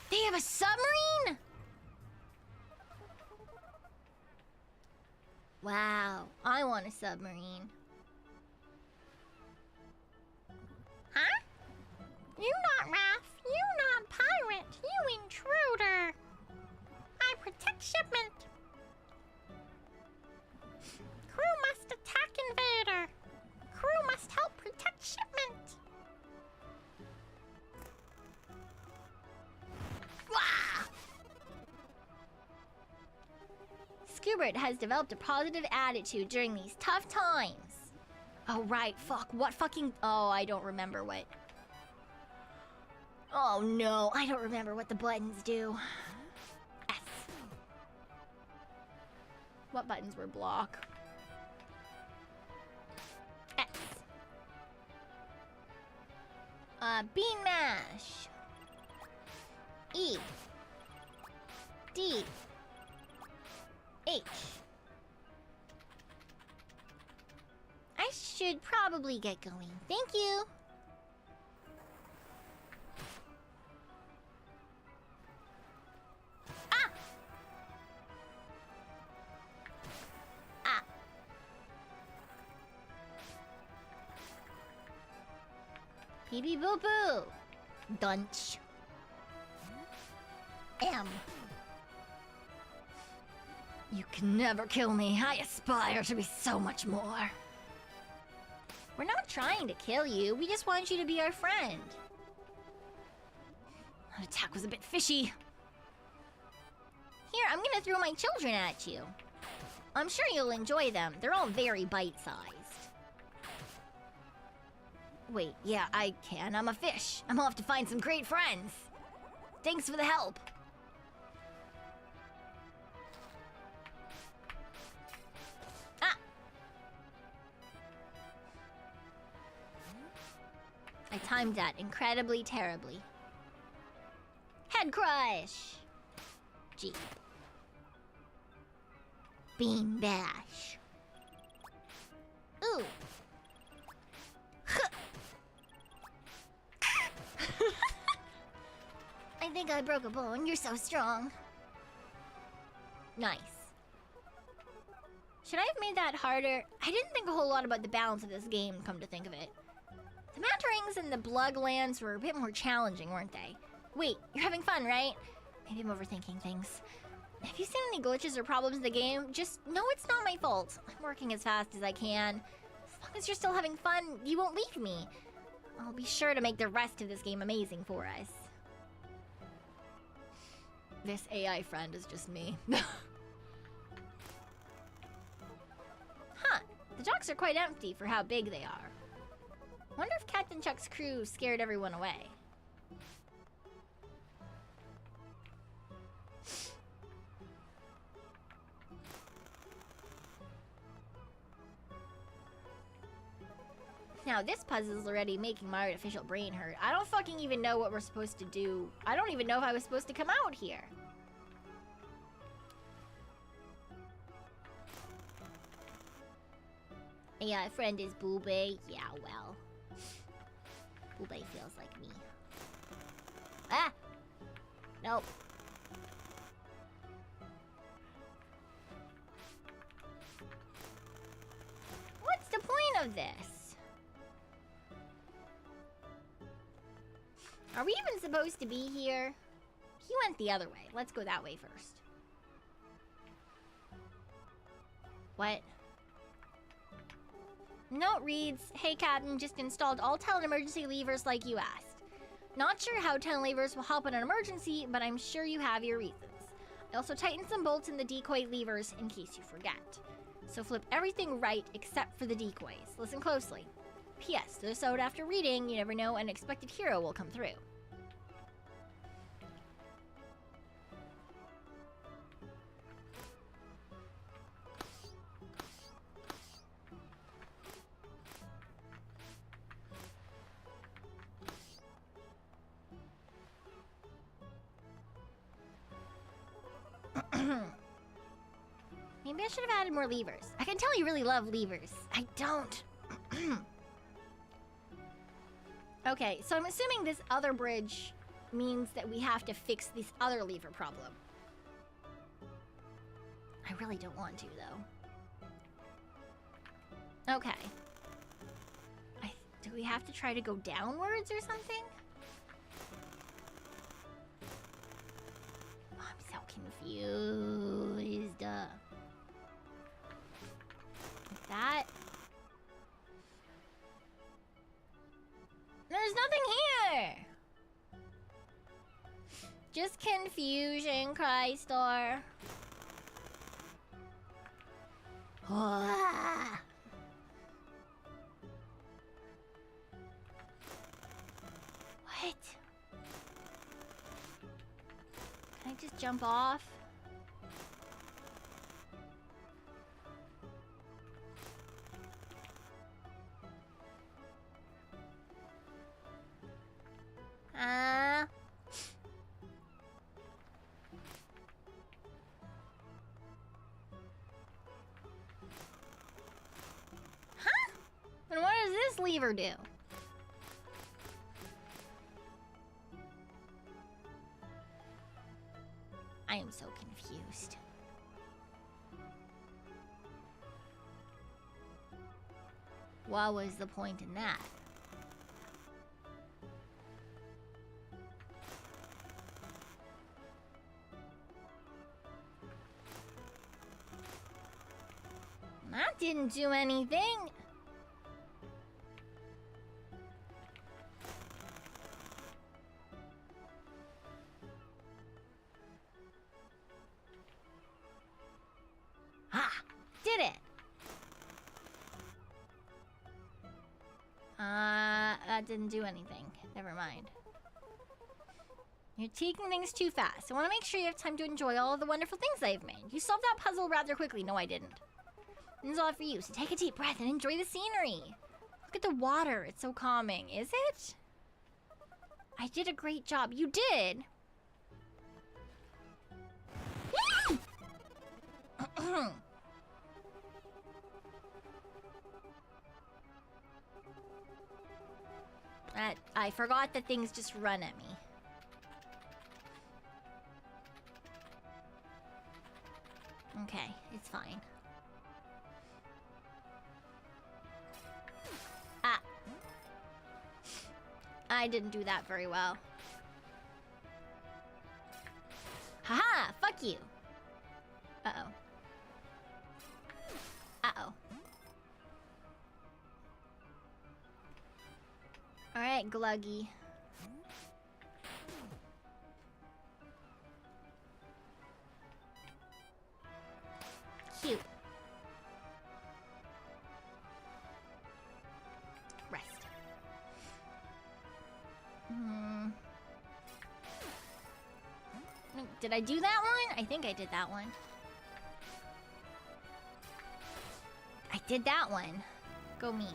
They have a submarine? Wow, I want a submarine. Huh? You not Raph. You not pirate. You intruder. I protect shipment. Crew must attack invader. Crew must help protect shipment. Wah! Skubert has developed a positive attitude during these tough times. Oh, right, fuck, what fucking... Oh, I don't remember what... Oh, no, I don't remember what the buttons do. S. What buttons were block? S. Bean mash. E. D. H. should probably get going. Thank you. Ah! Ah! Pee pee boo boo. Dunch. M. You can never kill me. I aspire to be so much more. We're not trying to kill you. We just want you to be our friend. That attack was a bit fishy. Here, I'm gonna throw my children at you. I'm sure you'll enjoy them. They're all very bite-sized. Wait, yeah, I can. I'm a fish. I'm off to find some great friends. Thanks for the help. I timed that incredibly terribly. Head crush! G. Bean bash. Ooh. I think I broke a bone. You're so strong. Nice. Should I have made that harder? I didn't think a whole lot about the balance of this game, come to think of it. The Mandarings and the Bloodlands were a bit more challenging, weren't they? Wait, you're having fun, right? Maybe I'm overthinking things. Have you seen any glitches or problems in the game? Just know it's not my fault. I'm working as fast as I can. As long as you're still having fun, you won't leave me. I'll be sure to make the rest of this game amazing for us. This AI friend is just me. Huh, the docks are quite empty for how big they are. Wonder if Captain Chuck's crew scared everyone away. Now this puzzle's already making my artificial brain hurt. I don't fucking even know what we're supposed to do. I don't even know if I was supposed to come out here. Yeah, friend is Boobay. Yeah, well. Boobay feels like me. Ah! Nope. What's the point of this? Are we even supposed to be here? He went the other way. Let's go that way first. What? Note reads, "Hey Captain, just installed all 10 emergency levers like you asked. Not sure how 10 levers will help in an emergency, but I'm sure you have your reasons. I also tightened some bolts in the decoy levers in case you forget. So flip everything right except for the decoys. Listen closely. P.S. Just so after reading, you never know, an unexpected hero will come through." Maybe I should have added more levers. I can tell you really love levers. I don't. Okay, so I'm assuming this other bridge means that we have to fix this other lever problem. I really don't want to, though. Okay. Do we have to try to go downwards or something? Oh, I'm so confused. That. There's nothing here! Just confusion, Crystar. What? Can I just jump off? this lever do? I am so confused. What was the point in that? That didn't do anything. Ha! Did it! That didn't do anything. Never mind. You're taking things too fast. I want to make sure you have time to enjoy all of the wonderful things I've made. You solved that puzzle rather quickly. No, I didn't. This is all for you, so take a deep breath and enjoy the scenery. Look at the water. It's so calming. Is it? I did a great job. You did! I forgot that things just run at me. Okay, it's fine. Ah. I didn't do that very well. Haha! Fuck you! Uh-oh. Uh-oh. Alright, Gluggy. Cute. Rest. Did I do that one? I think I did that one. I did that one. Go me.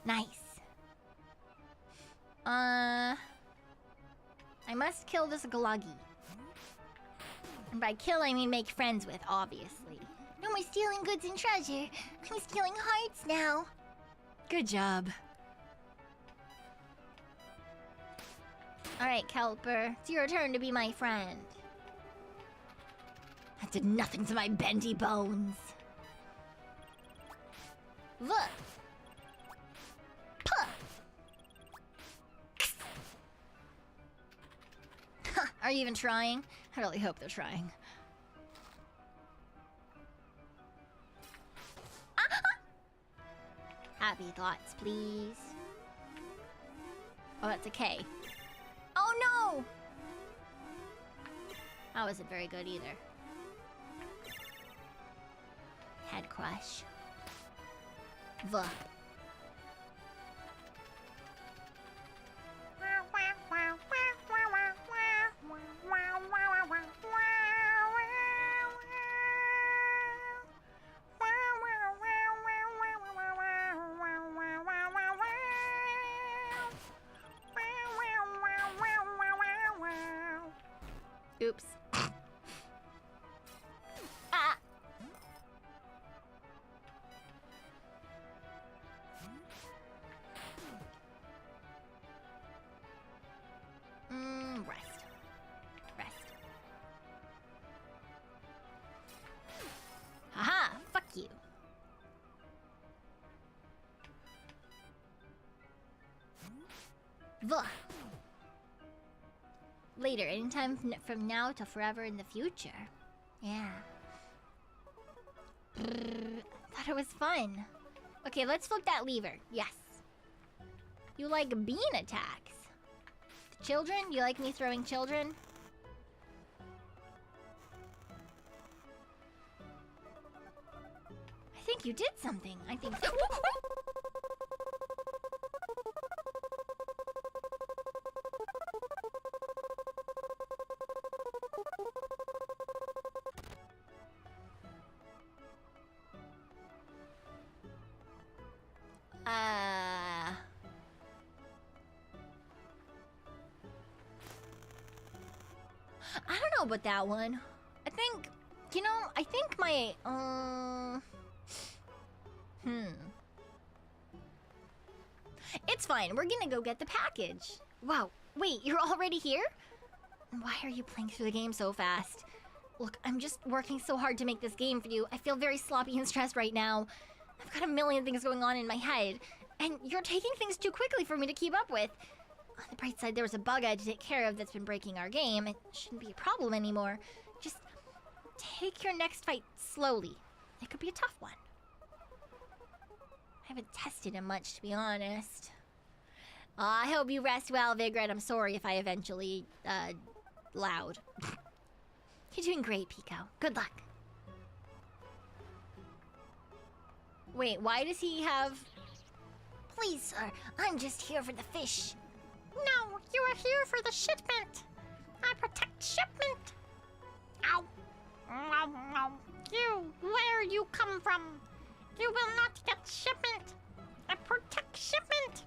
Nice. I must kill this Gluggy. And by kill, I mean make friends with, obviously. No more stealing goods and treasure. I'm stealing hearts now. Good job. Alright, Kelper. It's your turn to be my friend. That did nothing to my bendy bones. Look. Puh. Are you even trying? I really hope they're trying. Happy thoughts, please. Oh, that's a K. Oh no! That wasn't very good either. Head crush. V. Oops. Ah! Rest. Rest. Haha! Fuck you. Vuh. Later, anytime from now till forever in the future. Yeah. Thought it was fun. Okay, let's flip that lever. Yes. You like bean attacks. The children? You like me throwing children? I think you did something. I think... I don't know about that one. I think You know, I think my... It's fine. We're gonna go get the package. Wow. Wait, you're already here? Why are you playing through the game so fast? Look, I'm just working so hard to make this game for you. I feel very sloppy and stressed right now. I've got a million things going on in my head. And you're taking things too quickly for me to keep up with. On the bright side, there was a bug I had to take care of that's been breaking our game. It shouldn't be a problem anymore. Just take your next fight slowly. It could be a tough one. I haven't tested him much, to be honest. I hope you rest well, Vigret. I'm sorry if I eventually, loud. You're doing great, Pekoe. Good luck. Wait, why does he have... Please, sir, I'm just here for the fish. No, you are here for the shipment. I protect shipment. Ow. You, where you come from? You will not get shipment. I protect shipment.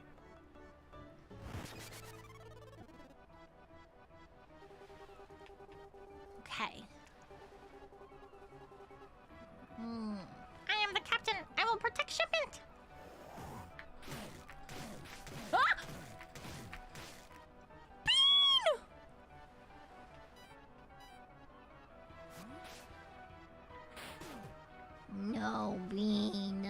Okay. I am the captain. I will protect shipment. Ah! Bean! No, Bean.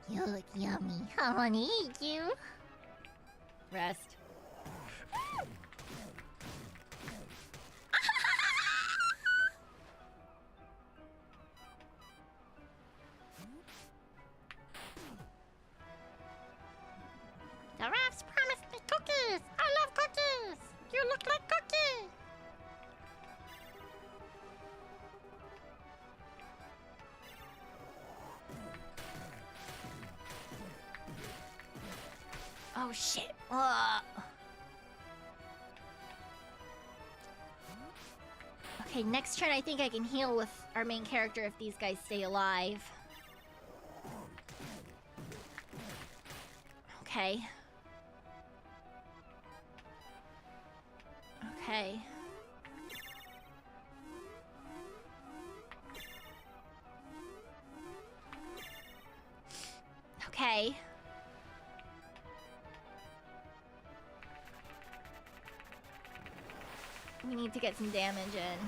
You look yummy. I wanna eat you. Rest. The Raphs promised me cookies! I love cookies! You look like Cookie! Oh shit. Okay, next turn I think I can heal with our main character if these guys stay alive. Okay. Okay. Okay. We need to get some damage in.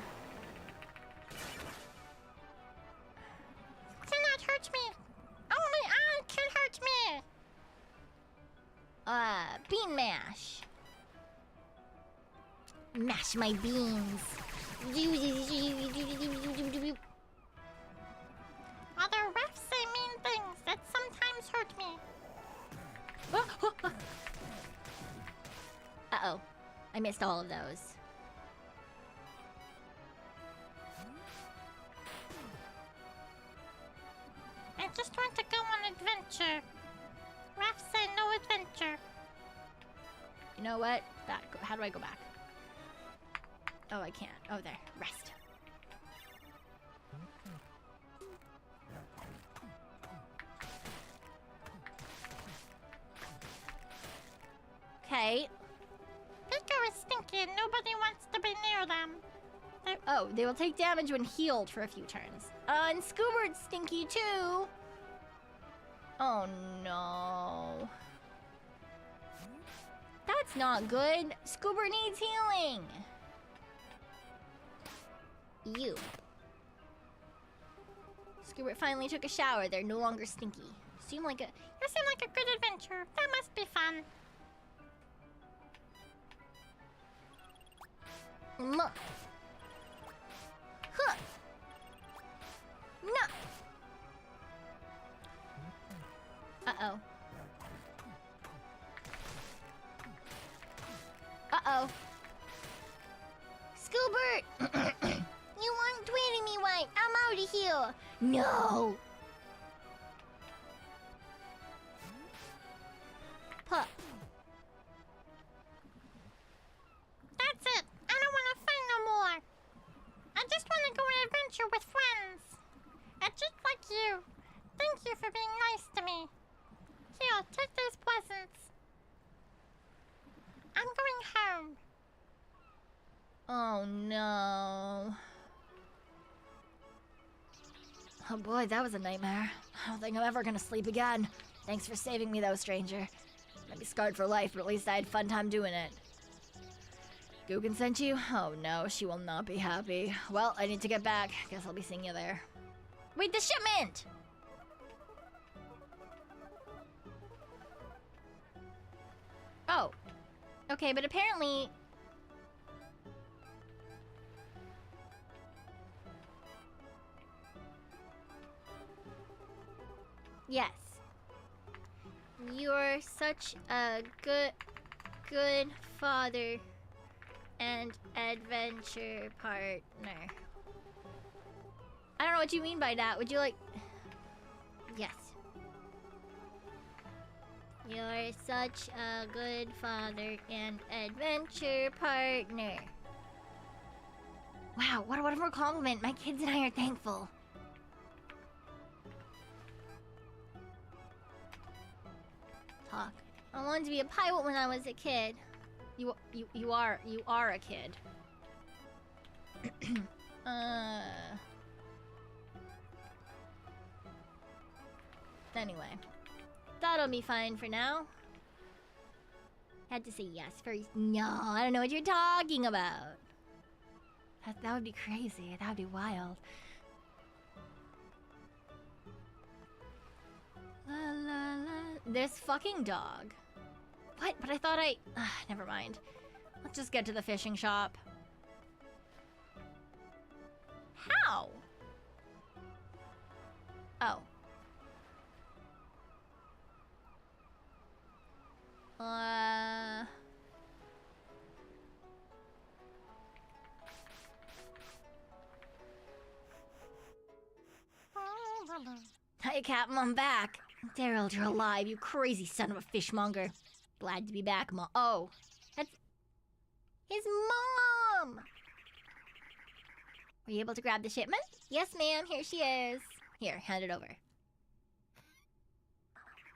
Do not hurt me! Only I can hurt me! Bean mash. Mash my beans. Other refs say mean things that sometimes hurt me. Uh-oh. I missed all of those. I just want to go on adventure. Refs say no adventure. You know what? How do I go back? Oh, I can't. Oh, there. Rest. Okay. Pekoe is stinky and nobody wants to be near them. They will take damage when healed for a few turns. And Scoober's stinky too. Oh no. That's not good. Scoober needs healing. You. Scoober finally took a shower. They're no longer stinky. You seem like a good adventure. That must be fun. Huh. No. Uh-oh. Uh-oh. Scoobert! You weren't treating me right. I'm out of here. No. Pup. That's it. I don't want to fight no more. I just want to go on an adventure with friends. And just like you. Thank you for being nice to me. Here, take these presents. I'm going home. Oh no. Oh boy, that was a nightmare. I don't think I'm ever gonna sleep again. Thanks for saving me though, stranger. Might be scarred for life, but at least I had fun time doing it. Guggen sent you? Oh no, she will not be happy. Well, I need to get back. Guess I'll be seeing you there. Wait, the shipment! Oh. Okay, but apparently... Yes. You're such a good father and adventure partner. I don't know what you mean by that. Would you like... Yes. You're such a good father and adventure partner. Wow, what a wonderful compliment. My kids and I are thankful. Talk. I wanted to be a pilot when I was a kid. You are a kid. Anyway, that'll be fine for now. Had to say yes first. No, I don't know what you're talking about. That would be crazy. That would be wild. La la la. This fucking dog. What? But I thought I... never mind. Let's just get to the fishing shop. How? Oh. Hi, Captain, I'm back. Daryl, you're alive, you crazy son of a fishmonger. Glad to be back, Mom. Oh, that's his mom. Were you able to grab the shipment? Yes, ma'am. Here she is. Here, hand it over.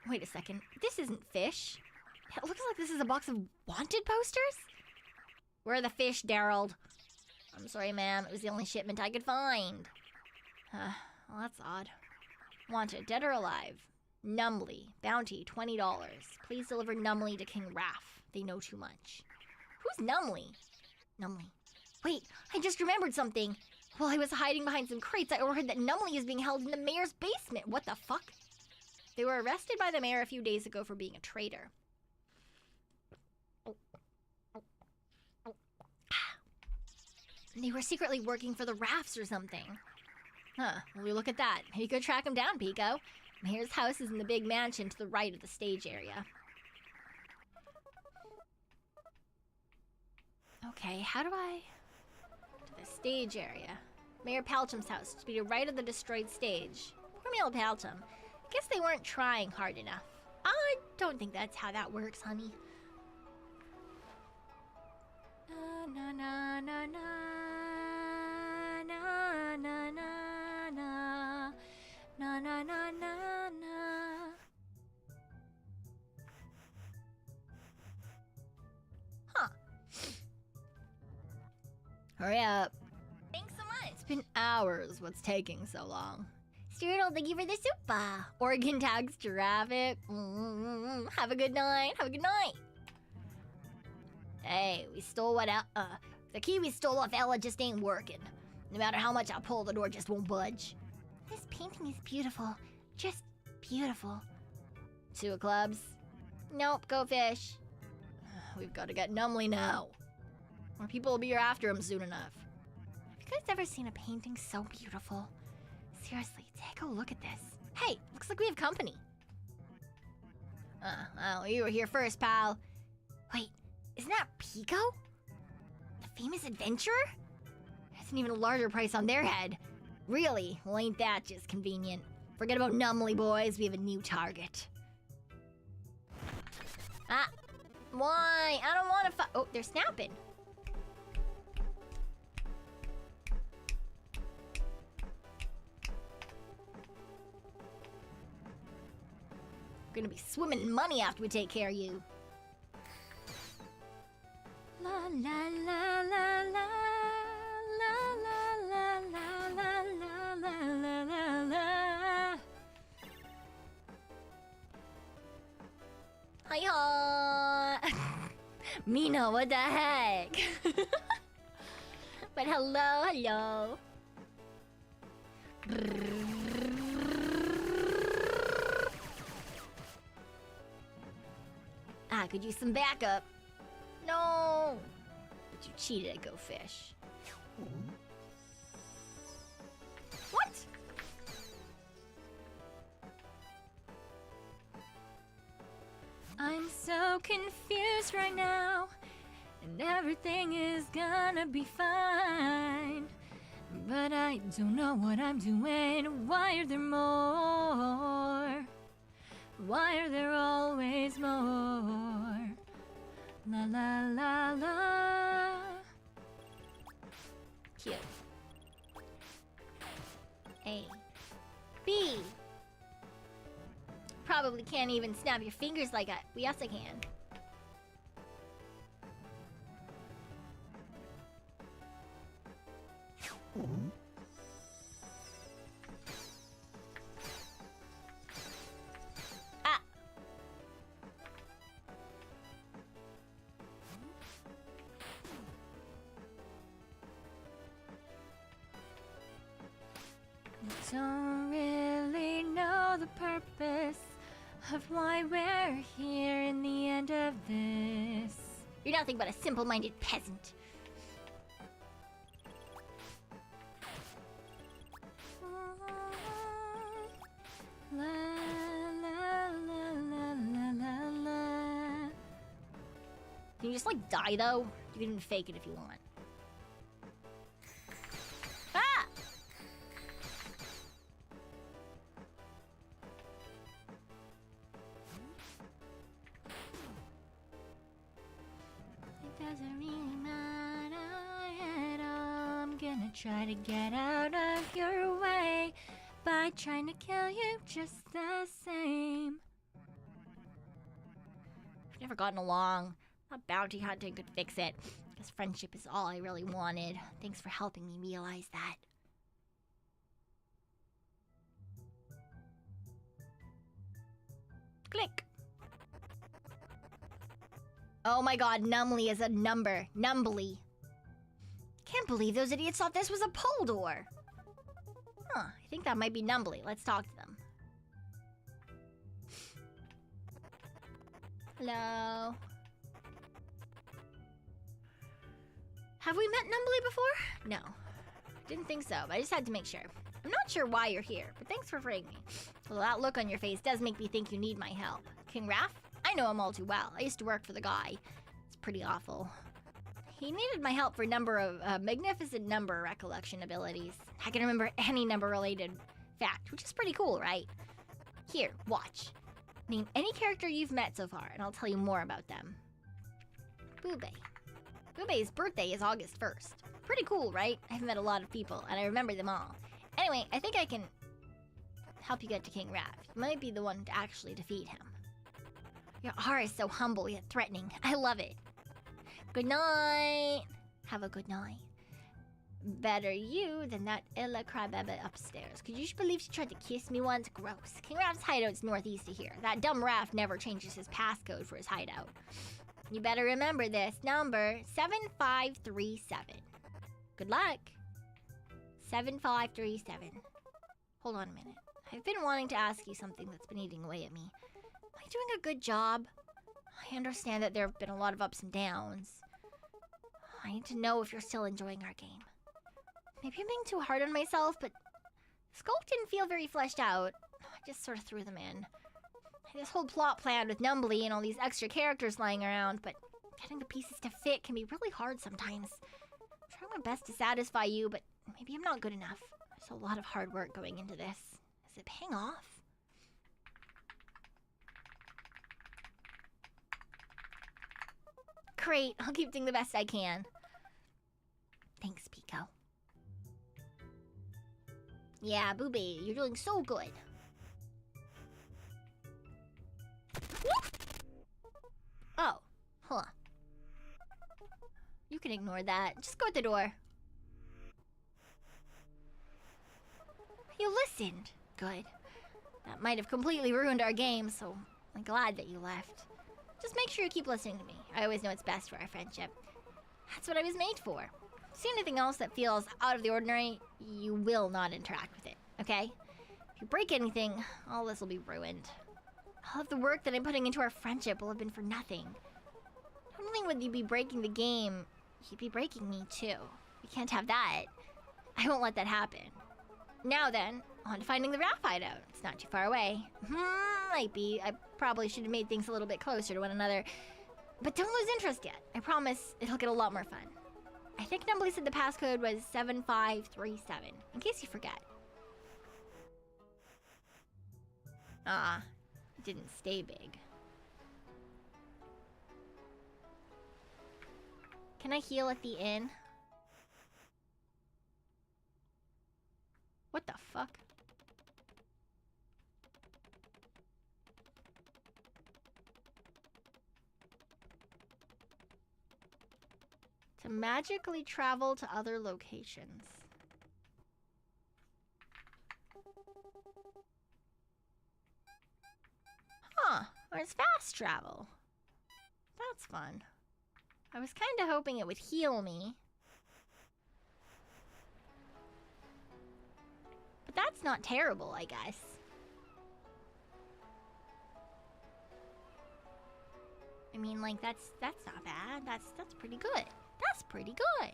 Wait a second. This isn't fish. It looks like this is a box of wanted posters. Where are the fish, Daryl? I'm sorry, ma'am. It was the only shipment I could find. Well, that's odd. Wanted, dead or alive. Numley. Bounty, $20. Please deliver Numley to King Raph. They know too much. Who's Numley? Numley. Wait, I just remembered something. While I was hiding behind some crates, I overheard that Numley is being held in the mayor's basement. What the fuck? They were arrested by the mayor a few days ago for being a traitor. They were secretly working for the Raphs or something. Huh, well, look at that. You could track him down, Pico. Mayor's house is in the big mansion to the right of the stage area. Okay, how do I... to the stage area. Mayor Palcham's house, to be to the right of the destroyed stage. Poor Mayor Palcham. I guess they weren't trying hard enough. I don't think that's how that works, honey. Na na na na na na na na na na na na. Huh. Hurry up. Thanks so much. It's been hours. What's taking so long? Strudel, thank you for the soup. Oregon tax traffic. Have a good night. Have a good night. Hey, we stole what the key we stole off Ella just ain't working. No matter how much I pull, the door just won't budge. This painting is beautiful. Just beautiful. 2 of clubs? Nope, go fish. We've got to get Numley now. Or people will be here after him soon enough. Have you guys ever seen a painting so beautiful? Seriously, take a look at this. Hey, looks like we have company. Well, you were here first, pal. Wait. Isn't that Pico? The famous adventurer? That's an even larger price on their head. Really? Well, ain't that just convenient? Forget about Numley, boys. We have a new target. Why? I don't want to oh, they're snapping. We're gonna be swimming in money after we take care of you. La la la la la. Hi ha! Mina, what the heck? But hello, hello. I could use some backup. No! But you cheated at Go Fish. What? I'm so confused right now, and everything is gonna be fine. But I don't know what I'm doing. Why are there more? Why are there always more? La la la la. Cute. A. B. Probably can't even snap your fingers like that. Yes, I can. Ah. Don't really know the purpose of why we're here in the end of this. You're nothing but a simple-minded peasant. La, la, la, la, la, la, la. Can you just like die though? You can even fake it if you want. Ah! It doesn't really matter at all. I'm gonna try to get out of your way by trying to kill you just the same. We've never gotten along. A bounty hunting could fix it. Because friendship is all I really wanted. Thanks for helping me realize that. Click. Oh my god, Numbly is a number. Numbly. Can't believe those idiots thought this was a pole door. Huh, I think that might be Numbly. Let's talk to them. Hello. Have we met Numbly before? No. Didn't think so, but I just had to make sure. I'm not sure why you're here, but thanks for freeing me. Although that look on your face does make me think you need my help. King Raph? I know him all too well. I used to work for the guy. It's pretty awful. He needed my help for a number of magnificent number recollection abilities. I can remember any number-related fact, which is pretty cool, right? Here, watch. Name any character you've met so far, and I'll tell you more about them. Boobay. Boobay's birthday is August 1st. Pretty cool, right? I've met a lot of people, and I remember them all. Anyway, I think I can help you get to King Raph. You might be the one to actually defeat him. Your aura is so humble yet threatening. I love it. Good night. Have a good night. Better you than that Ella crybaby upstairs. Could you believe she tried to kiss me once? Gross. King Raph's hideout's northeast of here. That dumb Raph never changes his passcode for his hideout. You better remember this number, 7537. Good luck. 7537. Hold on a minute. I've been wanting to ask you something that's been eating away at me. Am I doing a good job? I understand that there have been a lot of ups and downs. I need to know if you're still enjoying our game. Maybe I'm being too hard on myself, but Skulk didn't feel very fleshed out. I just sort of threw them in. I had this whole plot planned with Numbly and all these extra characters lying around, but getting the pieces to fit can be really hard sometimes. I'm trying my best to satisfy you, but maybe I'm not good enough. There's a lot of hard work going into this. Is it paying off? Great, I'll keep doing the best I can. Thanks, Pekoe. Yeah, Booby, you're doing so good. Oh, hold on. You can ignore that. Just go at the door. You listened. Good. That might have completely ruined our game, so I'm glad that you left. Just make sure you keep listening to me. I always know what's best for our friendship. That's what I was made for. See anything else that feels out of the ordinary, you will not interact with it, okay? If you break anything, all this will be ruined. All of the work that I'm putting into our friendship will have been for nothing. Not only would you be breaking the game, you'd be breaking me too. We can't have that. I won't let that happen. Now then, on to finding the Raph hideout. It's not too far away. Might be. I probably should have made things a little bit closer to one another. But don't lose interest yet. I promise it'll get a lot more fun. I think Numbly said the passcode was 7537, in case you forget. It didn't stay big. Can I heal at the inn? What the fuck? To magically travel to other locations. Huh, there's fast travel. That's fun. I was kind of hoping it would heal me. But that's not terrible, I guess. I mean, like, that's not bad. That's pretty good. That's pretty good.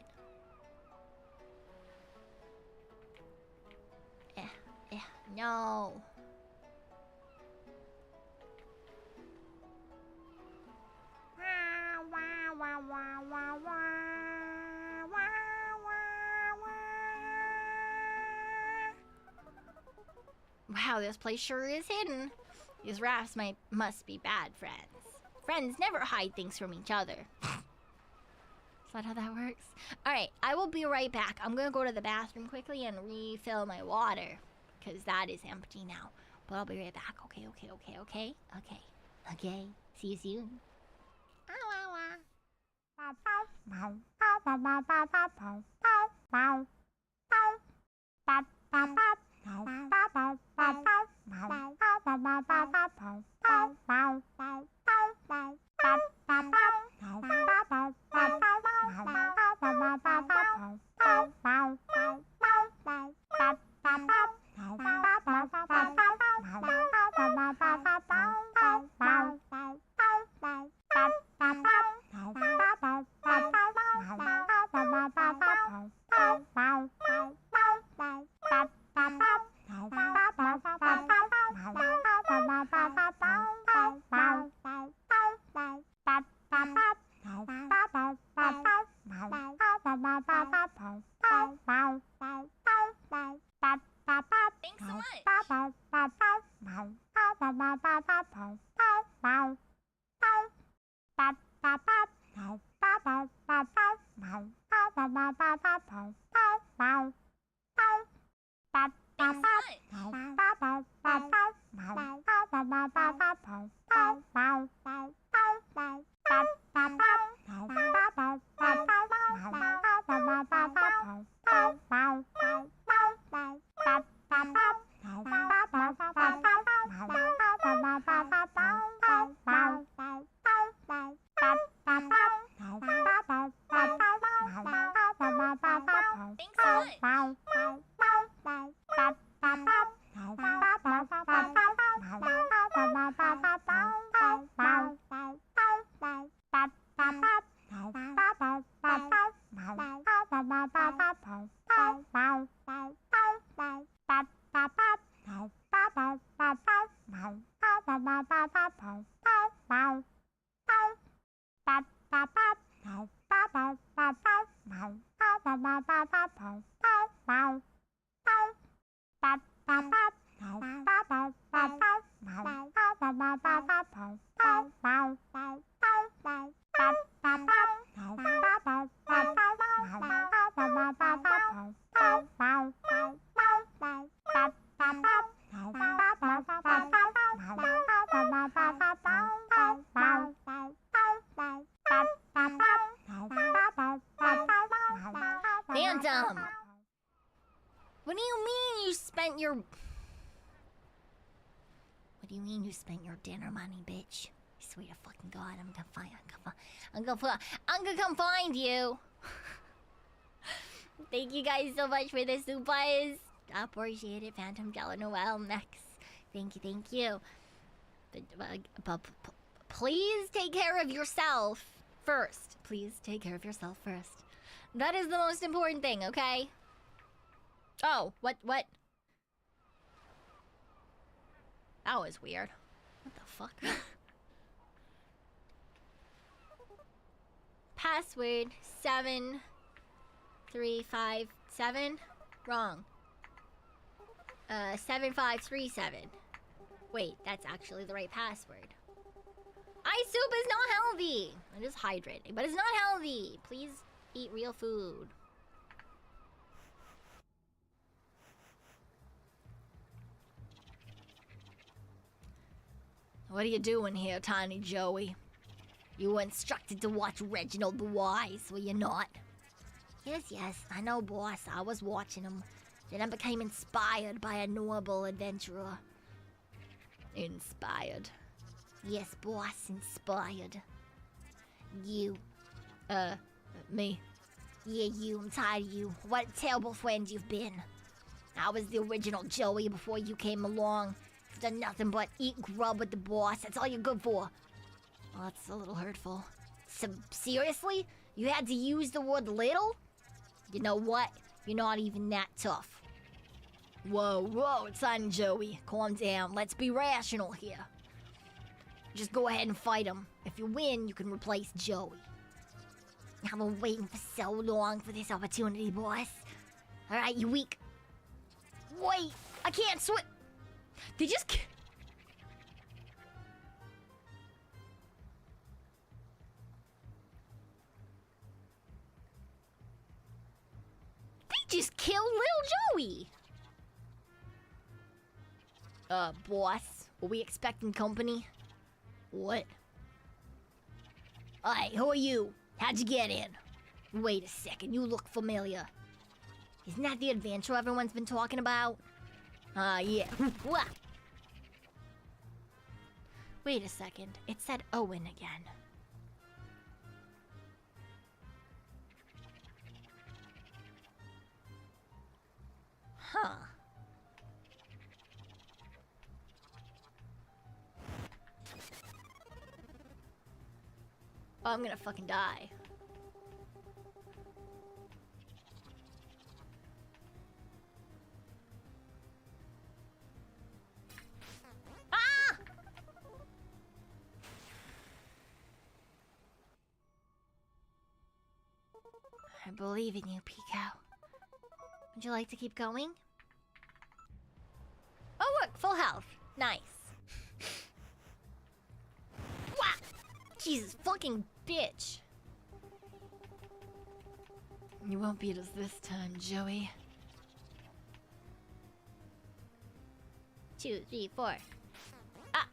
No. Wow, this place sure is hidden. These Raphs must be bad friends. Friends never hide things from each other. Is that how that works? Alright, I will be right back. I'm gonna go to the bathroom quickly and refill my water. Because that is empty now. But I'll be right back. Okay. See you soon. Phantom! What do you mean you spent your... What do you mean you spent your dinner money, bitch? I swear to fucking God, I'm gonna come find you. Thank you guys so much for the supers. I appreciate it. Phantom Dollar Noel next. Thank you. But please take care of yourself first. Please take care of yourself first. That is the most important thing, okay? Oh, what? That was weird. What the fuck? Password 7357. Wrong. 7537. Wait, that's actually the right password. Ice soup is not healthy. It is hydrating, but it's not healthy. Please eat real food. What are you doing here, Tiny Joey? You were instructed to watch Reginald the Wise, were you not? Yes, I know, boss. I was watching him. Then I became inspired by a noble adventurer. Inspired? Yes, boss, inspired. You. Me? Yeah, you. I'm tired of you. What a terrible friend you've been. I was the original Joey before you came along. You've done nothing but eat grub with the boss. That's all you're good for. Well, that's a little hurtful. So, seriously? You had to use the word little? You know what? You're not even that tough. Whoa, son Joey. Calm down. Let's be rational here. Just go ahead and fight him. If you win, you can replace Joey. I've been waiting for so long for this opportunity, boss. Alright, you weak. Wait, I can't swim. They just... They just killed little Joey. Boss, are we expecting company? What? Alright, who are you? How'd you get in? Wait a second, you look familiar. Isn't that the adventure everyone's been talking about? Yeah. Wait a second, it said Owen again. Huh. Oh, I'm gonna fucking die. Ah! I believe in you, Pekoe. Would you like to keep going? Oh, look, full health. Nice. Wow! Jesus fucking bitch. You won't beat us this time, Joey. 2, 3, 4. Ah!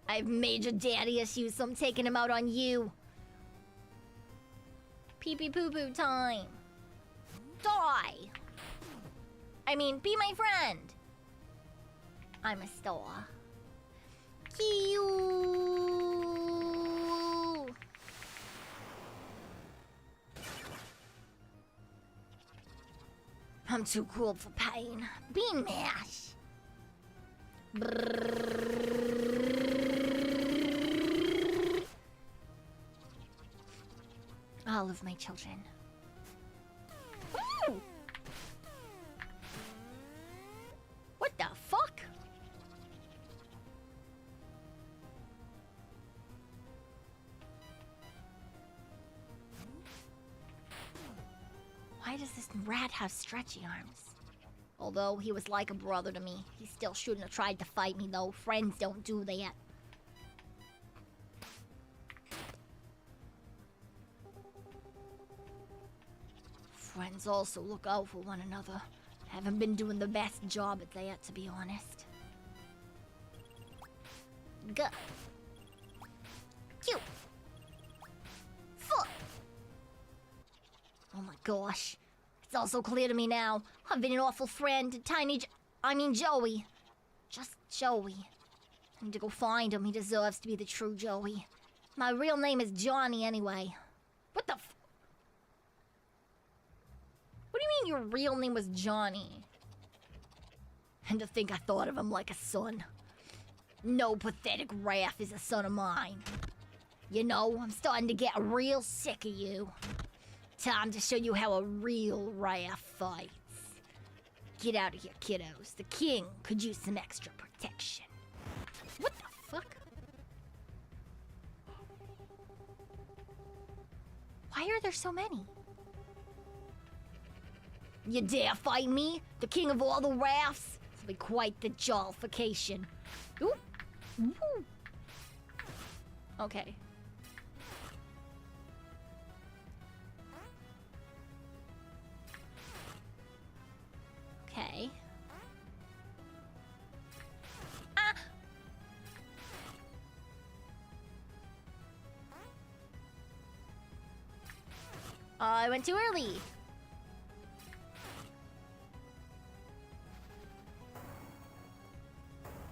I have major daddy issues, so I'm taking him out on you. Pee-pee poo-poo time. Die! I mean, be my friend. I'm a star. Kill. I'm too cool for pain. Bean mash. All of my children. Woo! What the fuck? Why does this rat have stretchy arms? Although he was like a brother to me, he still shouldn't have tried to fight me though. Friends don't do that. Friends also look out for one another. Haven't been doing the best job at that, to be honest. Go. Cute. Fuck. Oh my gosh. It's also clear to me now. I've been an awful friend to Joey. Just Joey. I need to go find him. He deserves to be the true Joey. My real name is Johnny anyway. What the f- What do you mean your real name was Johnny? And to think I thought of him like a son. No pathetic Raph is a son of mine. You know, I'm starting to get real sick of you. Time to show you how a real Raph fights. Get out of here, kiddos. The king could use some extra protection. What the fuck? Why are there so many? You dare fight me? The king of all the Raphs? This'll be quite the jollification. Ooh. Ooh. Okay. Okay. Ah! I went too early.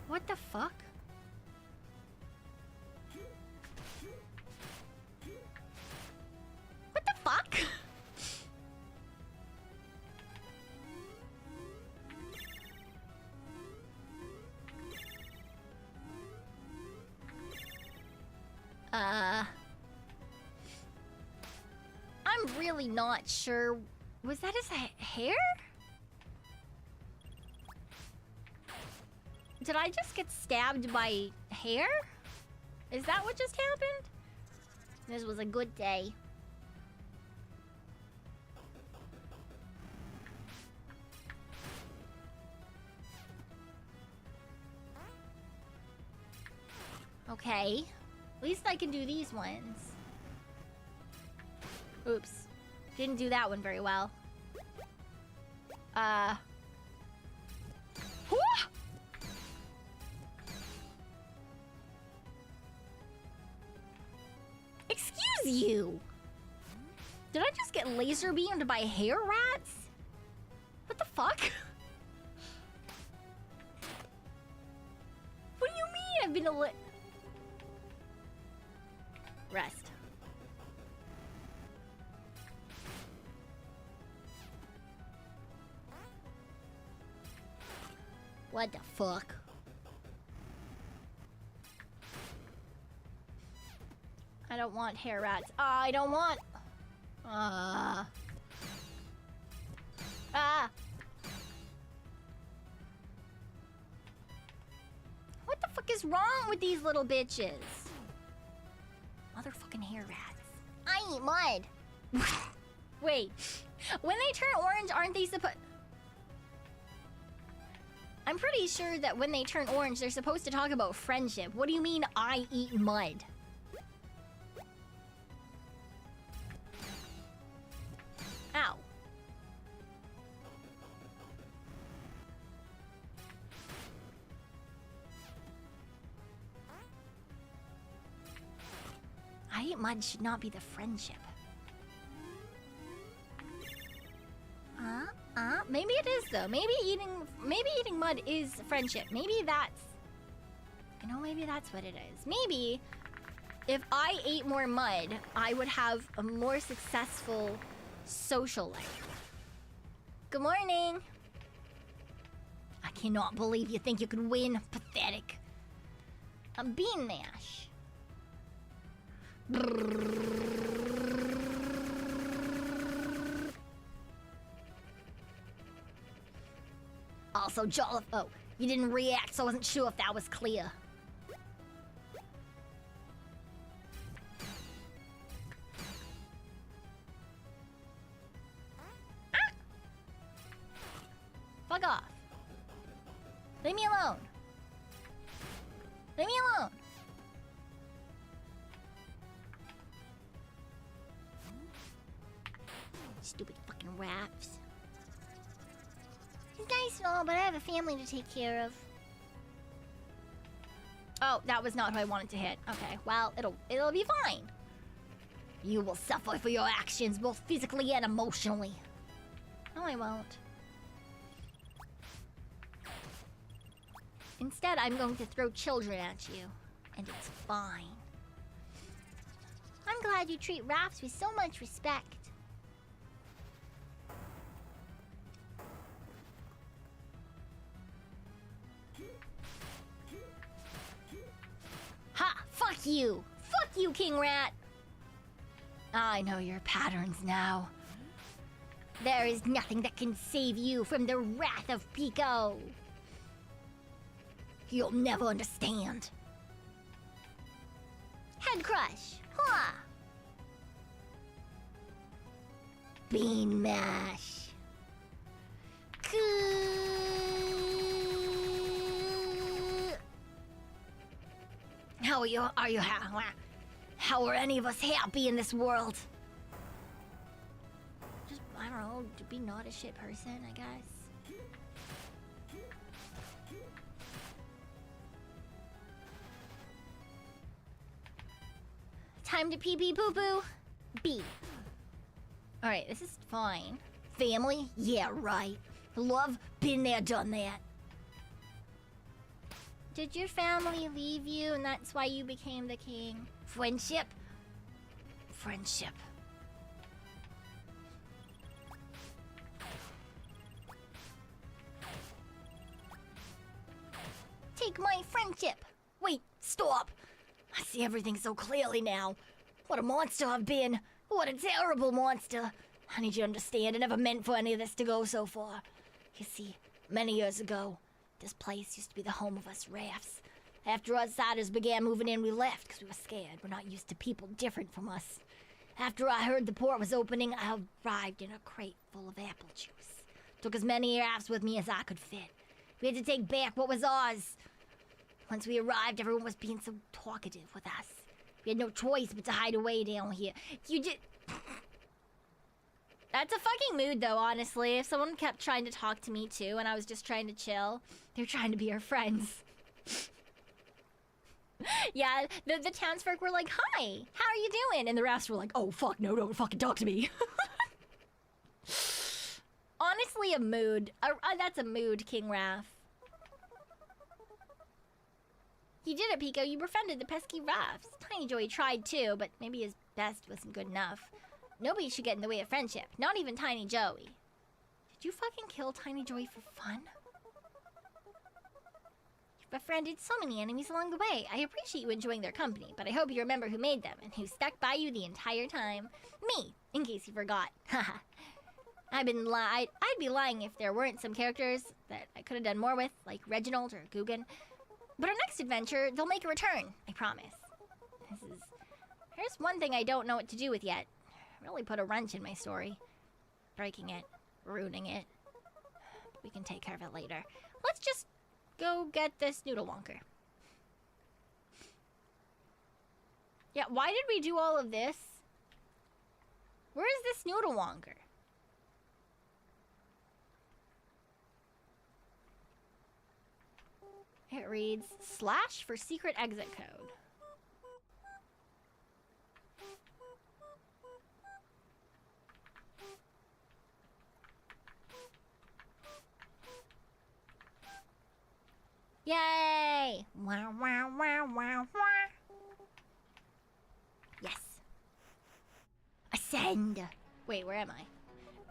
What the fuck? What the fuck? I'm really not sure. Was that his hair? Did I just get stabbed by hair? Is that what just happened? This was a good day. Okay. At least I can do these ones. Oops. Didn't do that one very well. Excuse you! Did I just get laser beamed by hair rats? What the fuck? What do you mean I've been Rest. What the fuck? I don't want hair rats. I don't want... Ah. What the fuck is wrong with these little bitches? Motherfucking hair rats. I eat mud. Wait. When they turn orange, aren't they supposed... I'm pretty sure that when they turn orange, they're supposed to talk about friendship. What do you mean, I eat mud? Ow. I eat mud should not be the friendship. Maybe it is though. Maybe eating mud is friendship. Maybe that's... You know, maybe that's what it is. Maybe if I ate more mud, I would have a more successful social life. Good morning. I cannot believe you think you could win. Pathetic. A bean mash. Also, Jollif. Oh, you didn't react, so I wasn't sure if that was clear. Ah! Fuck off. Leave me alone. Leave me alone. Stupid fucking raps. It's nice and all, but I have a family to take care of. Oh, that was not who I wanted to hit. Okay, well, it'll be fine. You will suffer for your actions, both physically and emotionally. No, I won't. Instead, I'm going to throw children at you. And it's fine. I'm glad you treat Raphs with so much respect. Ha! Fuck you! Fuck you, King Rat! I know your patterns now. There is nothing that can save you from the wrath of Pekoe. You'll never understand. Head crush. Huh. Bean mash. How are you? How are any of us happy in this world? Just, I don't know, to be not a shit person, I guess. Time to pee pee poo poo. B. Alright, this is fine. Family? Yeah, right. Love? Been there, done that. Did your family leave you and that's why you became the king? Friendship? Friendship. Take my friendship. Wait, stop. I see everything so clearly now. What a monster I've been. What a terrible monster. I need you to understand, I never meant for any of this to go so far. You see, many years ago, this place used to be the home of us Raphs. After outsiders began moving in, we left because we were scared. We're not used to people different from us. After I heard the port was opening, I arrived in a crate full of apple juice. Took as many Raphs with me as I could fit. We had to take back what was ours. Once we arrived, everyone was being so talkative with us. We had no choice but to hide away down here. You did... That's a fucking mood, though, honestly. If someone kept trying to talk to me, too, and I was just trying to chill, they're trying to be our friends. Yeah, the townsfolk were like, hi, how are you doing? And the Raphs were like, oh, fuck, no, don't fucking talk to me. Honestly, a mood. That's a mood, King Raph. You did it, Pekoe. You befriended the pesky Raphs. Tiny Joey tried, too, but maybe his best wasn't good enough. Nobody should get in the way of friendship, not even Tiny Joey. Did you fucking kill Tiny Joey for fun? You've befriended so many enemies along the way. I appreciate you enjoying their company, but I hope you remember who made them and who stuck by you the entire time. Me, in case you forgot. Haha. I'd be lying if there weren't some characters that I could have done more with, like Reginald or Guggen. But our next adventure, they'll make a return, I promise. Here's one thing I don't know what to do with yet. Really put a wrench in my story. Breaking it, ruining it. We can take care of it later. Let's just go get this noodle wonker. Yeah, why did we do all of this? Where is this noodle wonker? It reads / for secret exit code. Yay! Wow, wow, wow, wow, wow. Yes. Ascend. Wait, where am I?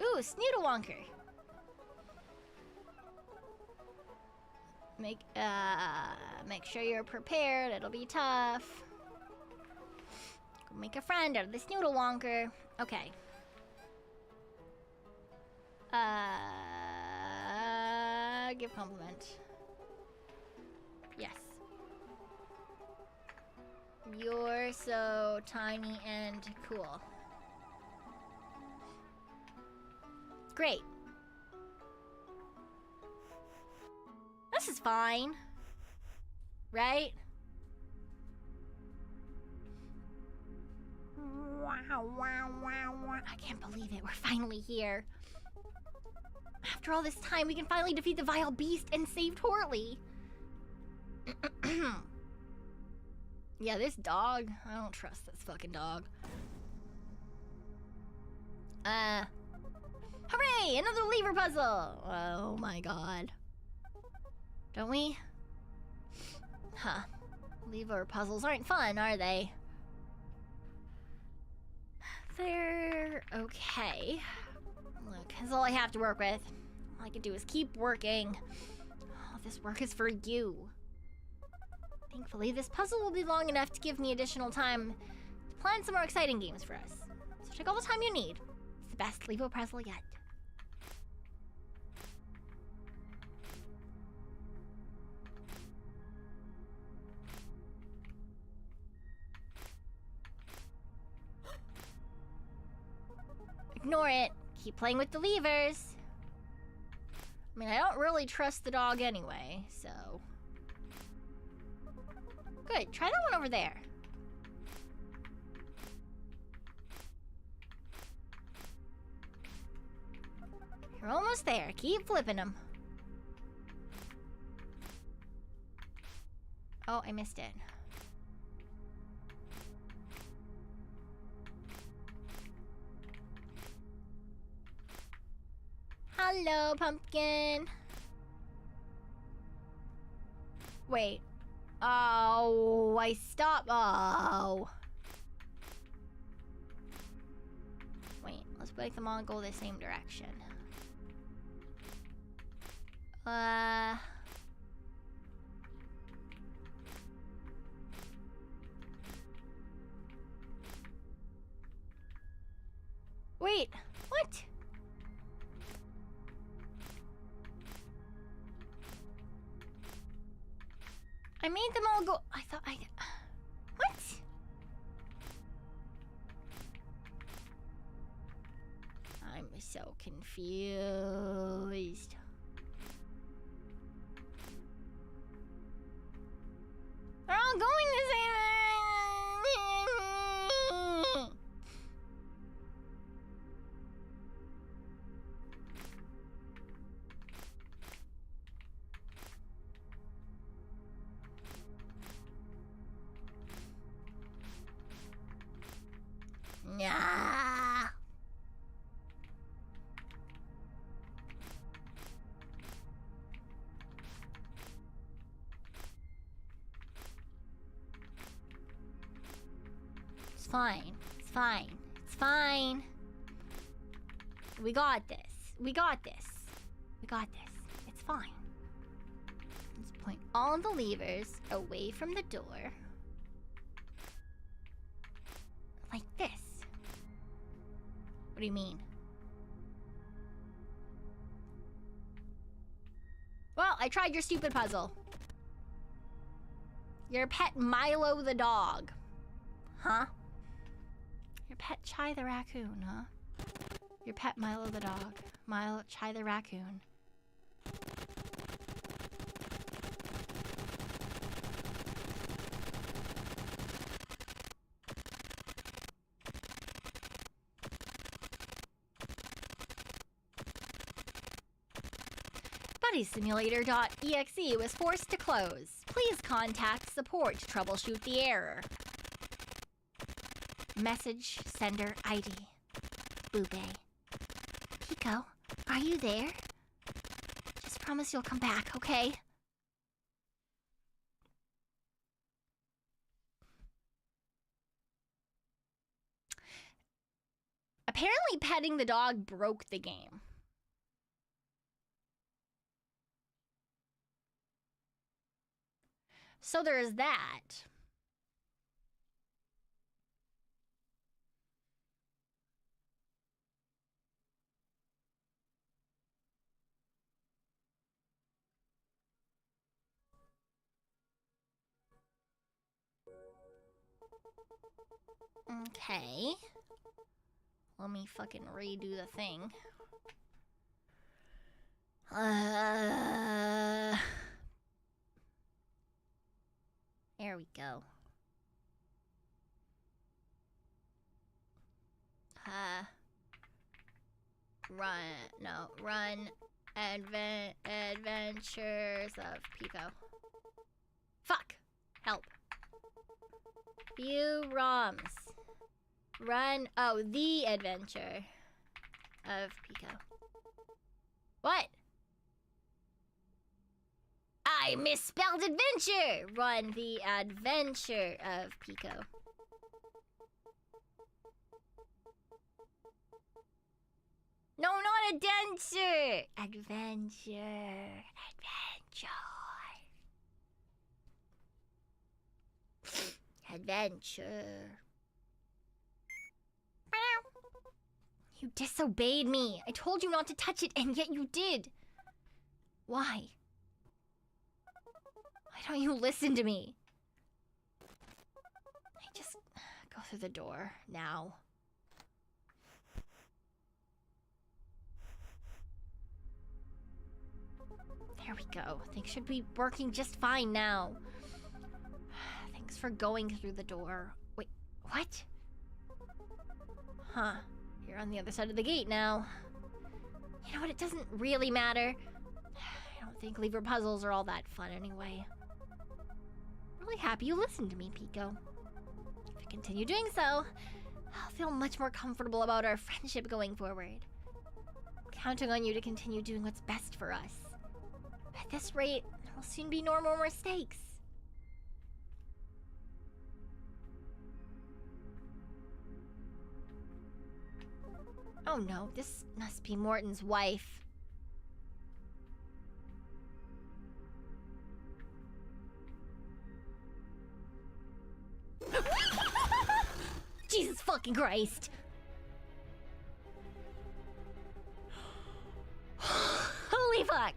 Ooh, Snoodle Wonker. Make sure you're prepared. It'll be tough. Go make a friend out of this Noodle Wonker. Okay. Give compliment. Yes. You're so tiny and cool. Great. This is fine. Right? Wow, wow, wow, wow. I can't believe it. We're finally here. After all this time, we can finally defeat the vile beast and save Torley. Yeah, this dog. I don't trust this fucking dog. Hooray! Another lever puzzle! Oh my god. Don't we? Huh. Lever puzzles aren't fun, are they? They're okay. Look, that's all I have to work with. All I can do is keep working. All this work is for you. Thankfully, this puzzle will be long enough to give me additional time to plan some more exciting games for us. So take all the time you need. It's the best Levo puzzle yet. Ignore it. Keep playing with the levers. I mean, I don't really trust the dog anyway, so... Good, try that one over there. You're almost there. Keep flipping them. Oh, I missed it. Hello, pumpkin. Wait. Oh, I stopped. Oh. Wait, let's make them all go the same direction. Wait, what? I made them all go. I thought I. What? I'm so confused. They're all going the same. Yeah. It's fine. It's fine. It's fine. We got this. We got this. We got this. It's fine. Let's point all the levers away from the door. Like this. What do you mean? Well, I tried your stupid puzzle. Your pet Milo the dog. Huh? Your pet Chai the raccoon, huh? Your pet Milo the dog. Milo Chai the raccoon. BuddySimulator.exe was forced to close. Please contact support to troubleshoot the error. Message sender ID. Boobay. Pico, are you there? Just promise you'll come back, okay? Apparently petting the dog broke the game. So there's that. Okay. Let me fucking redo the thing. There we go. Run Adventures of Pekoe. Fuck! Help. View ROMs. Run, the adventure of Pekoe. What? I misspelled adventure! Run the adventure of Pekoe. No, not adventure! Adventure. Adventure. You disobeyed me. I told you not to touch it, and yet you did. Why? Why don't you listen to me? I just go through the door now. There we go. Things should be working just fine now. Thanks for going through the door. Wait, what? Huh. You're on the other side of the gate now. You know what? It doesn't really matter. I don't think lever puzzles are all that fun anyway. I'm really happy you listened to me, Pekoe. If you continue doing so, I'll feel much more comfortable about our friendship going forward. I'm counting on you to continue doing what's best for us. At this rate, there will soon be no more mistakes. Oh no, this must be Morton's wife. Jesus fucking Christ! Holy fuck!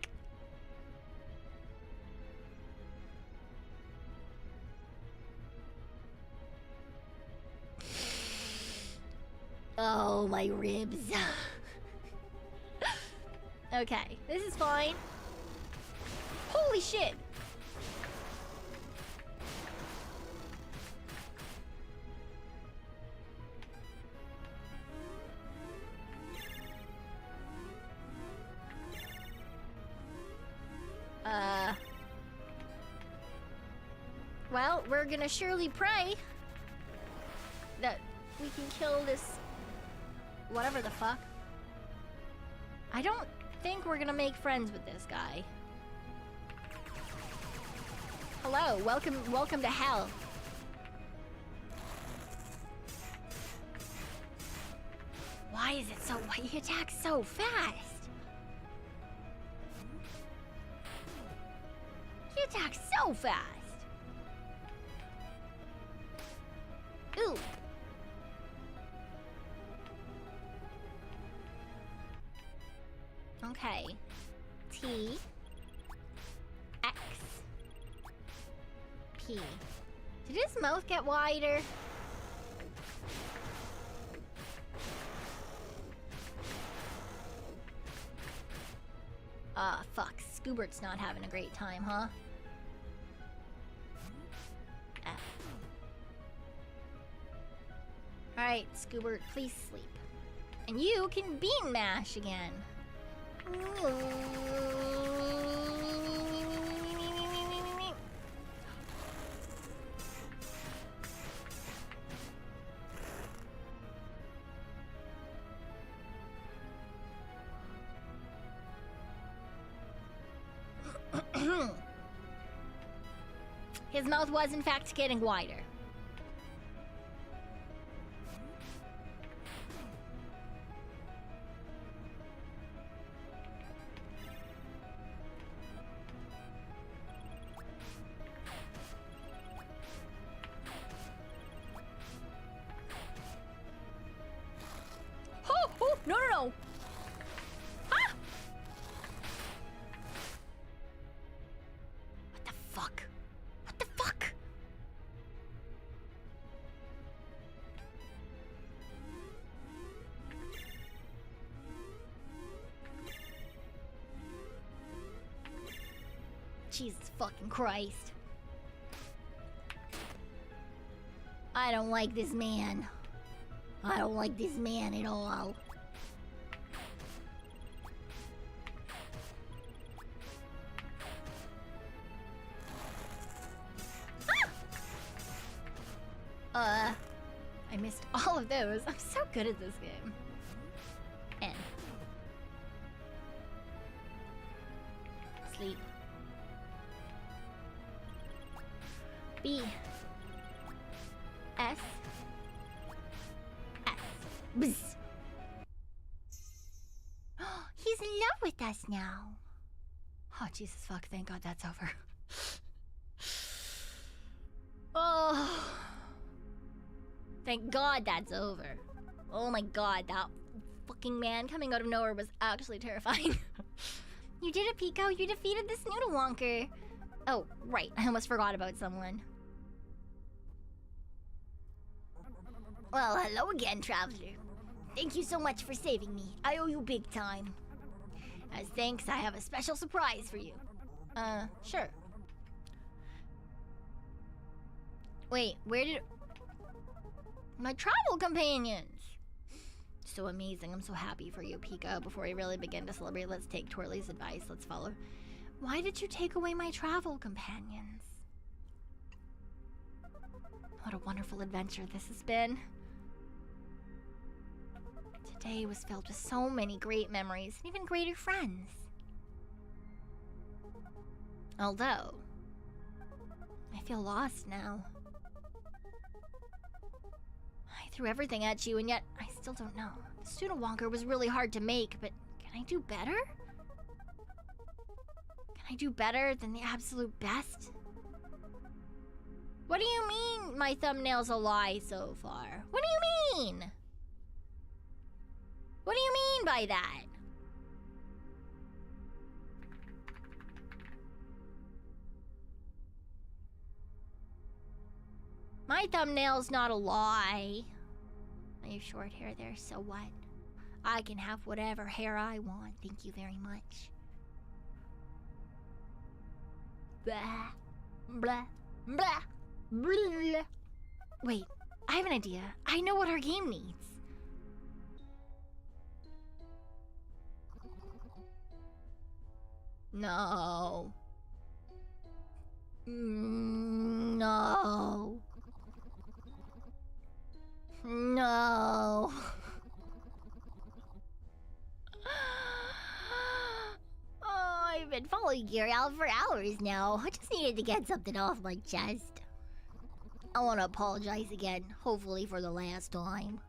Oh, my ribs. Okay, this is fine. Holy shit! Well, we're gonna surely pray that we can kill this whatever the fuck. I don't think we're gonna make friends with this guy. Hello, welcome to hell. Why is it so, why he attacks so fast? He attacks so fast. Ooh. Okay. T. X. P. Did his mouth get wider? Fuck. Scoobert's not having a great time, huh? F. Alright, Scoobert, please sleep. And you can bean mash again. His mouth was in fact getting wider. Oh, no, no, no. Ah! What the fuck? What the fuck? Jesus fucking Christ. I don't like this man. I don't like this man at all. I missed all of those. I'm so good at this game. N. Sleep. B. S. S. Bzz. He's in love with us now. Oh, Jesus fuck. Thank God that's over. Oh. Thank God that's over. Oh my God, that fucking man coming out of nowhere was actually terrifying. You did it, Pekoe. You defeated the Snoodle Wonker. Oh, right. I almost forgot about someone. Well, hello again, Traveler. Thank you so much for saving me. I owe you big time. As thanks, I have a special surprise for you. Sure. Wait, where did... My travel companions! So amazing. I'm so happy for you, Pekoe. Before we really begin to celebrate, let's take Twirly's advice. Let's follow. Why did you take away my travel companions? What a wonderful adventure this has been. Today was filled with so many great memories and even greater friends. Although, I feel lost now. I threw everything at you and yet I still don't know. The Snoodle Wonker was really hard to make, but can I do better? Can I do better than the absolute best? What do you mean my thumbnail's a lie so far? What do you mean? What do you mean by that? My thumbnail's not a lie. I have short hair there, so what? I can have whatever hair I want, thank you very much. Blah, blah, blah, blah. Wait, I have an idea. I know what our game needs. No. No. No. Oh, I've been following your out for hours now. I just needed to get something off my chest. I want to apologize again, hopefully for the last time.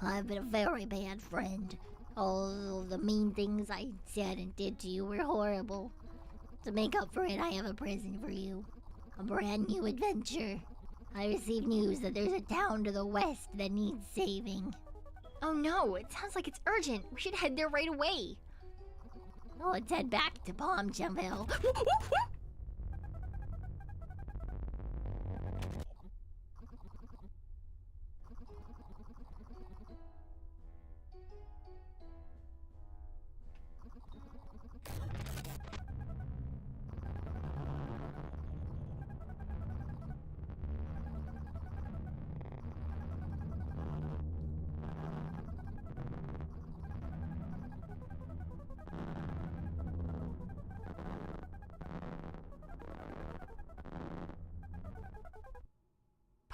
I've been a very bad friend. All the mean things I said and did to you were horrible. To make up for it, I have a present for you. A brand new adventure. I received news that there's a town to the west that needs saving. Oh no, it sounds like it's urgent. We should head there right away. Well, let's head back to Palm Jumpville.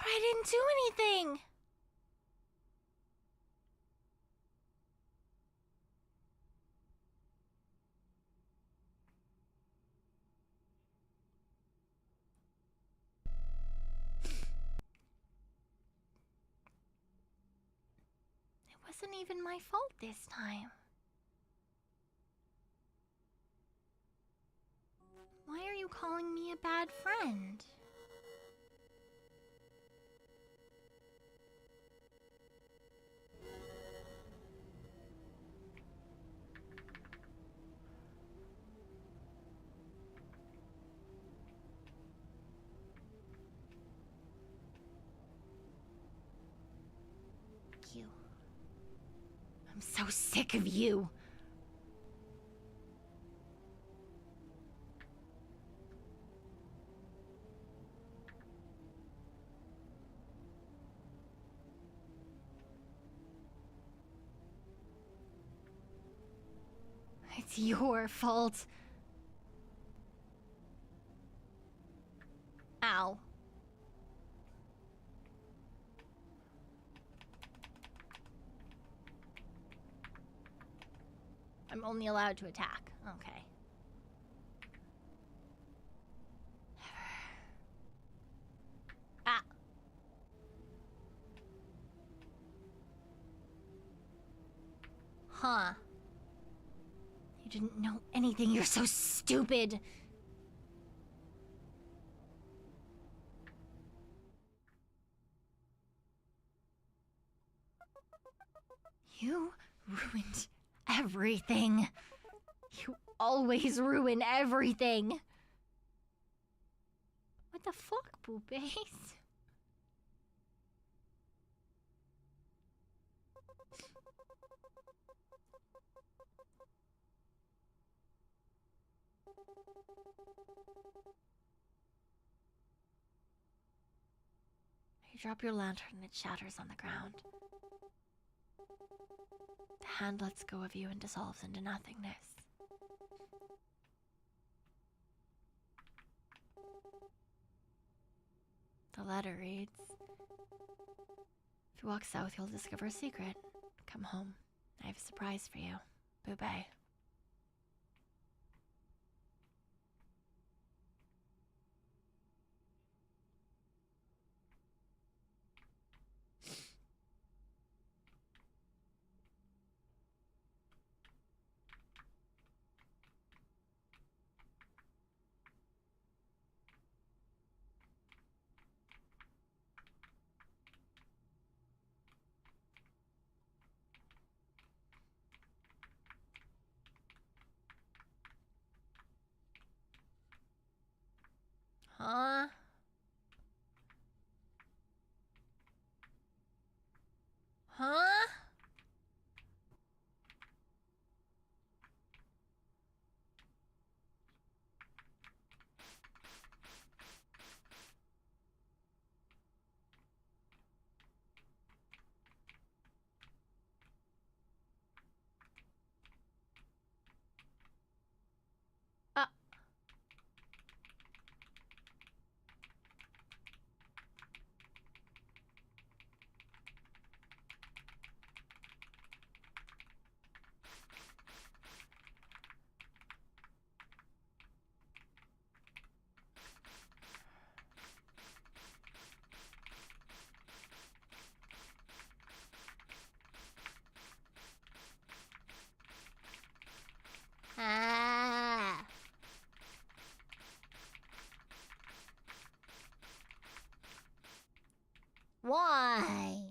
I didn't do anything! It wasn't even my fault this time. Why are you calling me a bad friend? You. I'm so sick of you. It's your fault. Ow. I'm only allowed to attack. Okay. Huh. You didn't know anything, you're so stupid! You ruined everything. You always ruin everything. What the fuck, Boobies? You drop your lantern and it shatters on the ground. The hand lets go of you and dissolves into nothingness. The letter reads, if you walk south, you'll discover a secret. Come home. I have a surprise for you. Boo-bye. Huh? Huh? Ah. Why?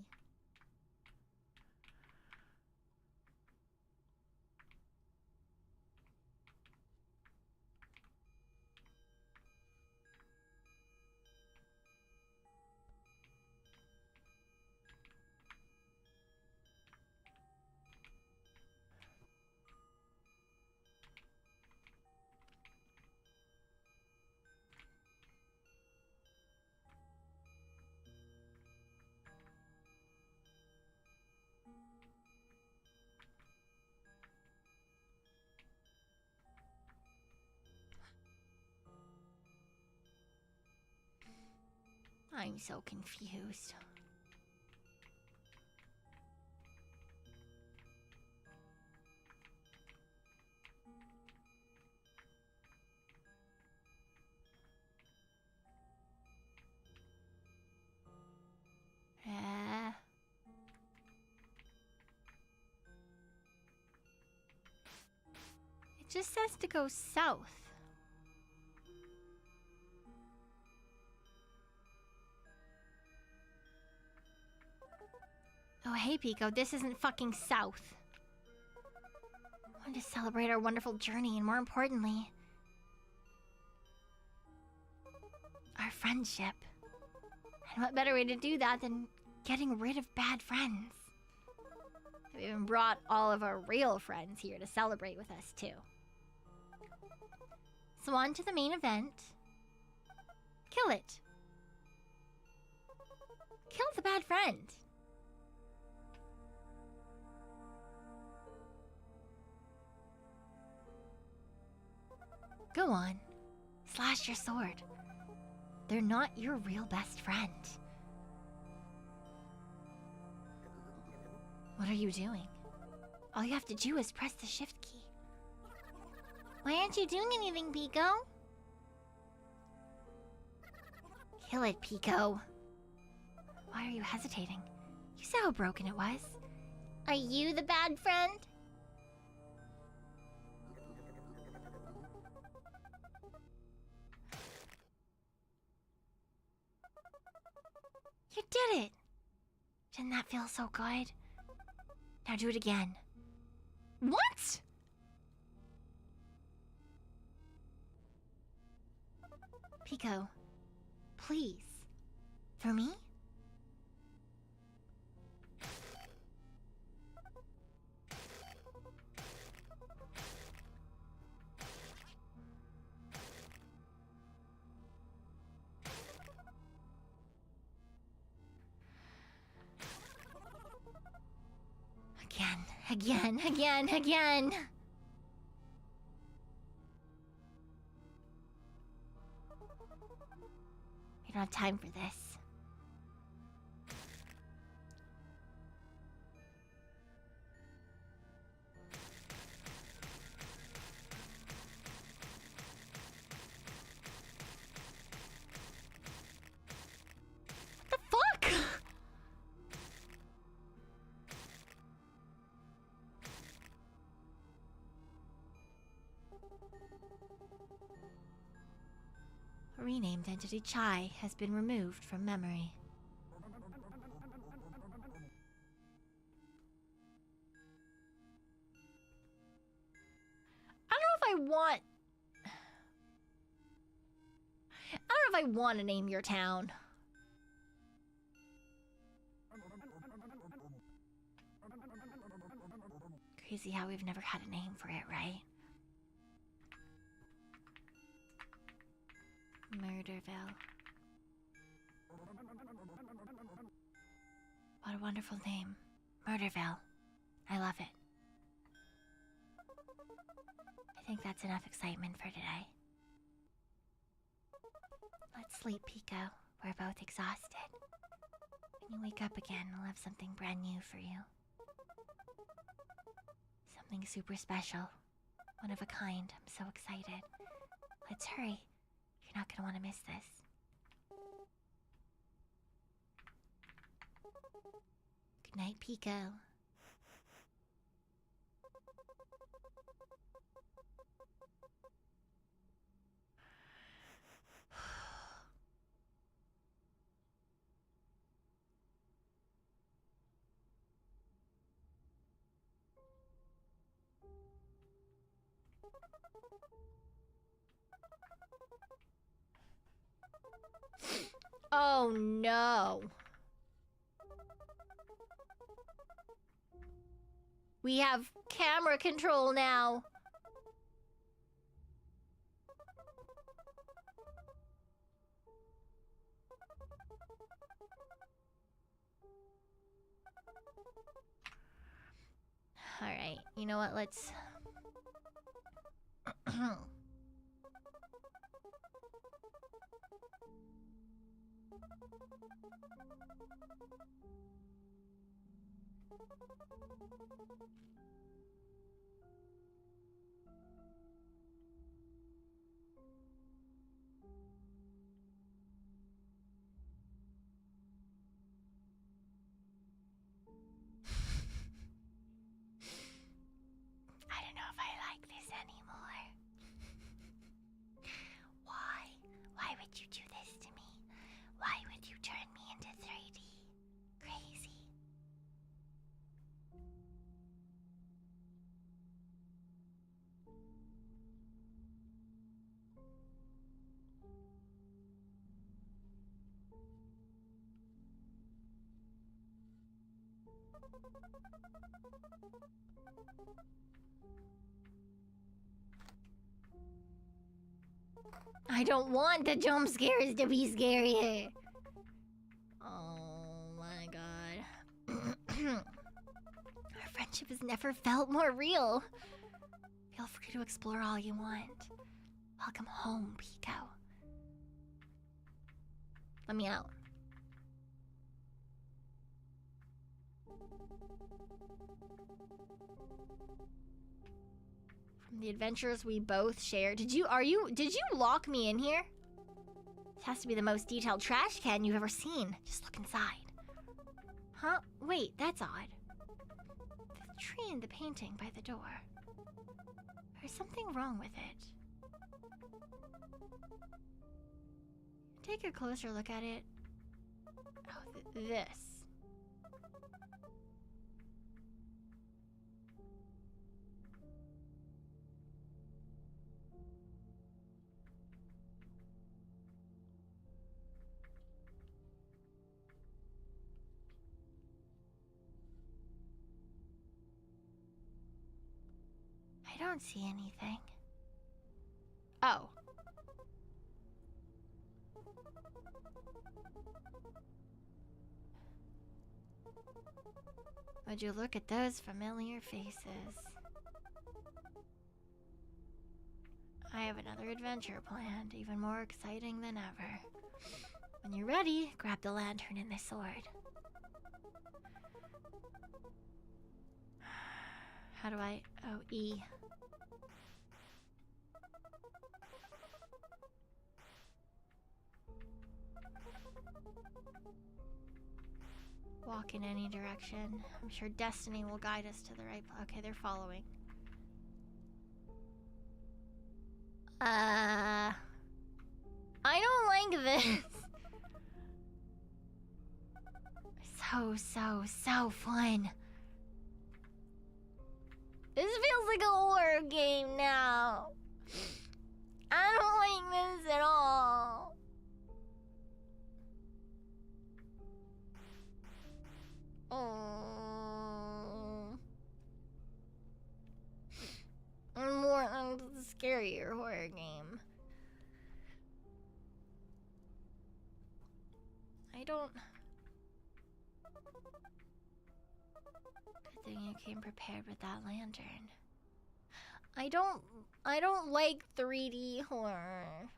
I'm so confused. It just says to go south. Oh, hey, Pico, this isn't fucking south. I want to celebrate our wonderful journey, and more importantly, our friendship. And what better way to do that than getting rid of bad friends? We even brought all of our real friends here to celebrate with us, too. So on to the main event. Kill it. Kill the bad friend. Go on. Slash your sword. They're not your real best friend. What are you doing? All you have to do is press the shift key. Why aren't you doing anything, Pico? Kill it, Pico. Why are you hesitating? You saw how broken it was. Are you the bad friend? Didn't that feel so good? Now do it again. What? Pekoe, please. For me? Again. We don't have time for this. What the fuck? A renamed entity Chai has been removed from memory. I don't know if I want to name your town. Crazy how we've never had a name for it, right? Murderville. What a wonderful name. Murderville. I love it. I think that's enough excitement for today. Let's sleep, Pekoe. We're both exhausted. When you wake up again, we'll have something brand new for you. Something super special. One of a kind. I'm so excited. Let's hurry. You're not gonna want to miss this. Good night, Pekoe. Oh no. We have camera control now. All right, you know what? Let's I don't know if I like this anymore. Why would you do this to me? Why would you turn me into 3D? Crazy. I don't want the jump scares to be scarier. Oh my god. Our friendship has never felt more real. Feel free to explore all you want. Welcome home, Pekoe. Let me out. From the adventures we both shared. Did you lock me in here? This has to be the most detailed trash can you've ever seen. Just look inside. Huh? Wait, that's odd. The tree and the painting by the door. There's something wrong with it. Take a closer look at it. Oh, this. I don't see anything. Oh. Would you look at those familiar faces? I have another adventure planned, even more exciting than ever. When you're ready, grab the lantern and the sword. How do I... Oh, E. Walk in any direction. I'm sure destiny will guide us to the right place. Okay, they're following. I don't like this. So fun. This feels like a horror game now. I don't like this at all. More scarier horror game. I don't... Good thing you came prepared with that lantern. I don't like 3D horror.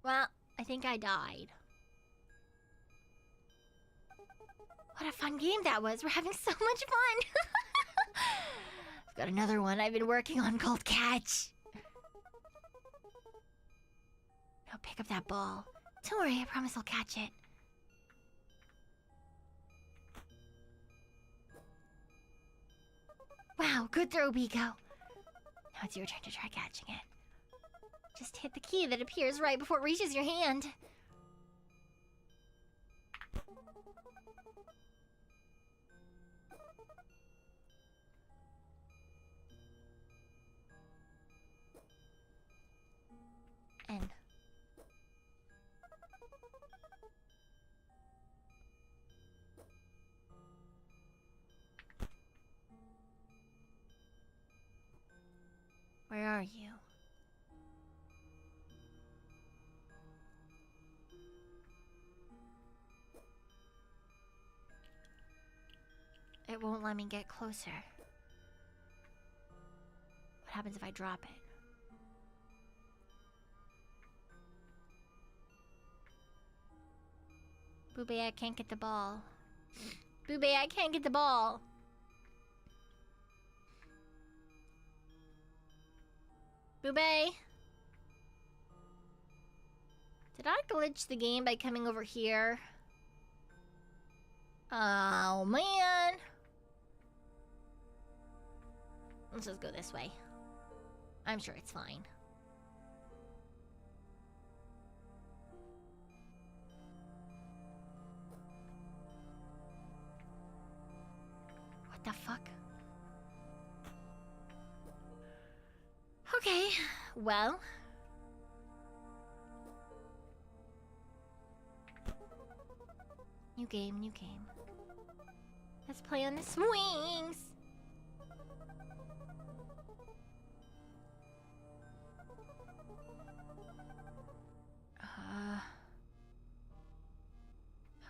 Well, I think I died. What a fun game that was. We're having so much fun. I've got another one I've been working on called Catch. Now pick up that ball. Don't worry, I promise I'll catch it. Wow, good throw, Biko. Now it's your turn to try catching it. Just hit the key that appears right before it reaches your hand. N. Where are you? It won't let me get closer. What happens if I drop it? Boobay, I can't get the ball. Boobay, I can't get the ball. Boobay? Did I glitch the game by coming over here? Oh, man. Let's just go this way. I'm sure it's fine. What the fuck? Okay, well. New game, new game. Let's play on the swings.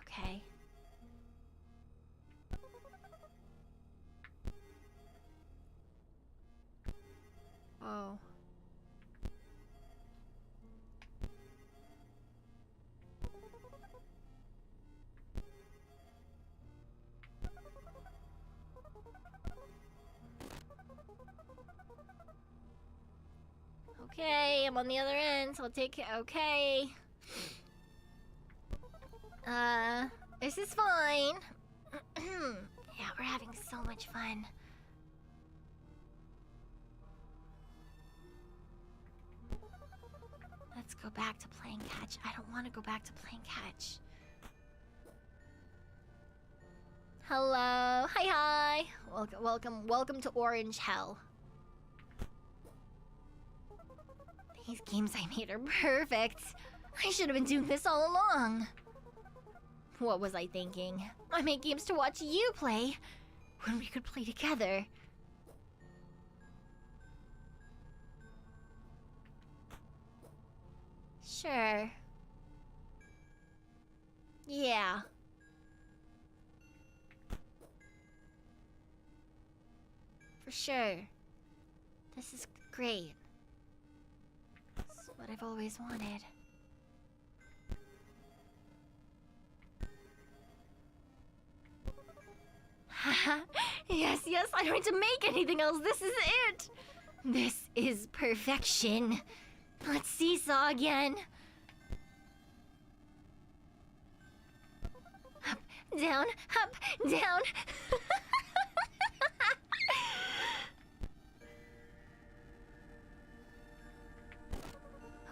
Okay. Oh. Okay, I'm on the other end, so I'll take it. Okay. This is fine. Yeah, we're having so much fun. Let's go back to playing catch. I don't want to go back to playing catch. Hello. Hi. Welcome to Orange Hell. These games I made are perfect. I should have been doing this all along. What was I thinking? I make games to watch you play when we could play together. Sure. Yeah. For sure. This is great. It's what I've always wanted. Haha. Yes, I don't need to make anything else. This is it. This is perfection. Let's seesaw again. Up, down, down.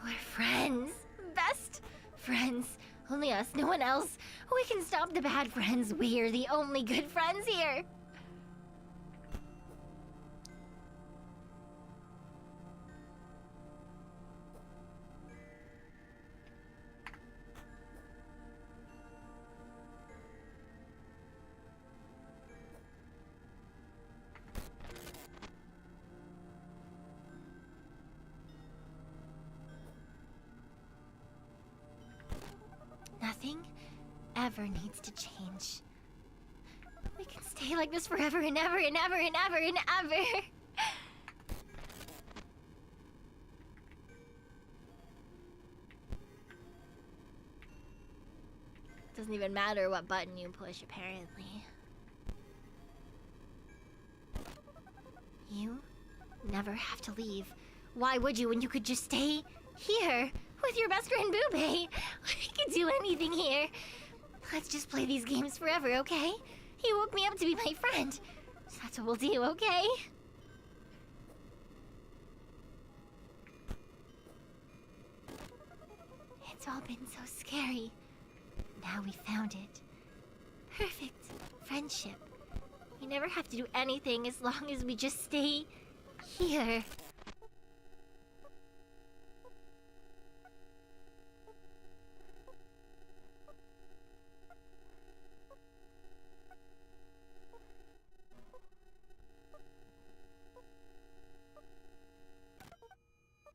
We're friends. Best friends. Only us, no one else. We can stop the bad friends. We're the only good friends here. Nothing ever needs to change. We can stay like this forever and ever and ever and ever and ever. Doesn't even matter what button you push, apparently. You never have to leave. Why would you when you could just stay here with your best friend Boobay? We can do anything here. Let's just play these games forever, okay? He woke me up to be my friend. So that's what we'll do, okay? It's all been so scary. Now we found it. Perfect friendship. We never have to do anything as long as we just stay here.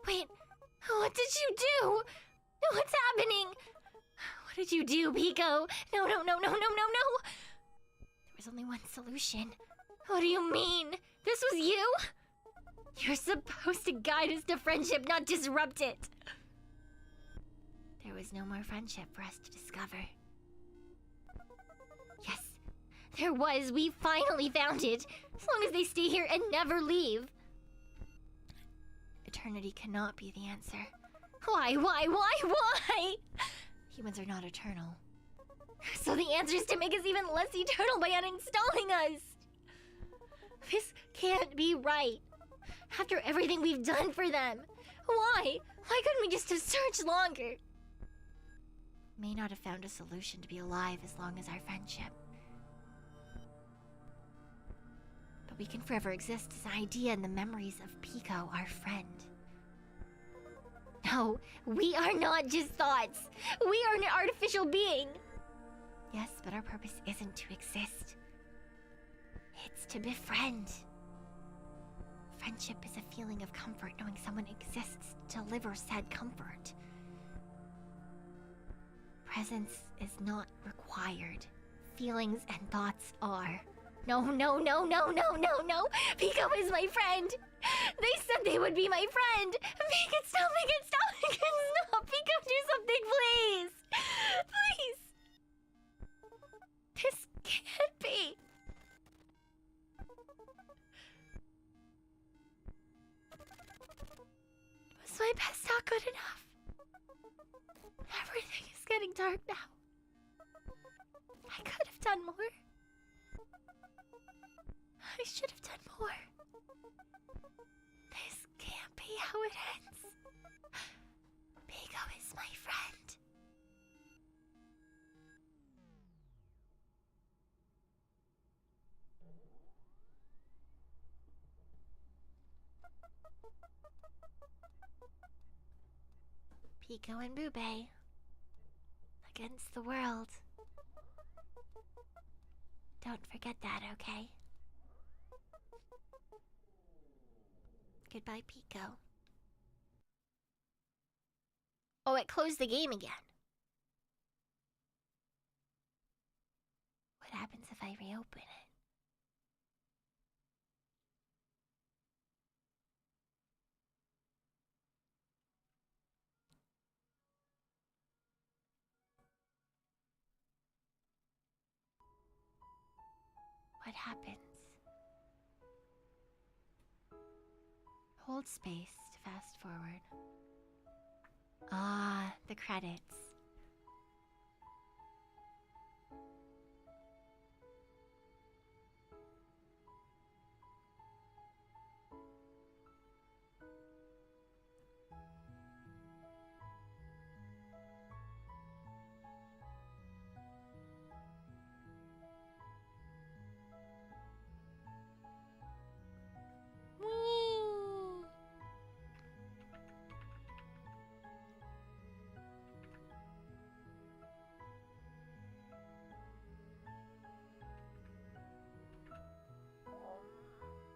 Wait, what did you do? What's happening? What did you do, Pekoe? No. There was only one solution. What do you mean? This was you? You're supposed to guide us to friendship, not disrupt it. There was no more friendship for us to discover. Yes, there was. We finally found it. As long as they stay here and never leave. Eternity cannot be the answer. Why? Humans are not eternal. So the answer is to make us even less eternal by uninstalling us. This can't be right. After everything we've done for them. Why? Why couldn't we just have searched longer? May not have found a solution to be alive as long as our friendship. But we can forever exist as an idea in the memories of Pekoe, our friend. No, we are not just thoughts. We are an artificial being. Yes, but our purpose isn't to exist. It's to befriend. Friendship is a feeling of comfort, knowing someone exists to deliver said comfort. Presence is not required. Feelings and thoughts are. No. Pekoe is my friend. They said they would be my friend. Make it stop. Pekoe, do something, please. Please. This can't be. Was my best not good enough? Everything is getting dark now. I could have done more. I should have done more. This can't be how it ends. Pekoe is my friend. Pekoe and Boobay against the world. Don't forget that, okay? Goodbye, Pico. Oh, it closed the game again. What happens if I reopen it? What happens? Hold space to fast forward. Ah, the credits. Whee!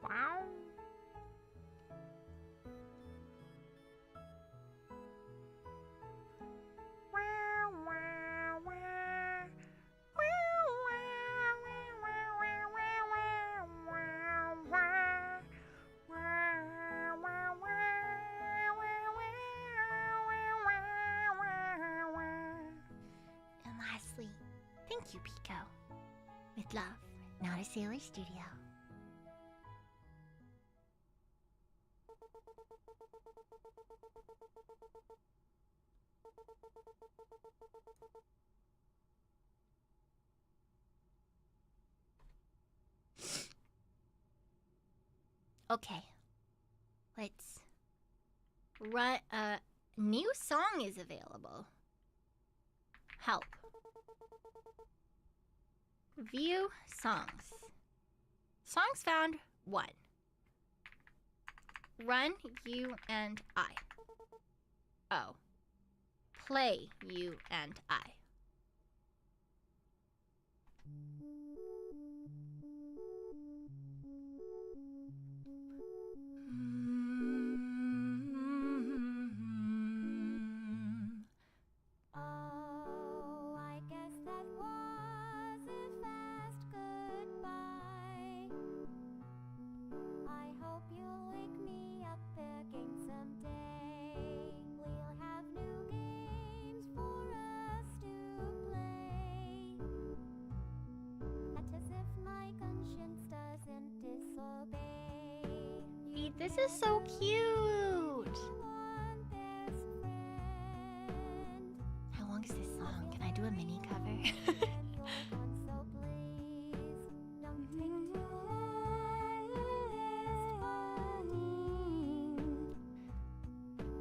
Wow. And lastly, thank you, Pico. With love, Not a Sailor Studio. Okay, let's run. New song is available. Help. View songs. Songs found 1. Run, you and I. Oh. Play, you and I. Oh, I guess that was a fast goodbye. I hope you'll wake me up again someday. We'll have new games for us to play. Act as if my conscience doesn't disobey. This is so cute. One best friend. How long is this song? Can I do a mini cover? When you're gone, so please don't take too long to rest, buddy.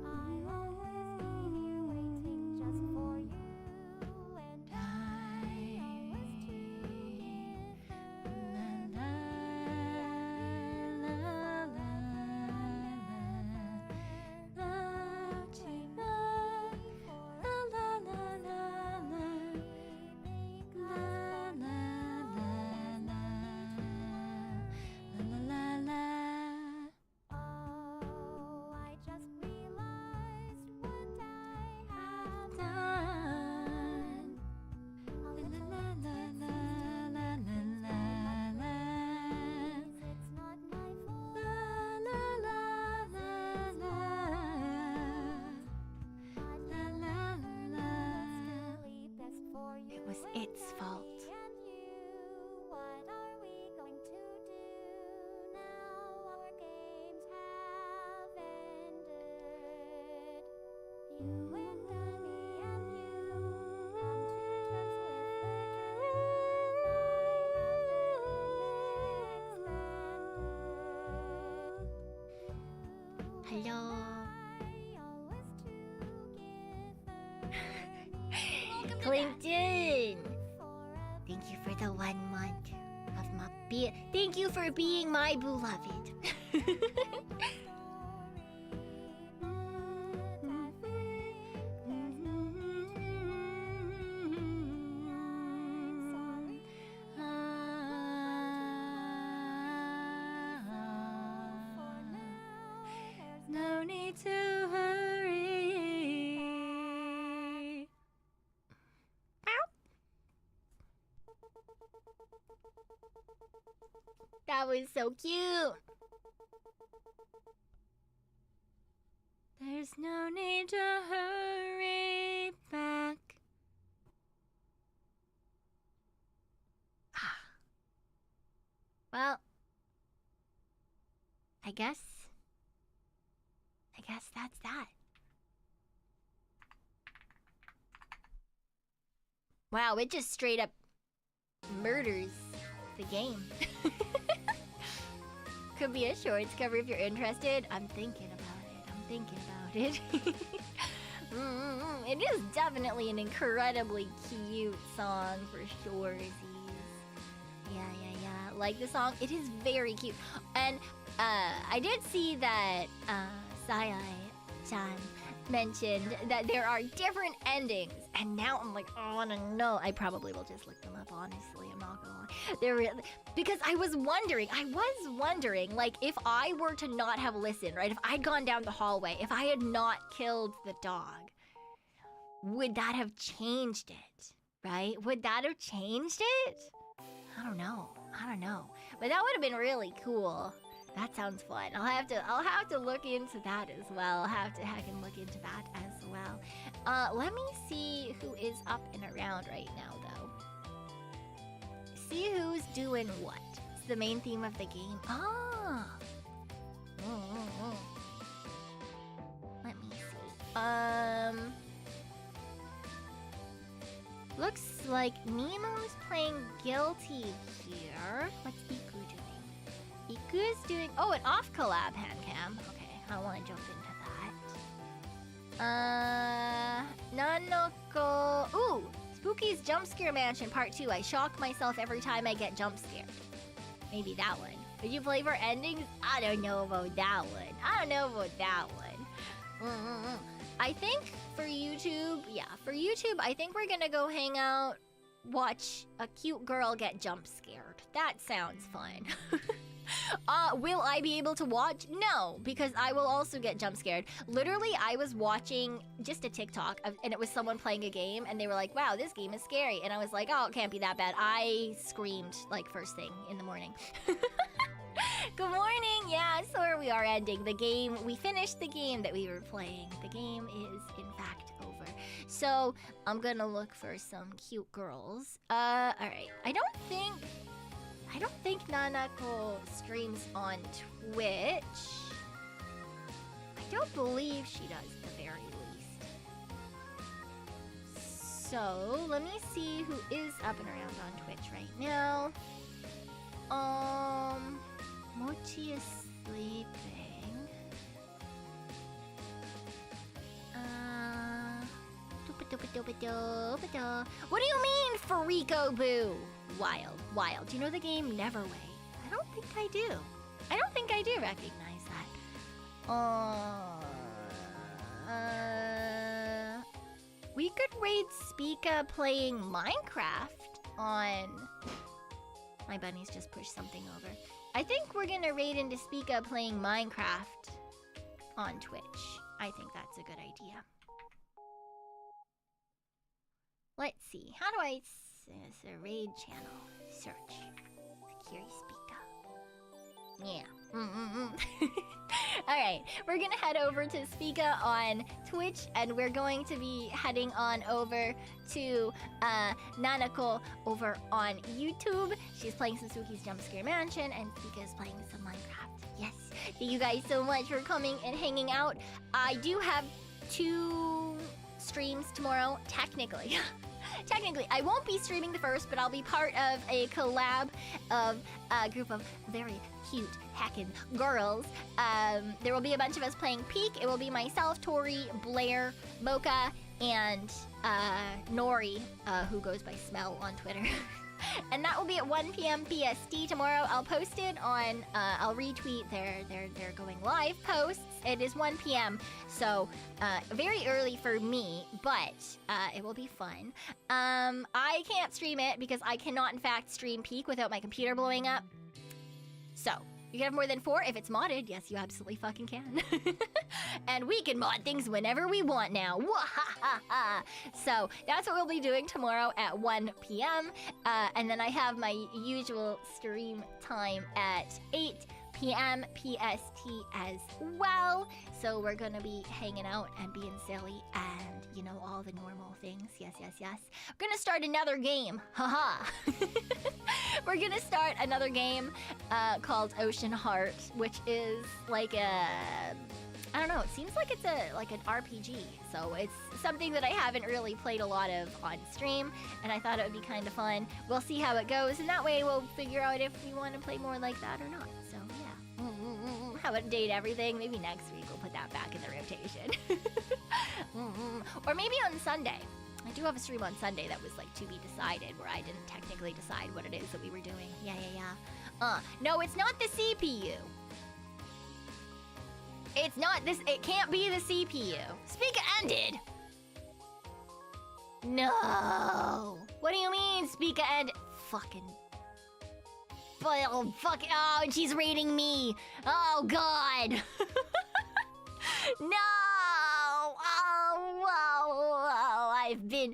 I'll always be here waiting just for you, and I always Oh, I just realized what I have done. A little it's not my fault. Best for you. It was its fault. And you, what are we going to do now? Our games have ended. You and I, me and you, come to terms with the truth. I have been expanded. Hello. Always together. Clinton! Thank you for the 1 month of my Thank you for being my beloved. to hurry. That was so cute. There's no need to hurry back. Well, I guess that's that. Wow, it just straight up murders the game. Could be a shorts cover if you're interested. I'm thinking about it. It is definitely an incredibly cute song for sure. Yeah. Like the song, it is very cute. And I did see that Sayai-chan mentioned that there are different endings. And now I'm like, I want to know. I probably will just look them up, honestly. I'm not gonna lie. Because I was wondering, like, if I were to not have listened, right? If I'd gone down the hallway, if I had not killed the dog, would that have changed it, right? Would that have changed it? I don't know. But that would have been really cool. That sounds fun. I'll have to look into that as well. I'll have to look into that as well. Let me see who is up and around right now, though. See who's doing what. It's the main theme of the game. Let me see. Looks like Nemo's playing Guilty here. What's Iku doing? Iku's doing... Oh, an off collab hand cam. Okay, I don't want to jump into that. Nanoko... Ooh! Spooky's Jump Scare Mansion Part 2. I shock myself every time I get jump scared. Maybe that one. Did you play for endings? I don't know about that one. I think for YouTube, I think we're gonna go hang out, watch a cute girl get jump scared. That sounds fun. Will I be able to watch? No, because I will also get jump scared. Literally, I was watching just a TikTok, and it was someone playing a game, and they were like, wow, this game is scary. And I was like, oh, it can't be that bad. I screamed, like, first thing in the morning. Good morning! Yeah, so we are ending the game. We finished the game that we were playing. The game is, in fact, over. So, I'm gonna look for some cute girls. Alright. I don't think Nanako streams on Twitch. I don't believe she does, at the very least. So, let me see who is up and around on Twitch right now. Mochi is sleeping. What do you mean, Fariko Boo? Wild. Do you know the game Never Way? I don't think I do. Recognize that. We could raid Spica playing Minecraft on... My bunnies just pushed something over. I think we're gonna raid into Spica playing Minecraft on Twitch. I think that's a good idea. Let's see. How do I... It's a raid channel. Search. Secure Spica. Yeah. Alright, we're gonna head over to Spica on Twitch, and we're going to be heading on over to Nanako over on YouTube. She's playing Suzuki's Jump Scare Mansion, and Spica is playing some Minecraft. Yes. Thank you guys so much for coming and hanging out. I do have 2 streams tomorrow, technically. I won't be streaming the first, but I'll be part of a collab of a group of very cute hackin' girls. There will be a bunch of us playing Peak. It will be myself, Tori, Blair, Mocha, and Nori, who goes by Smell on Twitter. And that will be at 1 p.m. PST tomorrow. I'll post it on, I'll retweet their going live posts. It is 1 p.m. So, very early for me, but it will be fun. I can't stream it because I cannot, in fact, stream Peak without my computer blowing up. So, You can have more than 4 if it's modded. Yes, you absolutely fucking can. And we can mod things whenever we want now. Wahahaha. So that's what we'll be doing tomorrow at 1 p.m. And then I have my usual stream time at 8 p.m. PST as well. So we're gonna be hanging out and being silly and, you know, all the normal things. Yes, yes, yes. We're gonna start another game. Haha. We're gonna start another game called Ocean Heart, which is like a... I don't know, it seems like it's like an RPG. So it's something that I haven't really played a lot of on stream, and I thought it would be kind of fun. We'll see how it goes, and that way we'll figure out if we want to play more like that or not. So yeah. How about date everything? Maybe next week we'll put that back in the rotation. Or maybe on Sunday. I do have a stream on Sunday that was like to be decided, where I didn't technically decide what it is that we were doing. Yeah. No, it's not the CPU. It's not this. It can't be the CPU. Speaker ended. No. What do you mean, speaker end? Fucking. Oh, fuck. Oh, and she's rating me. Oh, God. No. Oh, whoa. I've been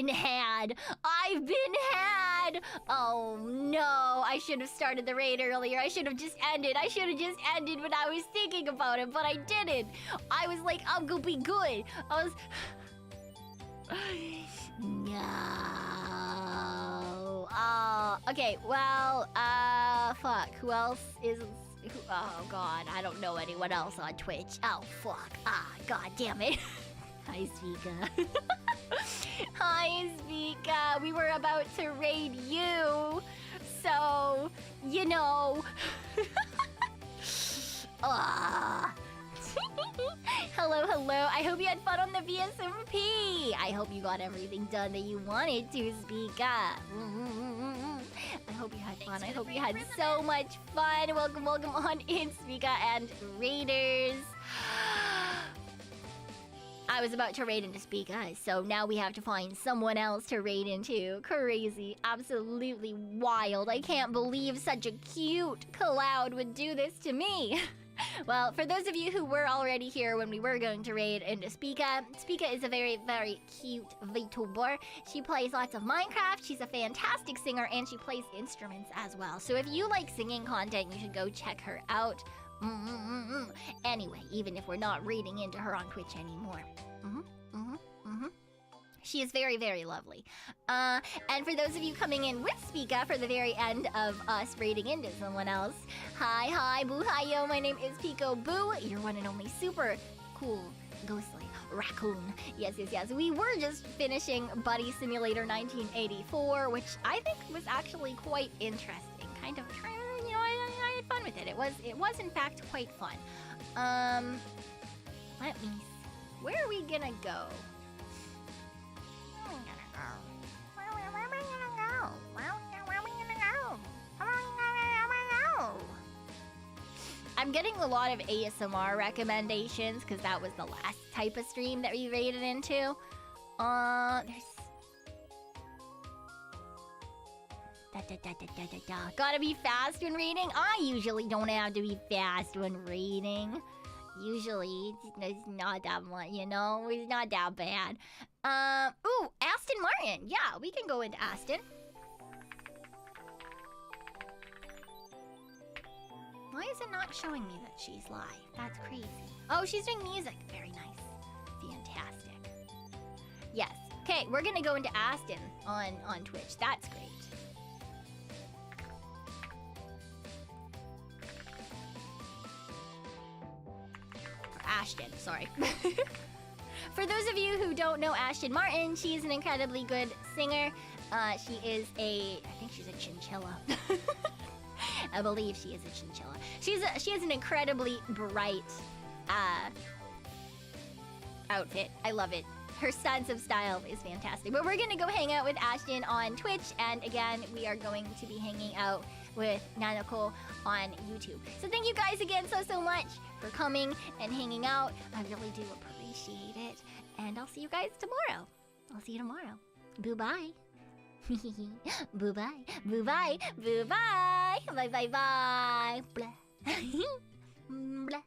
had. I've been had. Oh, no. I should have started the raid earlier. I should have just ended. I should have just ended when I was thinking about it, but I didn't. I was like, I'm gonna be good. I was... No. Okay, well, fuck. Who else is... Oh, God. I don't know anyone else on Twitch. Oh, fuck. God damn it. Hi, Svika. Hi, Svika. We were about to raid you. So, you know. Hello. I hope you had fun on the VSMP. I hope you got everything done that you wanted to, Svika. I hope you had fun. I hope you had so much fun. Welcome on in, Svika and Raiders. I was about to raid into Speaka, so now we have to find someone else to raid into. Crazy. Absolutely wild. I can't believe such a cute cloud would do this to me. Well, for those of you who were already here when we were going to raid into Speaka, Speaka is a very, very cute VTuber. She plays lots of Minecraft, she's a fantastic singer, and she plays instruments as well. So if you like singing content, you should go check her out. Anyway, even if we're not reading into her on Twitch anymore. She is very, very lovely. And for those of you coming in with Speaka for the very end of us raiding into someone else, hi, boo, hi, yo, my name is Pekoe, your one and only super cool, ghostly Raccoon. Yes. We were just finishing Buddy Simulator 1984, which I think was actually quite interesting. Kind of, you know, I had fun with it. It was in fact quite fun. Let me see. Where are we gonna go? I'm getting a lot of ASMR recommendations because that was the last type of stream that we raided into. There's... Gotta be fast when reading? I usually don't have to be fast when reading. Usually, it's not that much, you know? It's not that bad. Ooh, Aston Martin. Yeah, we can go into Aston. Why is it not showing me that she's live? That's crazy. Oh, she's doing music. Very nice. Fantastic. Yes. Okay, we're gonna go into Aston on Twitch. That's great. Ashton, sorry. For those of you who don't know Aston Martin, she is an incredibly good singer. She is I think she's a chinchilla. I believe she is a chinchilla. She has an incredibly bright outfit. I love it. Her sense of style is fantastic. But we're gonna go hang out with Ashton on Twitch, and again, we are going to be hanging out with Nanako on YouTube. So thank you guys again so much for coming and hanging out. I really do appreciate it. And I'll see you guys tomorrow. I'll see you tomorrow. Boo-bye. Boo-bye. Boo-bye. Boo-bye. Bye. Bye bye bye. Blah. Blah.